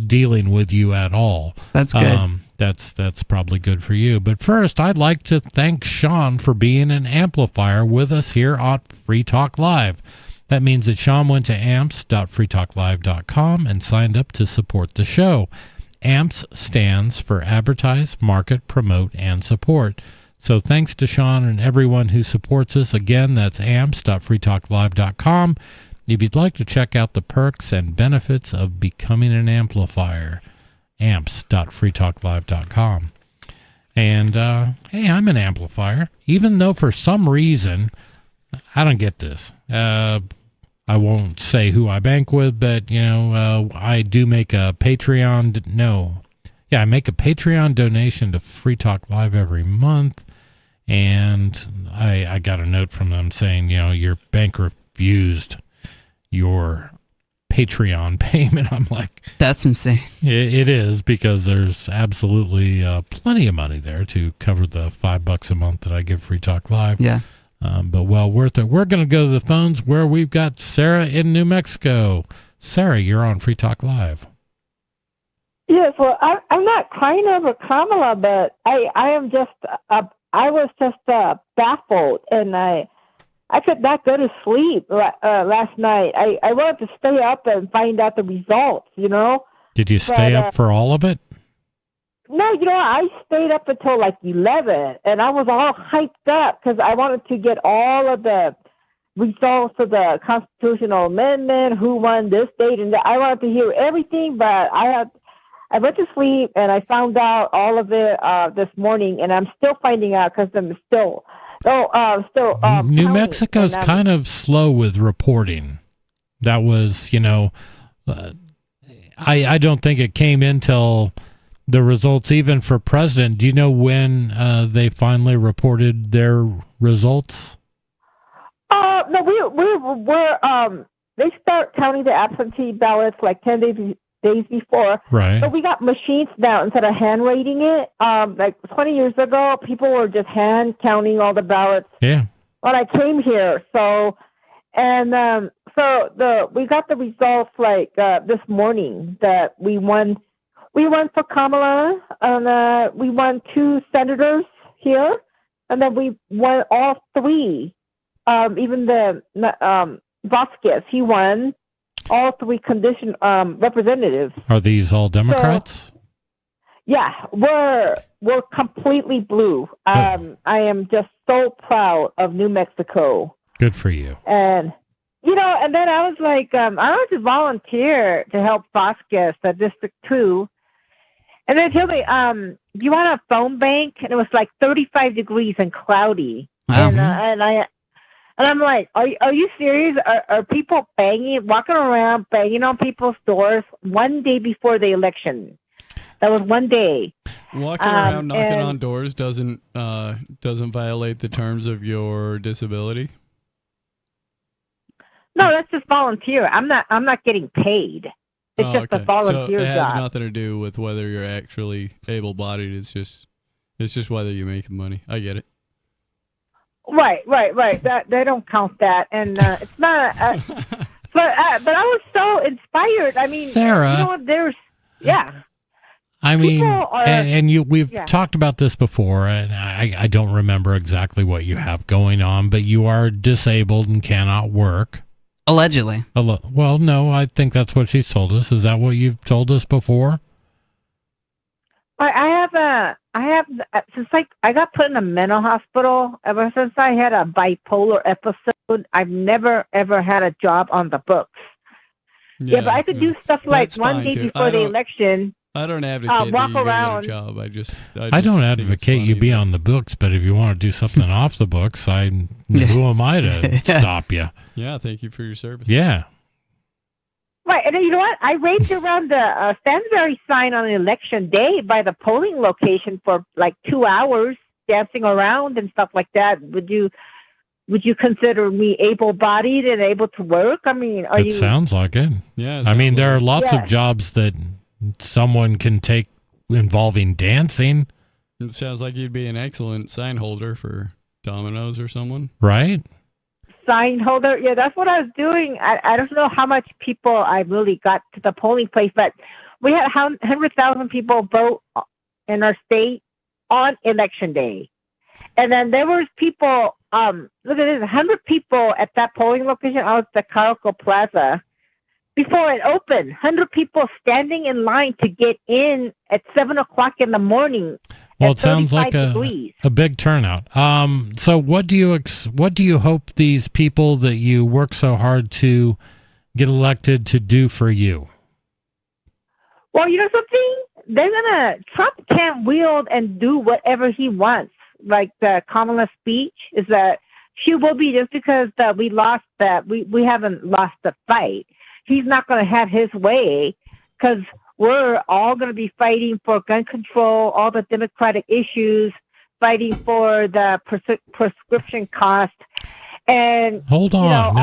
dealing with you at all. That's good. That's probably good for you. But first, I'd like to thank Sean for being an amplifier with us here on Free Talk Live. That means that Sean went to amps.freetalklive.com and signed up to support the show. AMPS stands for Advertise, Market, Promote, and Support. So thanks to Sean and everyone who supports us. Again, that's amps.freetalklive.com if you'd like to check out the perks and benefits of becoming an amplifier. amps.freetalklive.com. And, hey, I'm an amplifier, even though for some reason, I don't get this. I won't say who I bank with, but, I do make a Patreon. I make a Patreon donation to Free Talk Live every month. And I got a note from them saying, your bank refused your Patreon payment. I'm like, that's insane. It is, because there's absolutely plenty of money there to cover the $5 a month that I give Free Talk Live. Yeah. But well worth it. We're going to go to the phones where we've got Sarah in New Mexico. Sarah, you're on Free Talk Live. Yes, well, I'm not crying over Kamala, but I am just, I was just baffled, and I could not go to sleep last night. I wanted to stay up and find out the results, you know. Did you stay up for all of it? No, you know, I stayed up until like 11, and I was all hyped up because I wanted to get all of the results of the constitutional amendment, who won this date, and that. I wanted to hear everything, but I went to sleep, and I found out all of it this morning, and I'm still finding out because I'm still New Mexico's kind of slow with reporting. That was, you know, I don't think it came in till the results even for president. Do you know when they finally reported their results? No, they start counting the absentee ballots like 10 days before. Right. So we got machines now instead of hand rating it. Like 20 years ago, people were just hand counting all the ballots. Yeah. When I came here, we got the results like this morning that we won. We won for Kamala, and we won 2 senators here, and then we won all 3. Even the Vasquez, he won all 3 representatives. Are these all Democrats? So, yeah, we're completely blue. I am just so proud of New Mexico. Good for you. And you know, and then I was like, I was to volunteer to help Vasquez at District 2. And they told me, do you want a phone bank? And it was like 35 degrees and cloudy. And I'm like, are you serious? Are people walking around banging on people's doors one day before the election? That was one day. Walking around knocking on doors doesn't violate the terms of your disability. No, that's just volunteer. I'm not getting paid. It's just a volunteer job. So it has job. nothing to do with whether you're actually able-bodied. It's just whether you're making money. I get it. Right. That they don't count that, and it's not. But I was so inspired. I mean, Sarah, you know, I mean, we've talked about this before, and I don't remember exactly what you have going on, but you are disabled and cannot work. Allegedly. Well, no, I think that's what she's told us. Is that what you've told us before? I have since I got put in a mental hospital. Ever since I had a bipolar episode, I've never ever had a job on the books. Yeah, but I could do stuff like one day before the election. I don't advocate walk that you around. get a job. I don't advocate you be on the books, but if you want to do something off the books, who am I to stop you? Yeah, thank you for your service. Yeah. Right, and then you know what? I raged around the Stanberry sign on election day by the polling location for like 2 hours, dancing around and stuff like that. Would you consider me able-bodied and able to work? I mean, It sounds like it. Yeah. I mean, there are lots of jobs that someone can take involving dancing. It sounds like you'd be an excellent sign holder for Domino's or someone. Right? Sign holder. Yeah, that's what I was doing. I don't know how much people I really got to the polling place, but we had 100,000 people vote in our state on election day. And then there was people, look at this, 100 people at that polling location out at the Caraco Plaza. Before it opened, 100 people standing in line to get in at 7 o'clock in the morning. Well, it sounds like a big turnout. So what do you hope these people that you work so hard to get elected to do for you? Well, you know something? Trump can't wield and do whatever he wants. Like the Kamala speech is that she will be, just because we lost that, we haven't lost the fight. He's not going to have his way, because we're all going to be fighting for gun control, all the democratic issues, fighting for the prescription cost. And hold on,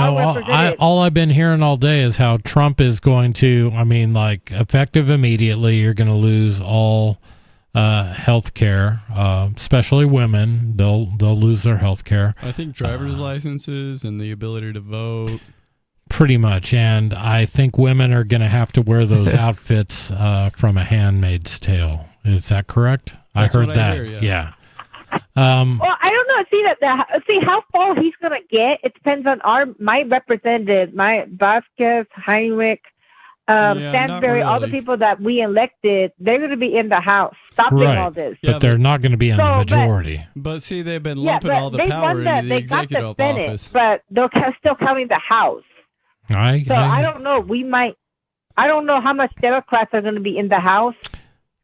all I've been hearing all day is how Trump is going to, effective immediately, you're going to lose all health care, especially women. They'll lose their health care. I think driver's licenses and the ability to vote. Pretty much, and I think women are going to have to wear those outfits from A Handmaid's Tale. Is that correct? That's I heard what that. I hear, yeah. Well, I don't know. See how far he's gonna get. It depends on my representative, my Vasquez, Heinrich, Stansberry, all the really. people that we elected. They're gonna be in the House stopping all this. But they're not going to be in the majority. But see, they've been Yeah, lumping but all the they power won that. into the They got the executive Senate, office. but they're still counting the House. I don't know. I don't know how much Democrats are going to be in the House.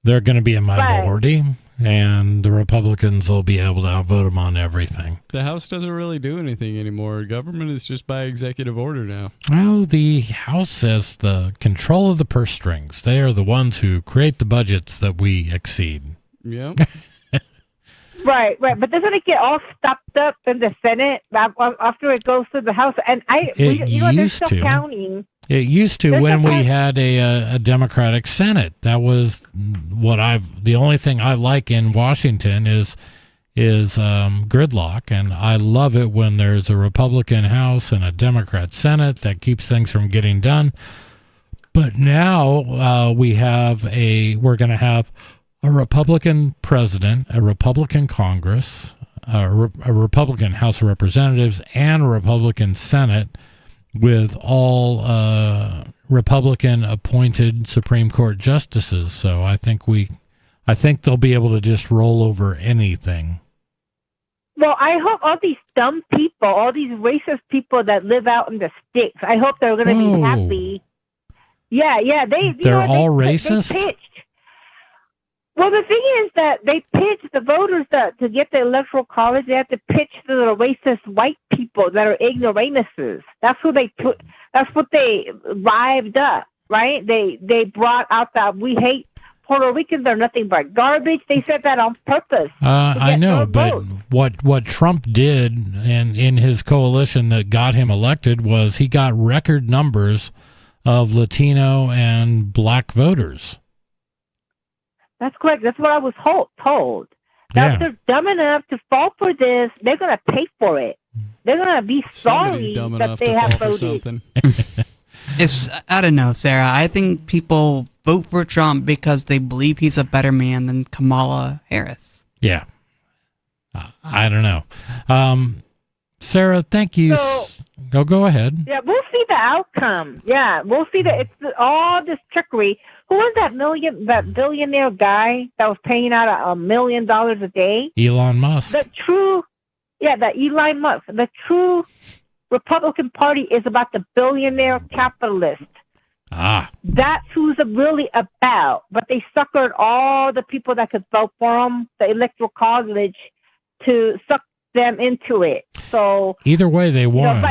They're going to be a minority, and the Republicans will be able to outvote them on everything. The House doesn't really do anything anymore. Government is just by executive order now. Well, the House has the control of the purse strings. They are the ones who create the budgets that we exceed. Yep. Right. But doesn't it get all stopped up in the Senate after it goes to the House? And they're still counting. It used to when we had a Democratic Senate. That was the only thing I like in Washington is gridlock, and I love it when there's a Republican House and a Democrat Senate. That keeps things from getting done. But now we're going to have a Republican president, a Republican Congress, a Republican House of Representatives, and a Republican Senate with all Republican-appointed Supreme Court justices. So I think they'll be able to just roll over anything. Well, I hope all these dumb people, all these racist people that live out in the sticks, I hope they're going to be happy. Yeah, They're all racist? They pitched. Well, the thing is that they pitched the voters to get the electoral college. They have to pitch to the racist white people that are ignoramuses. That's who they put. That's what they rived up, right? They brought out that we hate Puerto Ricans. They're nothing but garbage. They said that on purpose. I know, but what Trump did in his coalition that got him elected was he got record numbers of Latino and black voters. That's correct. That's what I was told. Now, if they're dumb enough to fall for this, they're going to pay for it. They're going to be sorry that they have voted. I don't know, Sarah. I think people vote for Trump because they believe he's a better man than Kamala Harris. Yeah. I don't know. Sarah, thank you. Go ahead. Yeah, we'll see the outcome. Yeah, we'll see that it's all this trickery. Who was that billionaire guy that was paying out $1 million a day? Elon Musk. That Elon Musk. The true Republican Party is about the billionaire capitalist. That's who's it really about. But they suckered all the people that could vote for them, the electoral college, to suck them into it. So either way, they won.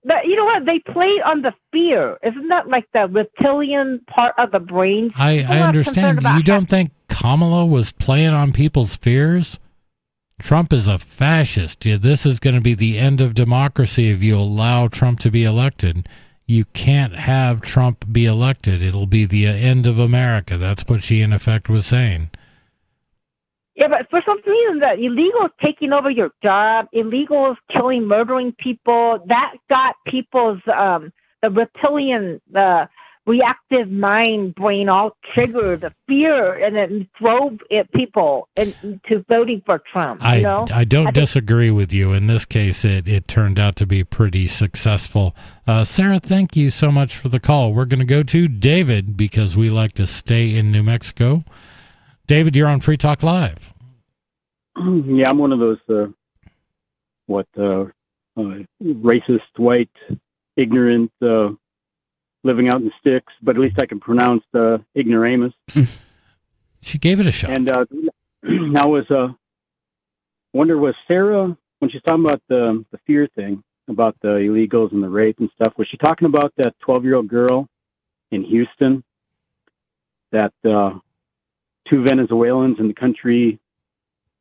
You know what? They played on the fear. Isn't that like the reptilian part of the brain? I understand. You don't think Kamala was playing on people's fears? Trump is a fascist. This is going to be the end of democracy if you allow Trump to be elected. You can't have Trump be elected. It'll be the end of America. That's what she, in effect, was saying. Yeah, but for some reason, the illegals taking over your job, illegals killing, murdering people, that got people's, the reptilian, the reactive mind brain all triggered, the fear, and it drove people into voting for Trump. I don't disagree with you. In this case, it turned out to be pretty successful. Sarah, thank you so much for the call. We're going to go to David because we like to stay in New Mexico. David, you're on Free Talk Live. Yeah, I'm one of those, racist, white, ignorant, living out in the sticks, but at least I can pronounce ignoramus. She gave it a shot. And I wonder, was Sarah, when she's talking about the fear thing, about the illegals and the rape and stuff, was she talking about that 12-year-old girl in Houston that two Venezuelans in the country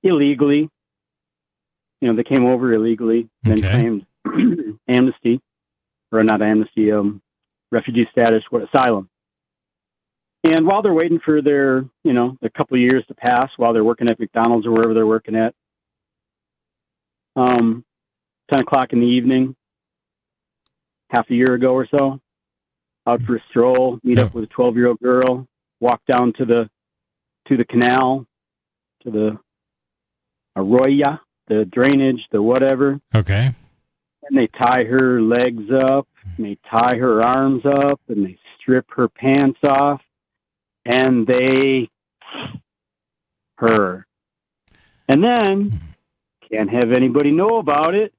illegally, they came over illegally and claimed amnesty, or not amnesty, refugee status, asylum. And while they're waiting for their, a couple of years to pass, while they're working at McDonald's or wherever they're working at, 10 o'clock in the evening, half a year ago or so, out for a stroll, meet up with a 12-year-old girl, walk down to the canal, to the arroyo, the drainage, the whatever. Okay. And they tie her legs up, and they tie her arms up, and they strip her pants off, and they her. And then can't have anybody know about it,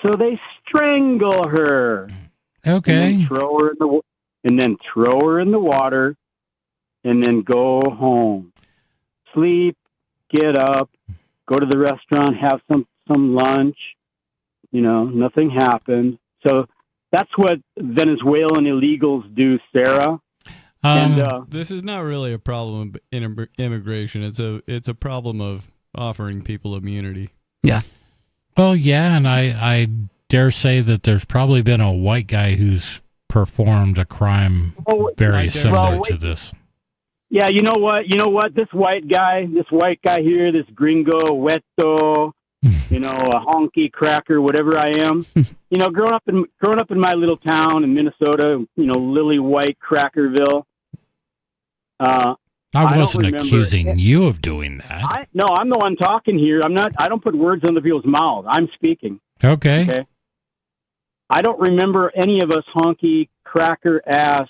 so they strangle her. Okay. And then throw her in the water, and then go home. Sleep, get up, go to the restaurant, have some lunch. Nothing happened. So that's what Venezuelan illegals do, Sarah. This is not really a problem in immigration. It's a problem of offering people immunity. Yeah. Well, yeah, and I dare say that there's probably been a white guy who's performed a crime very similar to this. Yeah, you know what? This white guy here, this gringo, weto, a honky cracker, whatever I am. Growing up in my little town in Minnesota, lily white Crackerville. I wasn't accusing you of doing that. No, I'm the one talking here. I don't put words into people's mouths. I'm speaking. Okay. I don't remember any of us honky cracker ass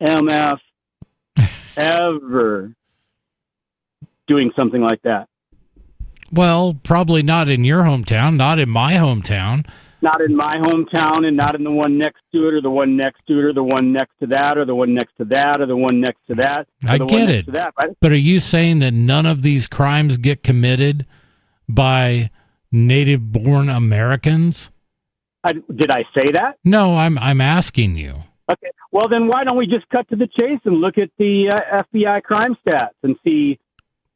MF ever doing something like that. Well, probably not in your hometown, not in my hometown. Not in my hometown, and not in the one next to it, or the one next to it, or the one next to that, or the one next to that, or the one next to that. I get it. But are you saying that none of these crimes get committed by native-born Americans? Did I say that? No, I'm asking you. Okay. Well, then why don't we just cut to the chase and look at the FBI crime stats and see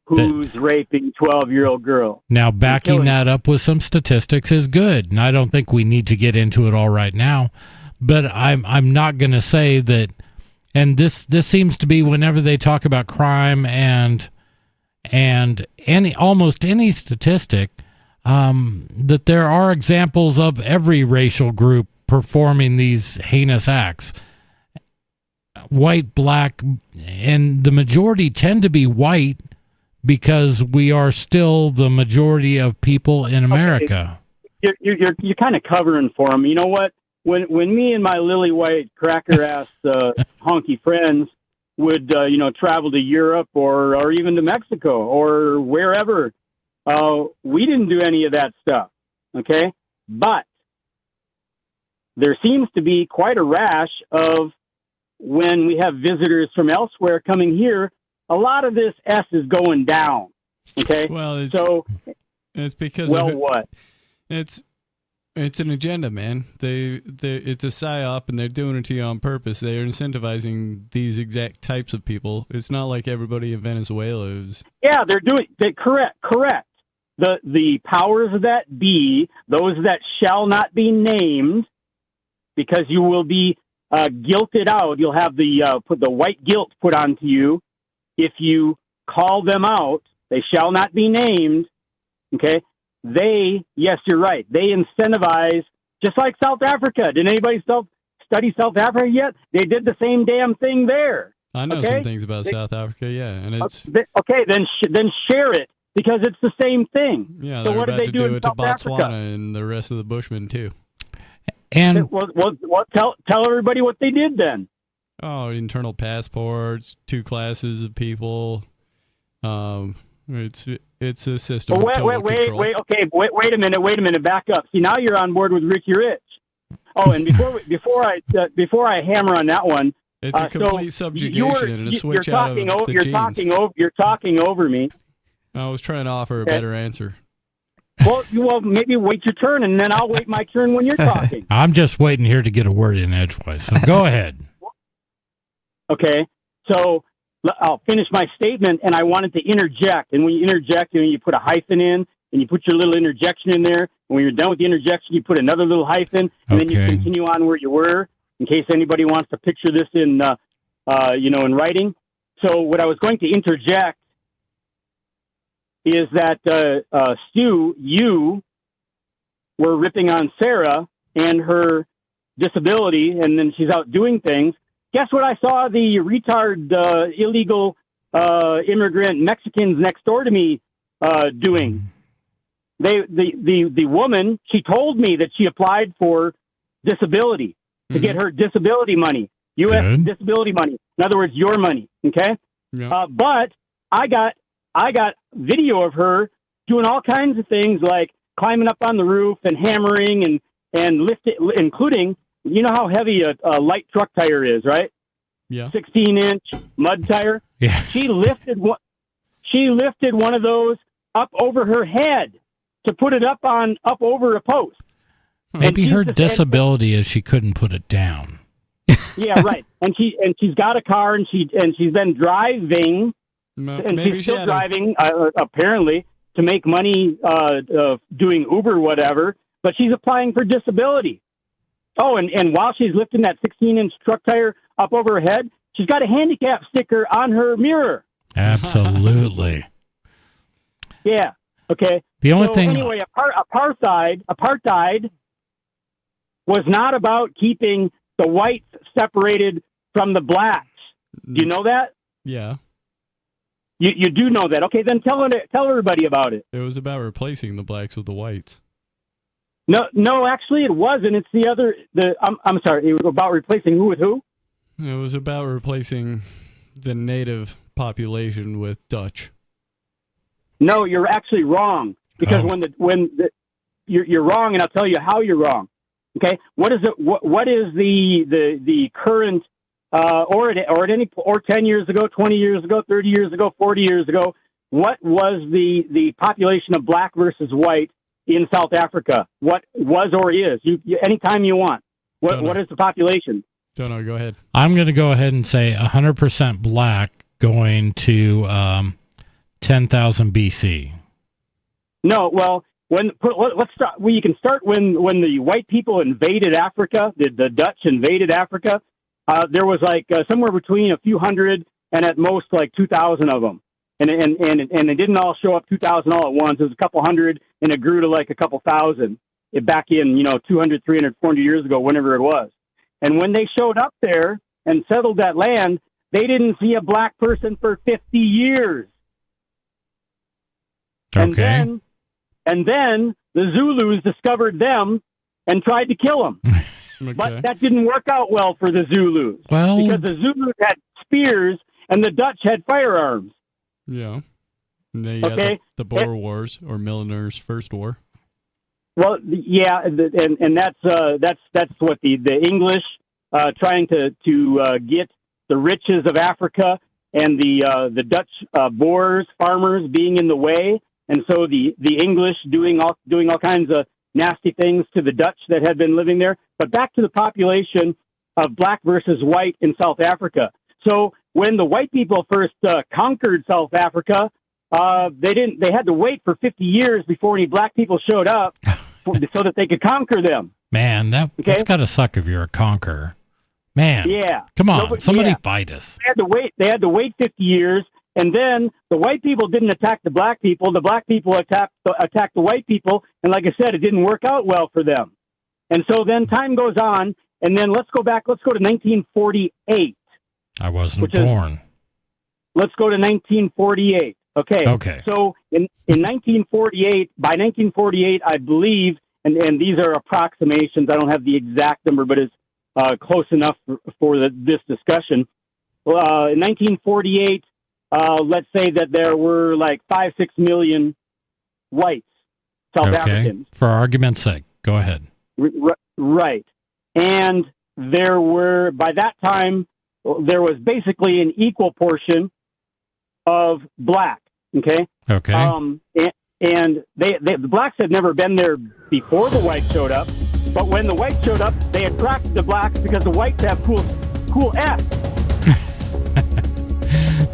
who's raping 12-year-old girls? Now, backing that up with some statistics is good, and I don't think we need to get into it all right now. But I'm not going to say that. And this seems to be whenever they talk about crime and almost any statistic, that there are examples of every racial group performing these heinous acts. White, black, and the majority tend to be white because we are still the majority of people in America. Okay. You're kind of covering for them. You know what? When me and my lily white cracker ass honky friends would travel to Europe or even to Mexico or wherever, we didn't do any of that stuff. Okay, but there seems to be quite a rash of when we have visitors from elsewhere coming here. A lot of this S is going down. Okay. Well, it's because what? It's an agenda, man. It's a psyop, and they're doing it to you on purpose. They are incentivizing these exact types of people. It's not like everybody in Venezuela is. Yeah, they're doing. Correct. The powers that be, those that shall not be named, because you will be guilted out. You'll have the white guilt put onto you if you call them out. They shall not be named. Okay. Yes, you're right. They incentivize, just like South Africa. Did anybody study South Africa yet? They did the same damn thing there. I know some things about South Africa, yeah, and it's okay. Then share it, because it's the same thing. Yeah, so they're what about did they to do do in it to South Botswana Africa? and the rest of the Bushmen too. And tell everybody what they did then. Oh, internal passports, 2 classes of people. It's a system. Well, of total control. Wait a minute. Back up. See, now you're on board with Ricky Rich. Oh, and before I hammer on that one, it's a complete subjugation and a switch out of the genes. You're talking over me. I was trying to offer a better answer. Well, maybe wait your turn, and then I'll wait my turn when you're talking. I'm just waiting here to get a word in edgewise. So go ahead. Okay, so I'll finish my statement, and I wanted to interject. And when you interject, you put a hyphen in, and you put your little interjection in there. And when you're done with the interjection, you put another little hyphen, and then you continue on where you were, in case anybody wants to picture this in writing. So what I was going to interject is that Stu, you were ripping on Sarah and her disability, and then she's out doing things. Guess what I saw the retard illegal immigrant Mexicans next door to me doing? The woman, she told me that she applied for disability to get her disability money, U.S. disability money. In other words, your money. Okay. Yeah. But I got video of her doing all kinds of things like climbing up on the roof and hammering and lifting, including, you know how heavy a light truck tire is, right? Yeah. 16-inch mud tire. Yeah. She lifted one of those up over her head to put it up over a post. Maybe her disability is she couldn't put it down. Yeah, right. And she's got a car, and she's been driving, and she's still driving apparently to make money doing Uber, whatever. But she's applying for disability. Oh, and while she's lifting that 16-inch truck tire up over her head, she's got a handicap sticker on her mirror. Absolutely. Yeah. Okay. The only thing. Anyway, apartheid was not about keeping the whites separated from the blacks. Do you know that? Yeah. You do know that. Okay, then tell everybody about it. It was about replacing the blacks with the whites. No, actually, it wasn't. It's I'm sorry. It was about replacing who with who? It was about replacing the native population with Dutch. No, you're actually wrong. Because you're wrong, and I'll tell you how you're wrong. Okay, what is it? What is the current or 10 years ago, 20 years ago, 30 years ago, 40 years ago? What was the population of black versus white in South Africa? What was or is? You anytime you want. What is the population? Don't know. Go ahead. I'm going to go ahead and say 100% black going to 10,000 BC. No, well, let's start. Well, you can start when the white people invaded Africa. The Dutch invaded Africa. There was like somewhere between a few hundred and at most like 2,000 of them, and they didn't all show up 2,000 all at once. It was a couple hundred, and it grew to like a couple thousand back in 200, 300, 400 years ago, whenever it was. And when they showed up there and settled that land, they didn't see a black person for 50 years. Okay. And then the Zulus discovered them and tried to kill them. Okay. But that didn't work out well for the Zulus. Well, because the Zulus had spears and the Dutch had firearms. Yeah. And they had the Boer Wars, or Milner's First War. Well, yeah, and that's what the English trying to get the riches of Africa, and the Dutch Boers, farmers, being in the way. And so the English doing all kinds of nasty things to the Dutch that had been living there. But back to the population of black versus white in South Africa. So when the white people first conquered South Africa, they had to wait for 50 years before any black people showed up so that they could conquer them. Man, that's got to suck if you're a conqueror. Man, yeah. Come on, somebody fight us. They had to wait 50 years. And then the white people didn't attack the black people. The black people attacked the white people. And like I said, it didn't work out well for them. And so then time goes on. And then let's go to 1948. I wasn't born. Let's go to 1948. Okay. So in 1948, by 1948, I believe, and these are approximations. I don't have the exact number, but it's close enough for this discussion. In 1948, let's say that there were like 5-6 million whites, South Africans. For argument's sake, go ahead. Right. And there were, by that time, there was basically an equal portion of black. Okay. And the blacks had never been there before the whites showed up. But when the whites showed up, they attracted the blacks because the whites have cool F.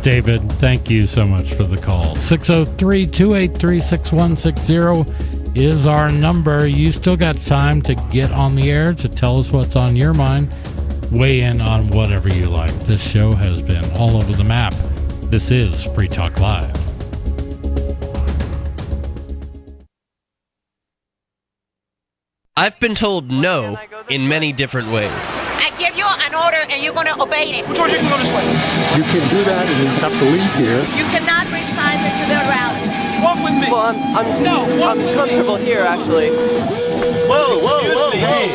David, thank you so much for the call. 603-283-6160 is our number. You still got time to get on the air to tell us what's on your mind. Weigh in on whatever you like. This show has been all over the map. This is Free Talk Live. I've been told no in many different ways. I give you an order and you're going to obey it. Who told you can go this way? You can't do that and you have to leave here. You cannot bring signs into the rally. Walk with me. Well, I'm comfortable here, actually. Whoa, hey.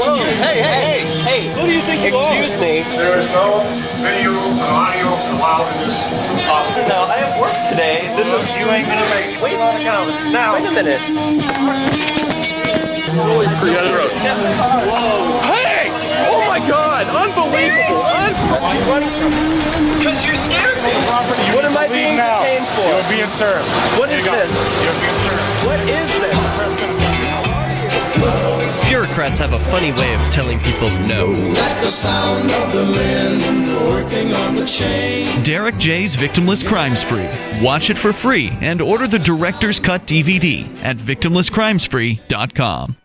Who do you think you are? Excuse me. There is no video or audio allowed in this office. No, I have work today. You ain't gonna make it. Wait on account. Now. Wait a minute. Hey! Oh my God! Unbelievable! Why are you running from me? Because you're scared me. What am I being detained for? You're being served. What is this? You're being served. What is this? Bureaucrats have a funny way of telling people no. That's the sound of the men working on the chain. Derek J's Victimless Crime Spree. Watch it for free and order the Director's Cut DVD at victimlesscrimespree.com.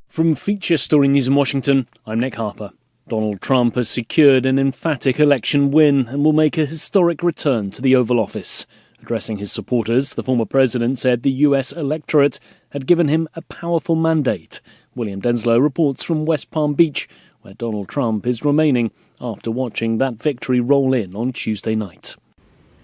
From Feature Story News in Washington, I'm Nick Harper. Donald Trump has secured an emphatic election win and will make a historic return to the Oval Office. Addressing his supporters, the former president said the U.S. electorate had given him a powerful mandate. William Denslow reports from West Palm Beach, where Donald Trump is remaining after watching that victory roll in on Tuesday night.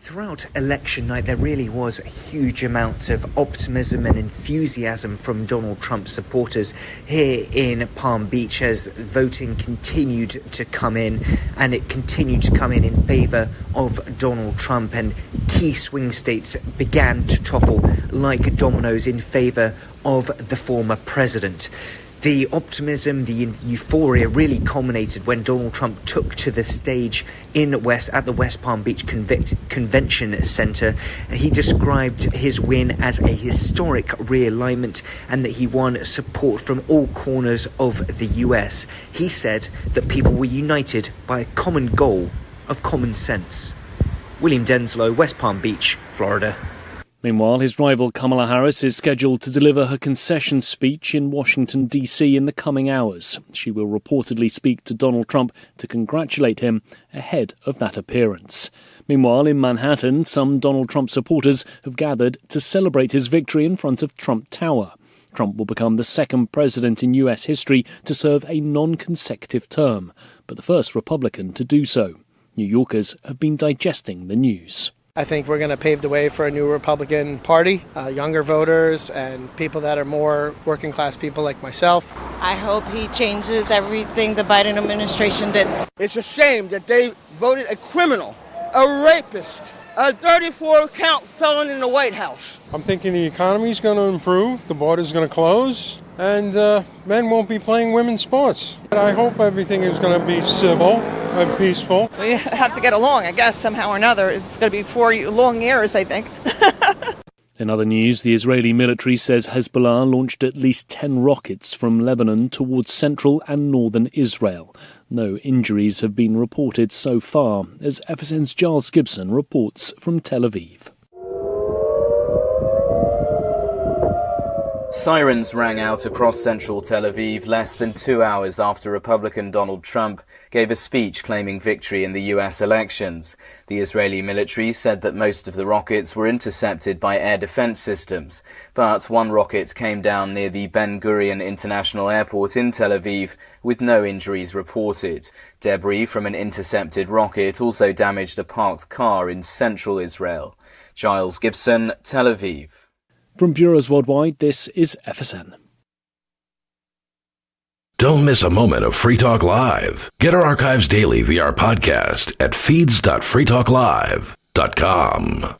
Throughout election night, there really was huge amounts of optimism and enthusiasm from Donald Trump supporters here in Palm Beach as voting continued to come in, and it continued to come in favour of Donald Trump, and key swing states began to topple like dominoes in favour of the former president. The optimism, the euphoria really culminated when Donald Trump took to the stage at the West Palm Beach Convention Center. He described his win as a historic realignment and that he won support from all corners of the US. He said that people were united by a common goal of common sense. William Denslow, West Palm Beach, Florida. Meanwhile, his rival Kamala Harris is scheduled to deliver her concession speech in Washington, D.C. in the coming hours. She will reportedly speak to Donald Trump to congratulate him ahead of that appearance. Meanwhile, in Manhattan, some Donald Trump supporters have gathered to celebrate his victory in front of Trump Tower. Trump will become the second president in U.S. history to serve a non-consecutive term, but the first Republican to do so. New Yorkers have been digesting the news. I think we're going to pave the way for a new Republican Party, younger voters and people that are more working class people like myself. I hope he changes everything the Biden administration did. It's a shame that they voted a criminal, a rapist, a 34-count felon in the White House. I'm thinking the economy's going to improve, the border's going to close, and men won't be playing women's sports. I hope everything is going to be civil and peaceful. We have to get along, I guess, somehow or another. It's going to be 4 long years, I think. In other news, the Israeli military says Hezbollah launched at least 10 rockets from Lebanon towards central and northern Israel. No injuries have been reported so far, as FSN's Giles Gibson reports from Tel Aviv. Sirens rang out across central Tel Aviv less than 2 hours after Republican Donald Trump gave a speech claiming victory in the US elections. The Israeli military said that most of the rockets were intercepted by air defense systems, but one rocket came down near the Ben Gurion International Airport in Tel Aviv with no injuries reported. Debris from an intercepted rocket also damaged a parked car in central Israel. Giles Gibson, Tel Aviv. From bureaus worldwide, this is FSN. Don't miss a moment of Free Talk Live. Get our archives daily via our podcast at feeds.freetalklive.com.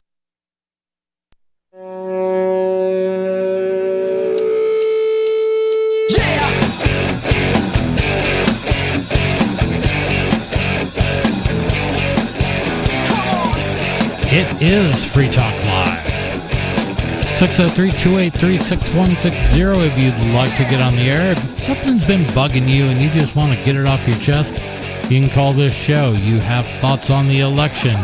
It is Free Talk Live. 603-283-6160 if you'd like to get on the air. If something's been bugging you and you just want to get it off your chest, you can call this show. You have thoughts on the election,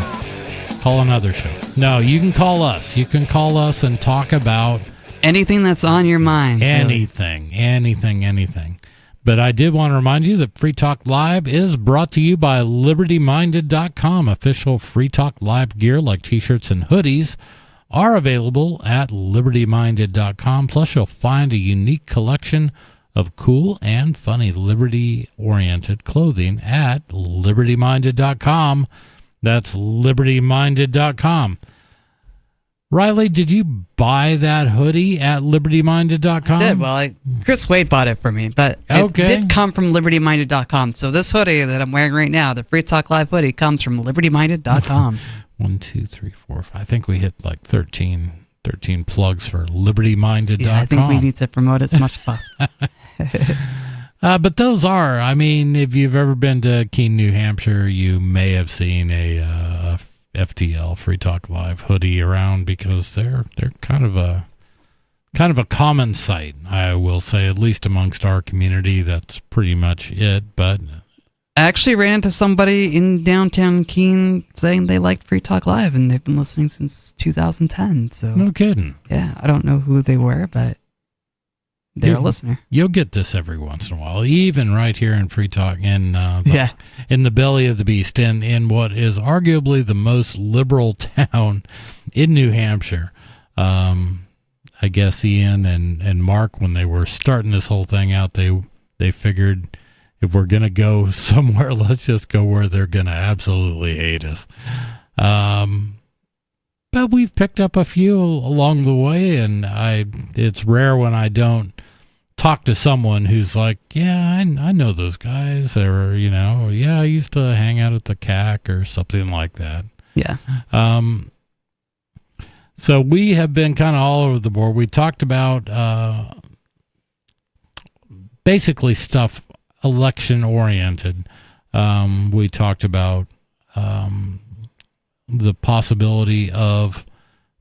call another show. No, you can call us. You can call us and talk about anything that's on your mind. Anything. But I did want to remind you that Free Talk Live is brought to you by LibertyMinded.com. Official Free Talk Live gear like t-shirts and hoodies are available at LibertyMinded.com. Plus, you'll find a unique collection of cool and funny liberty-oriented clothing at libertyminded.com. That's libertyminded.com. Riley, did you buy that hoodie at libertyminded.com? I did. Well, Chris Wade bought it for me, but it did come from libertyminded.com. So this hoodie that I'm wearing right now, the Free Talk Live hoodie, comes from libertyminded.com. 1, 2, 3, 4, 5. I think we hit like 13 plugs for libertyminded.com. Yeah, I think we need to promote it as much as possible. But those are, I mean, if you've ever been to Keene, New Hampshire, you may have seen a FTL Free Talk Live hoodie around, because they're kind of a common sight, I will say, at least amongst our community. That's pretty much it. But I actually ran into somebody in downtown Keene saying they liked Free Talk Live, and they've been listening since 2010. So no kidding. Yeah, I don't know who they were, but they're a listener. You'll get this every once in a while, even right here in Free Talk, in the belly of the beast, in what is arguably the most liberal town in New Hampshire. I guess Ian and Mark, when they were starting this whole thing out, they figured, if we're going to go somewhere, let's just go where they're going to absolutely hate us. But we've picked up a few along the way, and it's rare when I don't talk to someone who's like, yeah, I know those guys, or, I used to hang out at the CAC or something like that. Yeah. So we have been kind of all over the board. We talked about basically stuff election oriented. We talked about the possibility of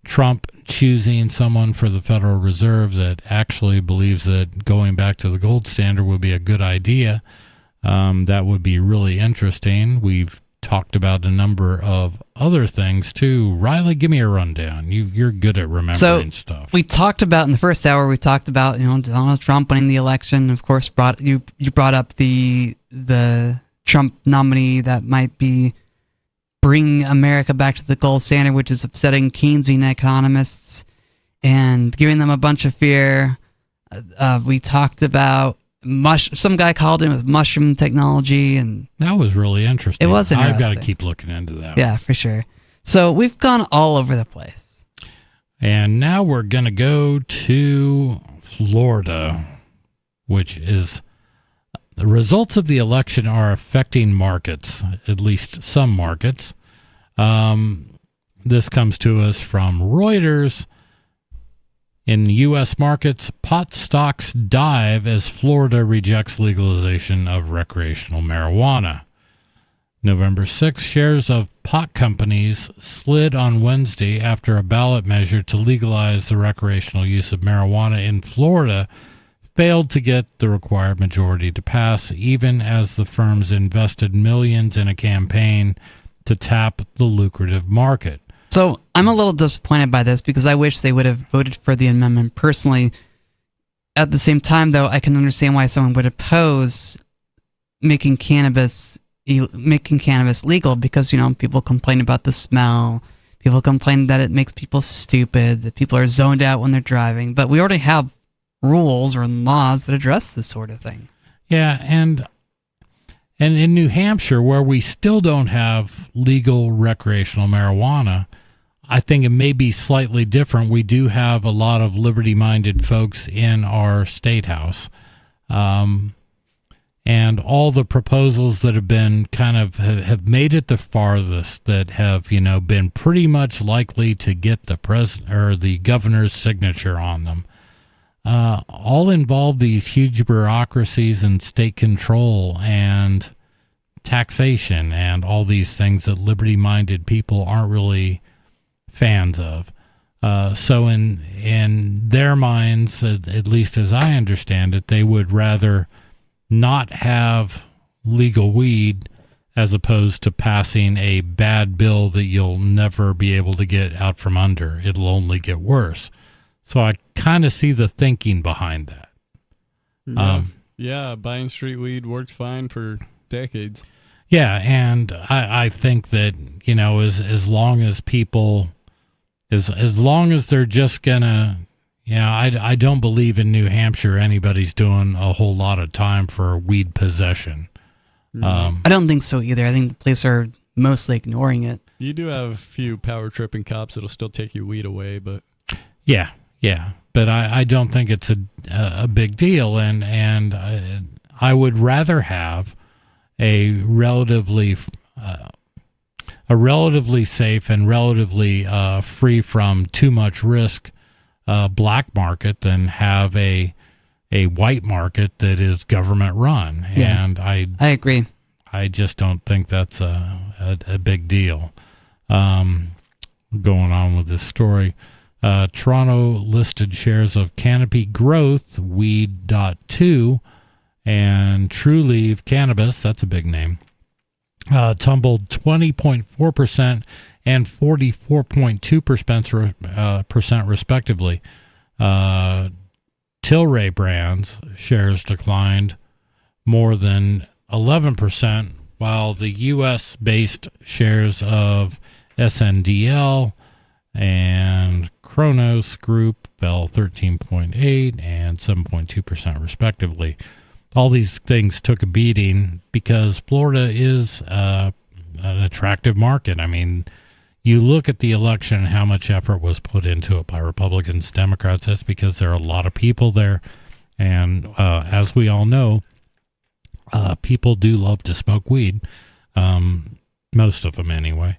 Trump choosing someone for the Federal Reserve that actually believes that going back to the gold standard would be a good idea. That would be really interesting. We've talked about a number of other things too. Riley, give me a rundown. You're good at remembering stuff. We talked about in the first hour. We talked about Donald Trump winning the election. Of course, you brought up the Trump nominee that might be bringing America back to the gold standard, which is upsetting Keynesian economists and giving them a bunch of fear. We talked about some guy called in with mushroom technology, and that was really interesting. It was interesting. I've got to keep looking into that. Yeah, for sure. So we've gone all over the place. And now we're going to go to Florida, which is the results of the election are affecting markets, at least some markets. This comes to us from Reuters. In U.S. markets, pot stocks dive as Florida rejects legalization of recreational marijuana. November 6, shares of pot companies slid on Wednesday after a ballot measure to legalize the recreational use of marijuana in Florida failed to get the required majority to pass, even as the firms invested millions in a campaign to tap the lucrative market. So I'm a little disappointed by this, because I wish they would have voted for the amendment personally. At the same time, though, I can understand why someone would oppose making cannabis legal, because, people complain about the smell. People complain that it makes people stupid, that people are zoned out when they're driving. But we already have rules or laws that address this sort of thing. Yeah, and in New Hampshire, where we still don't have legal recreational marijuana, I think it may be slightly different. We do have a lot of liberty-minded folks in our state house. And all the proposals that have been have made it the farthest, that have, been pretty much likely to get the president or the governor's signature on them, all involve these huge bureaucracies and state control and taxation and all these things that liberty-minded people aren't really fans of. So in their minds, at least as I understand it, they would rather not have legal weed as opposed to passing a bad bill that you'll never be able to get out from under. It'll only get worse. So I kind of see the thinking behind that. Yeah, buying street weed worked fine for decades. Yeah, and I think that, as long as people, as long as they're just gonna, Yeah, I don't believe in New Hampshire anybody's doing a whole lot of time for weed possession. I don't think so either. I think the police are mostly ignoring it. You do have a few power tripping cops that'll still take your weed away, but Yeah. But I don't think it's a big deal, and I would rather have a relatively safe and relatively free from too much risk black market than have a white market that is government run. Yeah, And I agree. I just don't think that's a big deal. Going on with this story. Toronto listed shares of Canopy Growth, Weed.2, and True Leaf Cannabis, that's a big name, tumbled 20.4% and 44.2% respectively. Tilray Brands shares declined more than 11%, while the U.S.-based shares of SNDL and Kronos Group fell 13.8% and 7.2% respectively. All these things took a beating because Florida is an attractive market. I mean, you look at the election and how much effort was put into it by Republicans, Democrats. That's because there are a lot of people there. And as we all know, people do love to smoke weed, most of them anyway.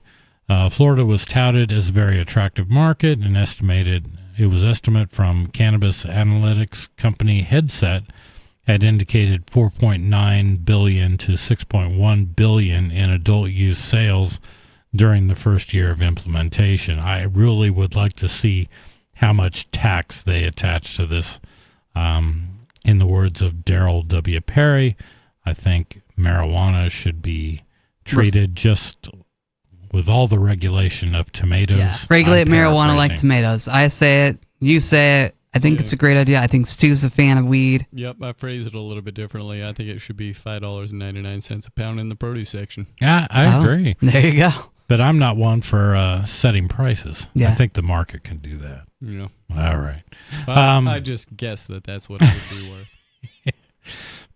Florida was touted as a very attractive market, and it was estimate from cannabis analytics company Headset had indicated $4.9 billion to $6.1 billion in adult use sales during the first year of implementation. I really would like to see how much tax they attach to this. In the words of Darrell W. Perry, I think marijuana should be treated just with all the regulation of tomatoes. Yeah. Regulate marijuana like tomatoes. I say it, you say it. I think it's a great idea. I think Stu's a fan of weed. Yep, I phrase it a little bit differently. I think it should be $5.99 a pound in the produce section. Yeah, I agree. There you go. But I'm not one for setting prices. Yeah. I think the market can do that. Yeah. All right. I just guess that's what it would be worth.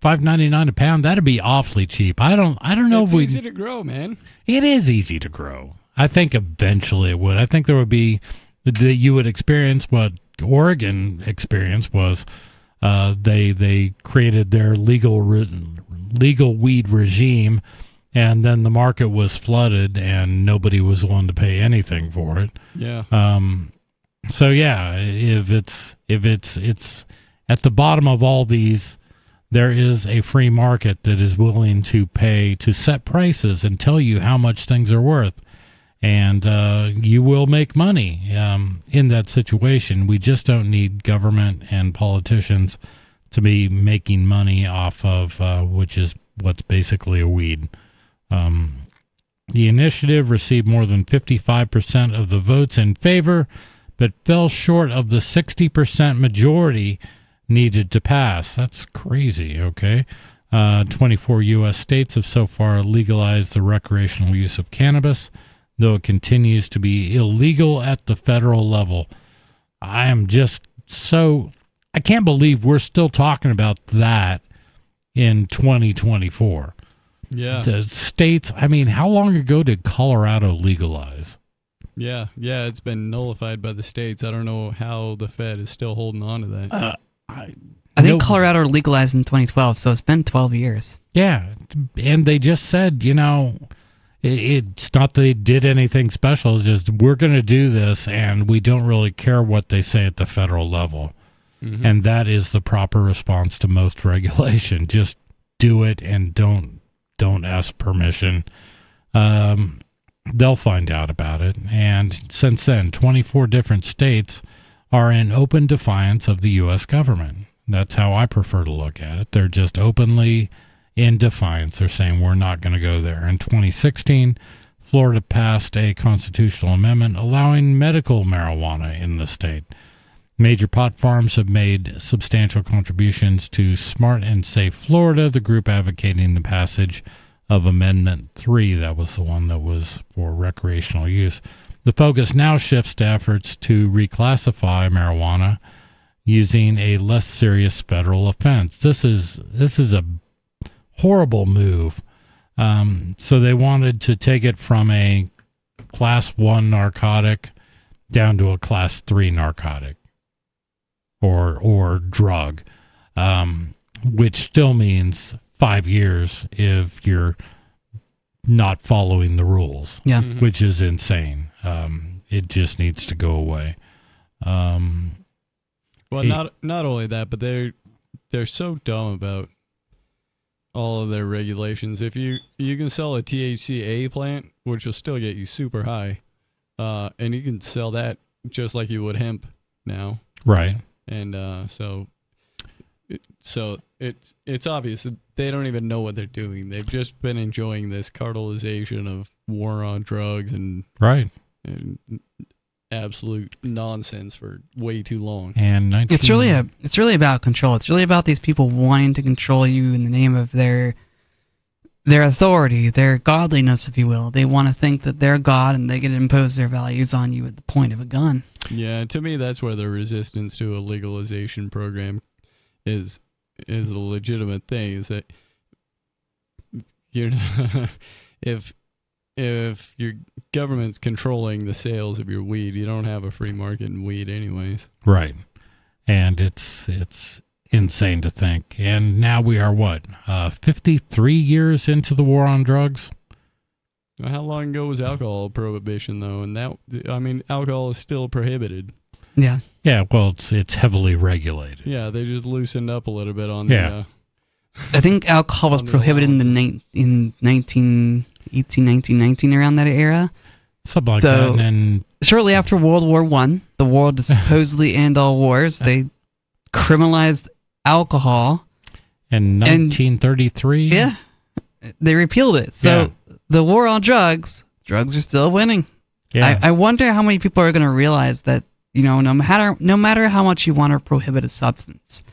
$5.99 a pound. That'd be awfully cheap. I don't know if we. It's easy to grow, man. It is easy to grow. I think eventually it would. I think there would be that you would experience what Oregon experienced was they created their legal weed regime, and then the market was flooded and nobody was willing to pay anything for it. Yeah. So yeah, if it's at the bottom of all these, there is a free market that is willing to pay to set prices and tell you how much things are worth. And you will make money in that situation. We just don't need government and politicians to be making money off of which is what's basically a weed. The initiative received more than 55% of the votes in favor, but fell short of the 60% majority needed to pass. That's crazy, okay? 24 U.S. states have so far legalized the recreational use of cannabis, though it continues to be illegal at the federal level. I am just I can't believe we're still talking about that in 2024. Yeah. The states, I mean, how long ago did Colorado legalize? Yeah, it's been nullified by the states. I don't know how the Fed is still holding on to that. I think Colorado legalized in 2012, so it's been 12 years. Yeah, and they just said, it's not that they did anything special. It's just, we're going to do this, and we don't really care what they say at the federal level. Mm-hmm. And that is the proper response to most regulation. Just do it and don't ask permission. They'll find out about it. And since then, 24 different states are in open defiance of the U.S. government. That's how I prefer to look at it. They're just openly in defiance. They're saying we're not going to go there. In 2016, Florida passed a constitutional amendment allowing medical marijuana in the state. Major pot farms have made substantial contributions to Smart and Safe Florida, the group advocating the passage of Amendment 3. That was the one that was for recreational use. The focus now shifts to efforts to reclassify marijuana using a less serious federal offense. This is a horrible move. So they wanted to take it from a class 1 narcotic down to a class 3 narcotic or drug, which still means 5 years if you're not following the rules, which is insane. It just needs to go away. Well, not only that, but they're so dumb about all of their regulations. If you can sell a THCA plant, which will still get you super high, and you can sell that just like you would hemp now, right? And so it's obvious that they don't even know what they're doing. They've just been enjoying this cartelization of war on drugs and and absolute nonsense for way too long. And it's really about control. It's really about these people wanting to control you in the name of their authority, their godliness, if you will. They want to think that they're God and they can impose their values on you at the point of a gun. Yeah, to me, that's where the resistance to a legalization program is a legitimate thing. Is that if your government's controlling the sales of your weed, you don't have a free market in weed, anyways. Right, and it's insane to think. And now we are 53 years into the war on drugs. How long ago was alcohol prohibition, though? And alcohol is still prohibited. Yeah. Yeah, well, it's heavily regulated. Yeah, they just loosened up a little bit on the... I think alcohol was prohibited in 1919, around that era. Something like that. And shortly after World War I, the world to supposedly end all wars, they criminalized alcohol. In 1933? Yeah. They repealed it. So the war on drugs are still winning. Yeah. I wonder how many people are going to realize that, no matter how much you want to prohibit a substance,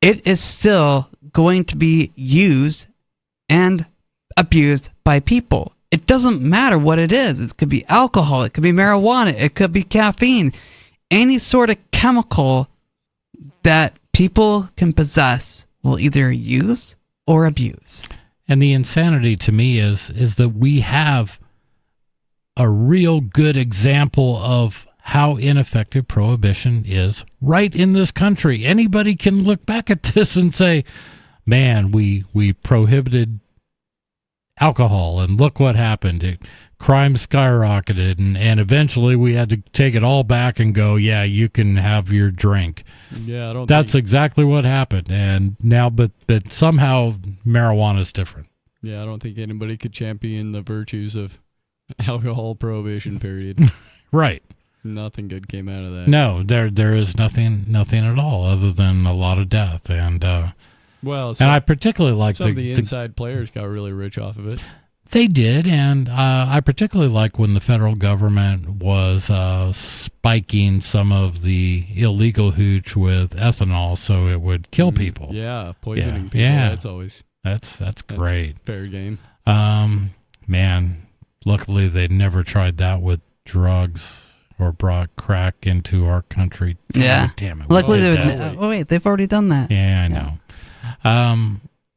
it is still going to be used and abused by people. It doesn't matter what it is. It could be alcohol, it could be marijuana, it could be caffeine, any sort of chemical that people can possess will either use or abuse. And the insanity to me is that we have a real good example of how ineffective prohibition is right in this country. Anybody can look back at this and say, man, we prohibited alcohol and look what happened. Crime skyrocketed and eventually we had to take it all back and go, yeah, you can have your drink. Yeah, That's exactly what happened. And now, but somehow marijuana is different. Yeah, I don't think anybody could champion the virtues of alcohol prohibition, period. Right. Nothing good came out of that. No, there is nothing at all other than a lot of death. And and I particularly like some of the inside players got really rich off of it. They did, and I particularly like when the federal government was spiking some of the illegal hooch with ethanol so it would kill people. Yeah, poisoning people. Yeah, that's great. Fair game. Man, luckily they never tried that with drugs or brought crack into our country. Yeah. Damn it. Luckily they've already done that. Yeah, I know.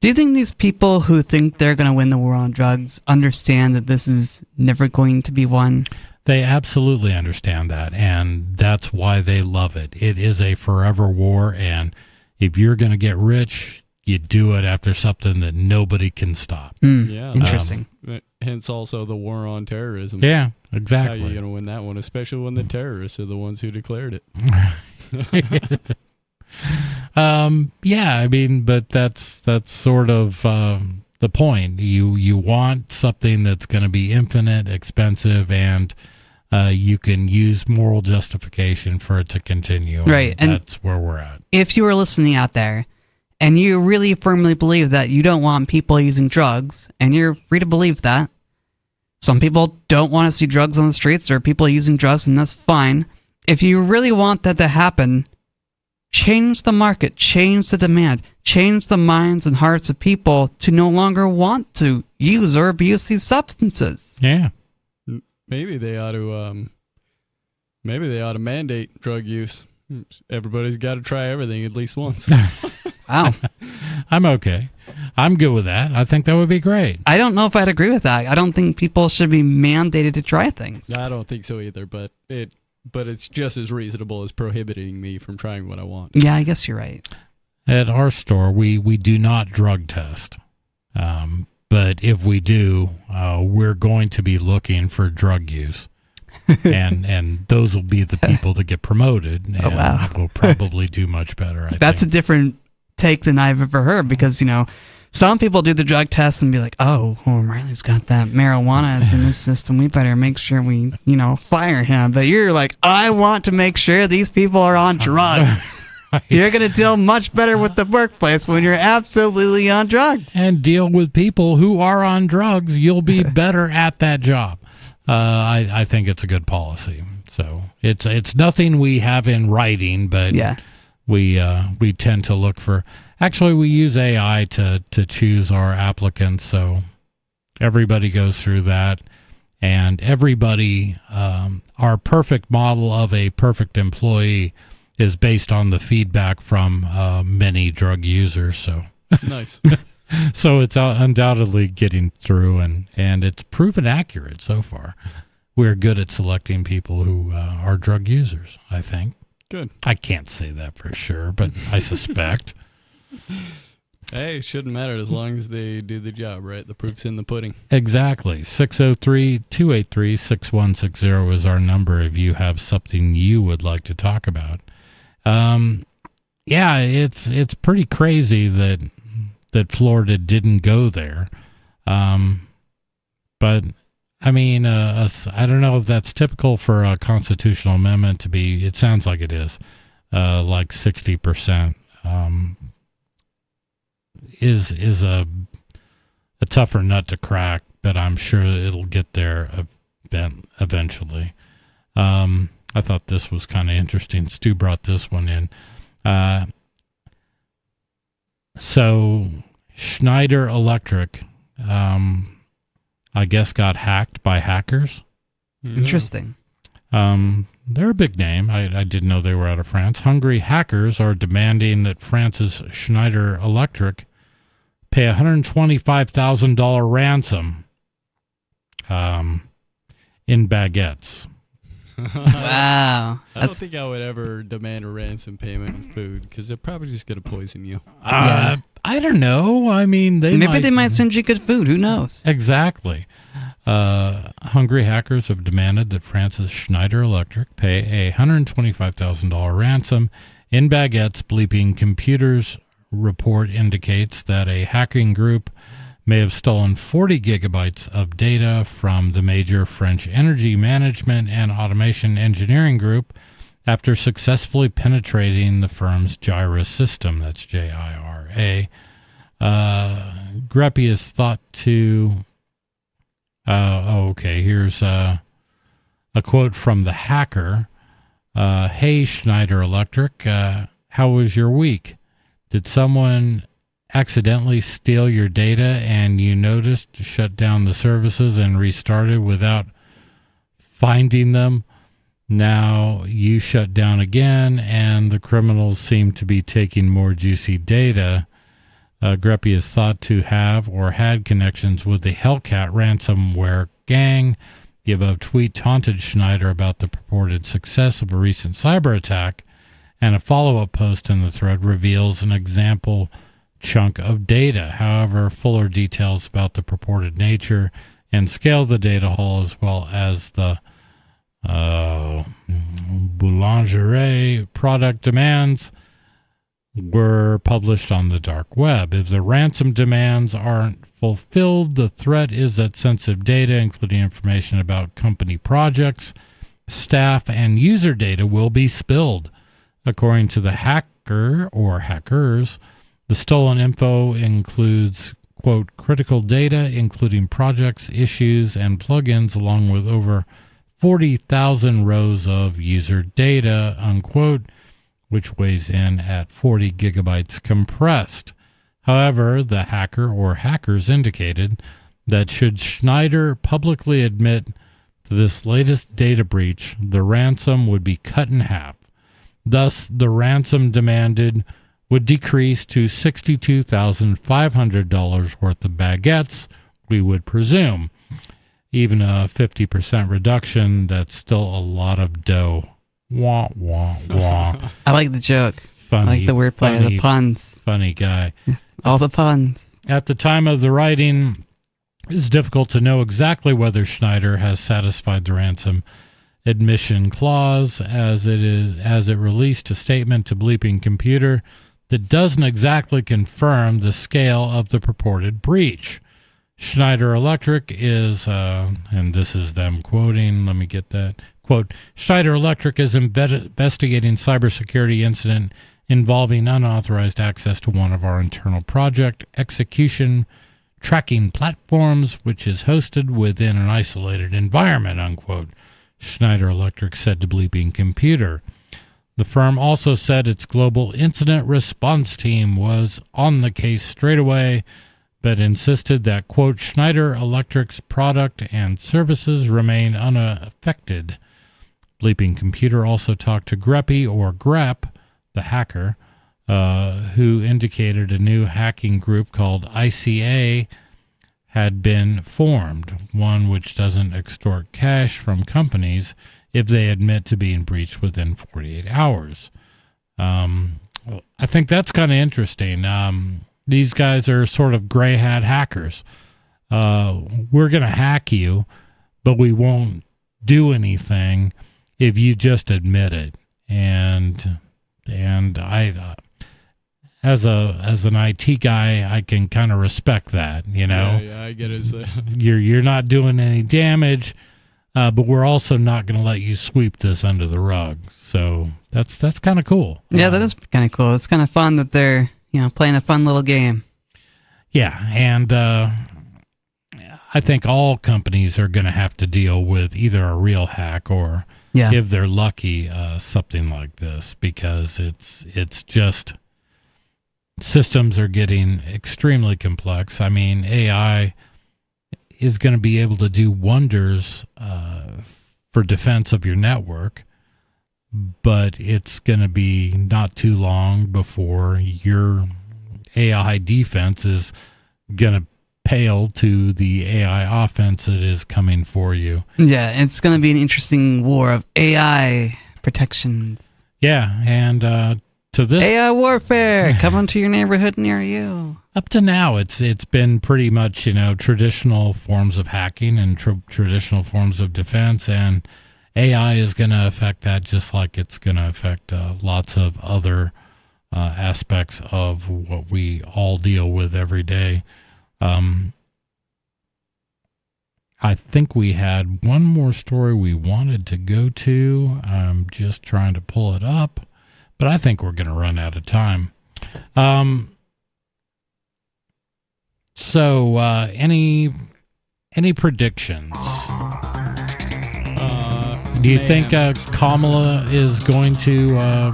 Do you think these people who think they're going to win the war on drugs understand that this is never going to be won? They absolutely understand that, and that's why they love it. It is a forever war, and if you're going to get rich, you do it after something that nobody can stop. Yeah, interesting. Hence also the war on terrorism. Yeah, exactly. How are you going to win that one, especially when the terrorists are the ones who declared it? Yeah, I mean, but that's sort of the point. You want something that's going to be infinite, expensive, and you can use moral justification for it to continue. Right, and that's where we're at. If you are listening out there and you really firmly believe that you don't want people using drugs, and you're free to believe that, some people don't want to see drugs on the streets or people using drugs, and that's fine. If you really want that to happen, change the market, change the demand, change the minds and hearts of people to no longer want to use or abuse these substances. Yeah. Maybe they ought to mandate drug use Everybody's got to try everything at least once. Wow. I'm okay. I'm good with that. I think that would be great. I don't know if I'd agree with that. I don't think people should be mandated to try things. I don't think so either, but it's just as reasonable as prohibiting me from trying what I want. Yeah, I guess you're right. At our store, we do not drug test. But if we do, we're going to be looking for drug use. and those will be the people that get promoted and will probably do much better. That's a different take than I've ever heard, because, some people do the drug test and be like, oh, Riley's got that marijuana in his system. We better make sure we, fire him. But you're like, I want to make sure these people are on drugs. You're going to deal much better with the workplace when you're absolutely on drugs. And deal with people who are on drugs. You'll be better at that job. I think it's a good policy. So it's nothing we have in writing, but we tend to look for. Actually, we use AI to choose our applicants, so everybody goes through that, and everybody, our perfect model of a perfect employee is based on the feedback from many drug users. So nice. So it's undoubtedly getting through, and it's proven accurate so far. We're good at selecting people who are drug users, I think. Good. I can't say that for sure, but I suspect. Hey, it shouldn't matter as long as they do the job, right? The proof's in the pudding. Exactly. 603-283-6160 is our number if you have something you would like to talk about. Yeah, it's pretty crazy that Florida didn't go there. But I mean, I don't know if that's typical for a constitutional amendment to be. It sounds like it is, like 60%. Is a tougher nut to crack, but I'm sure it'll get there eventually. I thought this was kind of interesting. Stu brought this one in. So Schneider Electric, I guess, got hacked by hackers. Interesting. They're a big name. I didn't know they were out of France. Hungry hackers are demanding that France's Schneider Electric pay $125,000 ransom in baguettes. Wow. I don't think I would ever demand a ransom payment in food, because they're probably just going to poison you. I don't know. I mean, they might send you good food. Who knows? Exactly. Hungry hackers have demanded that France's Schneider Electric pay a $125,000 ransom in baguettes. Bleeping Computers report indicates that a hacking group may have stolen 40 gigabytes of data from the major French energy management and automation engineering group after successfully penetrating the firm's Jira system. That's Jira. Greppy is thought to... okay, here's a quote from the hacker. Hey, Schneider Electric, how was your week? Did someone accidentally steal your data and you noticed, shut down the services and restarted without finding them? Now you shut down again and the criminals seem to be taking more juicy data. Greppy is thought to have or had connections with the Hellcat ransomware gang. The above tweet taunted Schneider about the purported success of a recent cyber attack, and a follow-up post in the thread reveals an example chunk of data. However, fuller details about the purported nature and scale of the data haul, as well as the boulangerie product demands, were published on the dark web. If the ransom demands aren't fulfilled, the threat is that sensitive data, including information about company projects, staff, and user data, will be spilled. According to the hacker or hackers, the stolen info includes, quote, critical data, including projects, issues, and plugins, along with over 40,000 rows of user data, unquote, which weighs in at 40 gigabytes compressed. However, the hacker or hackers indicated that should Schneider publicly admit to this latest data breach, the ransom would be cut in half. Thus, the ransom demanded would decrease to $62,500 worth of baguettes, we would presume. Even a 50% reduction, that's still a lot of dough. Wah, wah, wah. I like the joke. Funny, I like the wordplay, the puns. Funny guy. All the puns. At the time of the writing, it's difficult to know exactly whether Schneider has satisfied the ransom admission clause, as it released a statement to Bleeping Computer that doesn't exactly confirm the scale of the purported breach. Schneider Electric is, and this is them quoting, let me get that, quote, Schneider Electric is investigating cybersecurity incident involving unauthorized access to one of our internal project execution tracking platforms, which is hosted within an isolated environment, unquote, Schneider Electric said to Bleeping Computer. The firm also said its global incident response team was on the case straight away, but insisted that, quote, Schneider Electric's product and services remain unaffected. Bleeping Computer also talked to Grep, the hacker, who indicated a new hacking group called ICA had been formed, one which doesn't extort cash from companies if they admit to being breached within 48 hours. I think that's kind of interesting. These guys are sort of gray hat hackers. We're going to hack you, but we won't do anything if you just admit it. And I, as an IT guy, I can kind of respect that, you know. Yeah, I get it. You're not doing any damage, but we're also not going to let you sweep this under the rug. So that's kind of cool. Yeah, that is kind of cool. It's kind of fun that they're playing a fun little game. Yeah, and I think all companies are going to have to deal with either a real hack or, if they're lucky, something like this, because it's just systems are getting extremely complex. I mean, AI is going to be able to do wonders for defense of your network, but it's going to be not too long before your AI defense is going to pale to the AI offense that is coming for you. Yeah, it's going to be an interesting war of AI protections. Yeah, and to this AI warfare coming to your neighborhood near you. Up to now, it's been pretty much traditional forms of hacking and traditional forms of defense, and AI is going to affect that just like it's going to affect lots of other aspects of what we all deal with every day. I think we had one more story we wanted to go to. I'm just trying to pull it up, but I think we're going to run out of time. So any predictions? Do you think Kamala is going to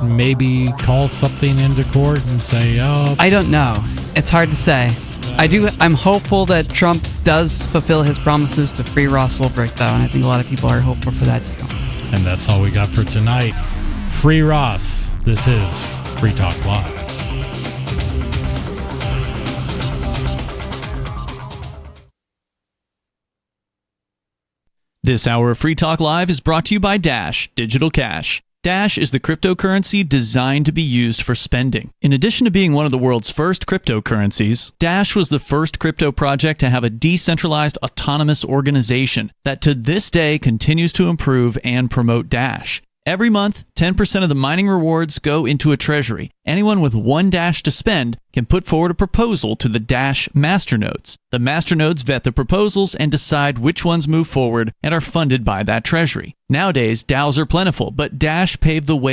maybe call something into court and say, "Oh"? I don't know. It's hard to say. I'm hopeful that Trump does fulfill his promises to free Ross Ulbricht, though, and I think a lot of people are hopeful for that too. And that's all we got for tonight. Free Ross. This is Free Talk Live. This hour of Free Talk Live is brought to you by Dash Digital Cash. Dash is the cryptocurrency designed to be used for spending. In addition to being one of the world's first cryptocurrencies, Dash was the first crypto project to have a decentralized autonomous organization that to this day continues to improve and promote Dash. Every month, 10% of the mining rewards go into a treasury. Anyone with one Dash to spend can put forward a proposal to the Dash masternodes. The masternodes vet the proposals and decide which ones move forward and are funded by that treasury. Nowadays, DAOs are plentiful, but Dash paved the way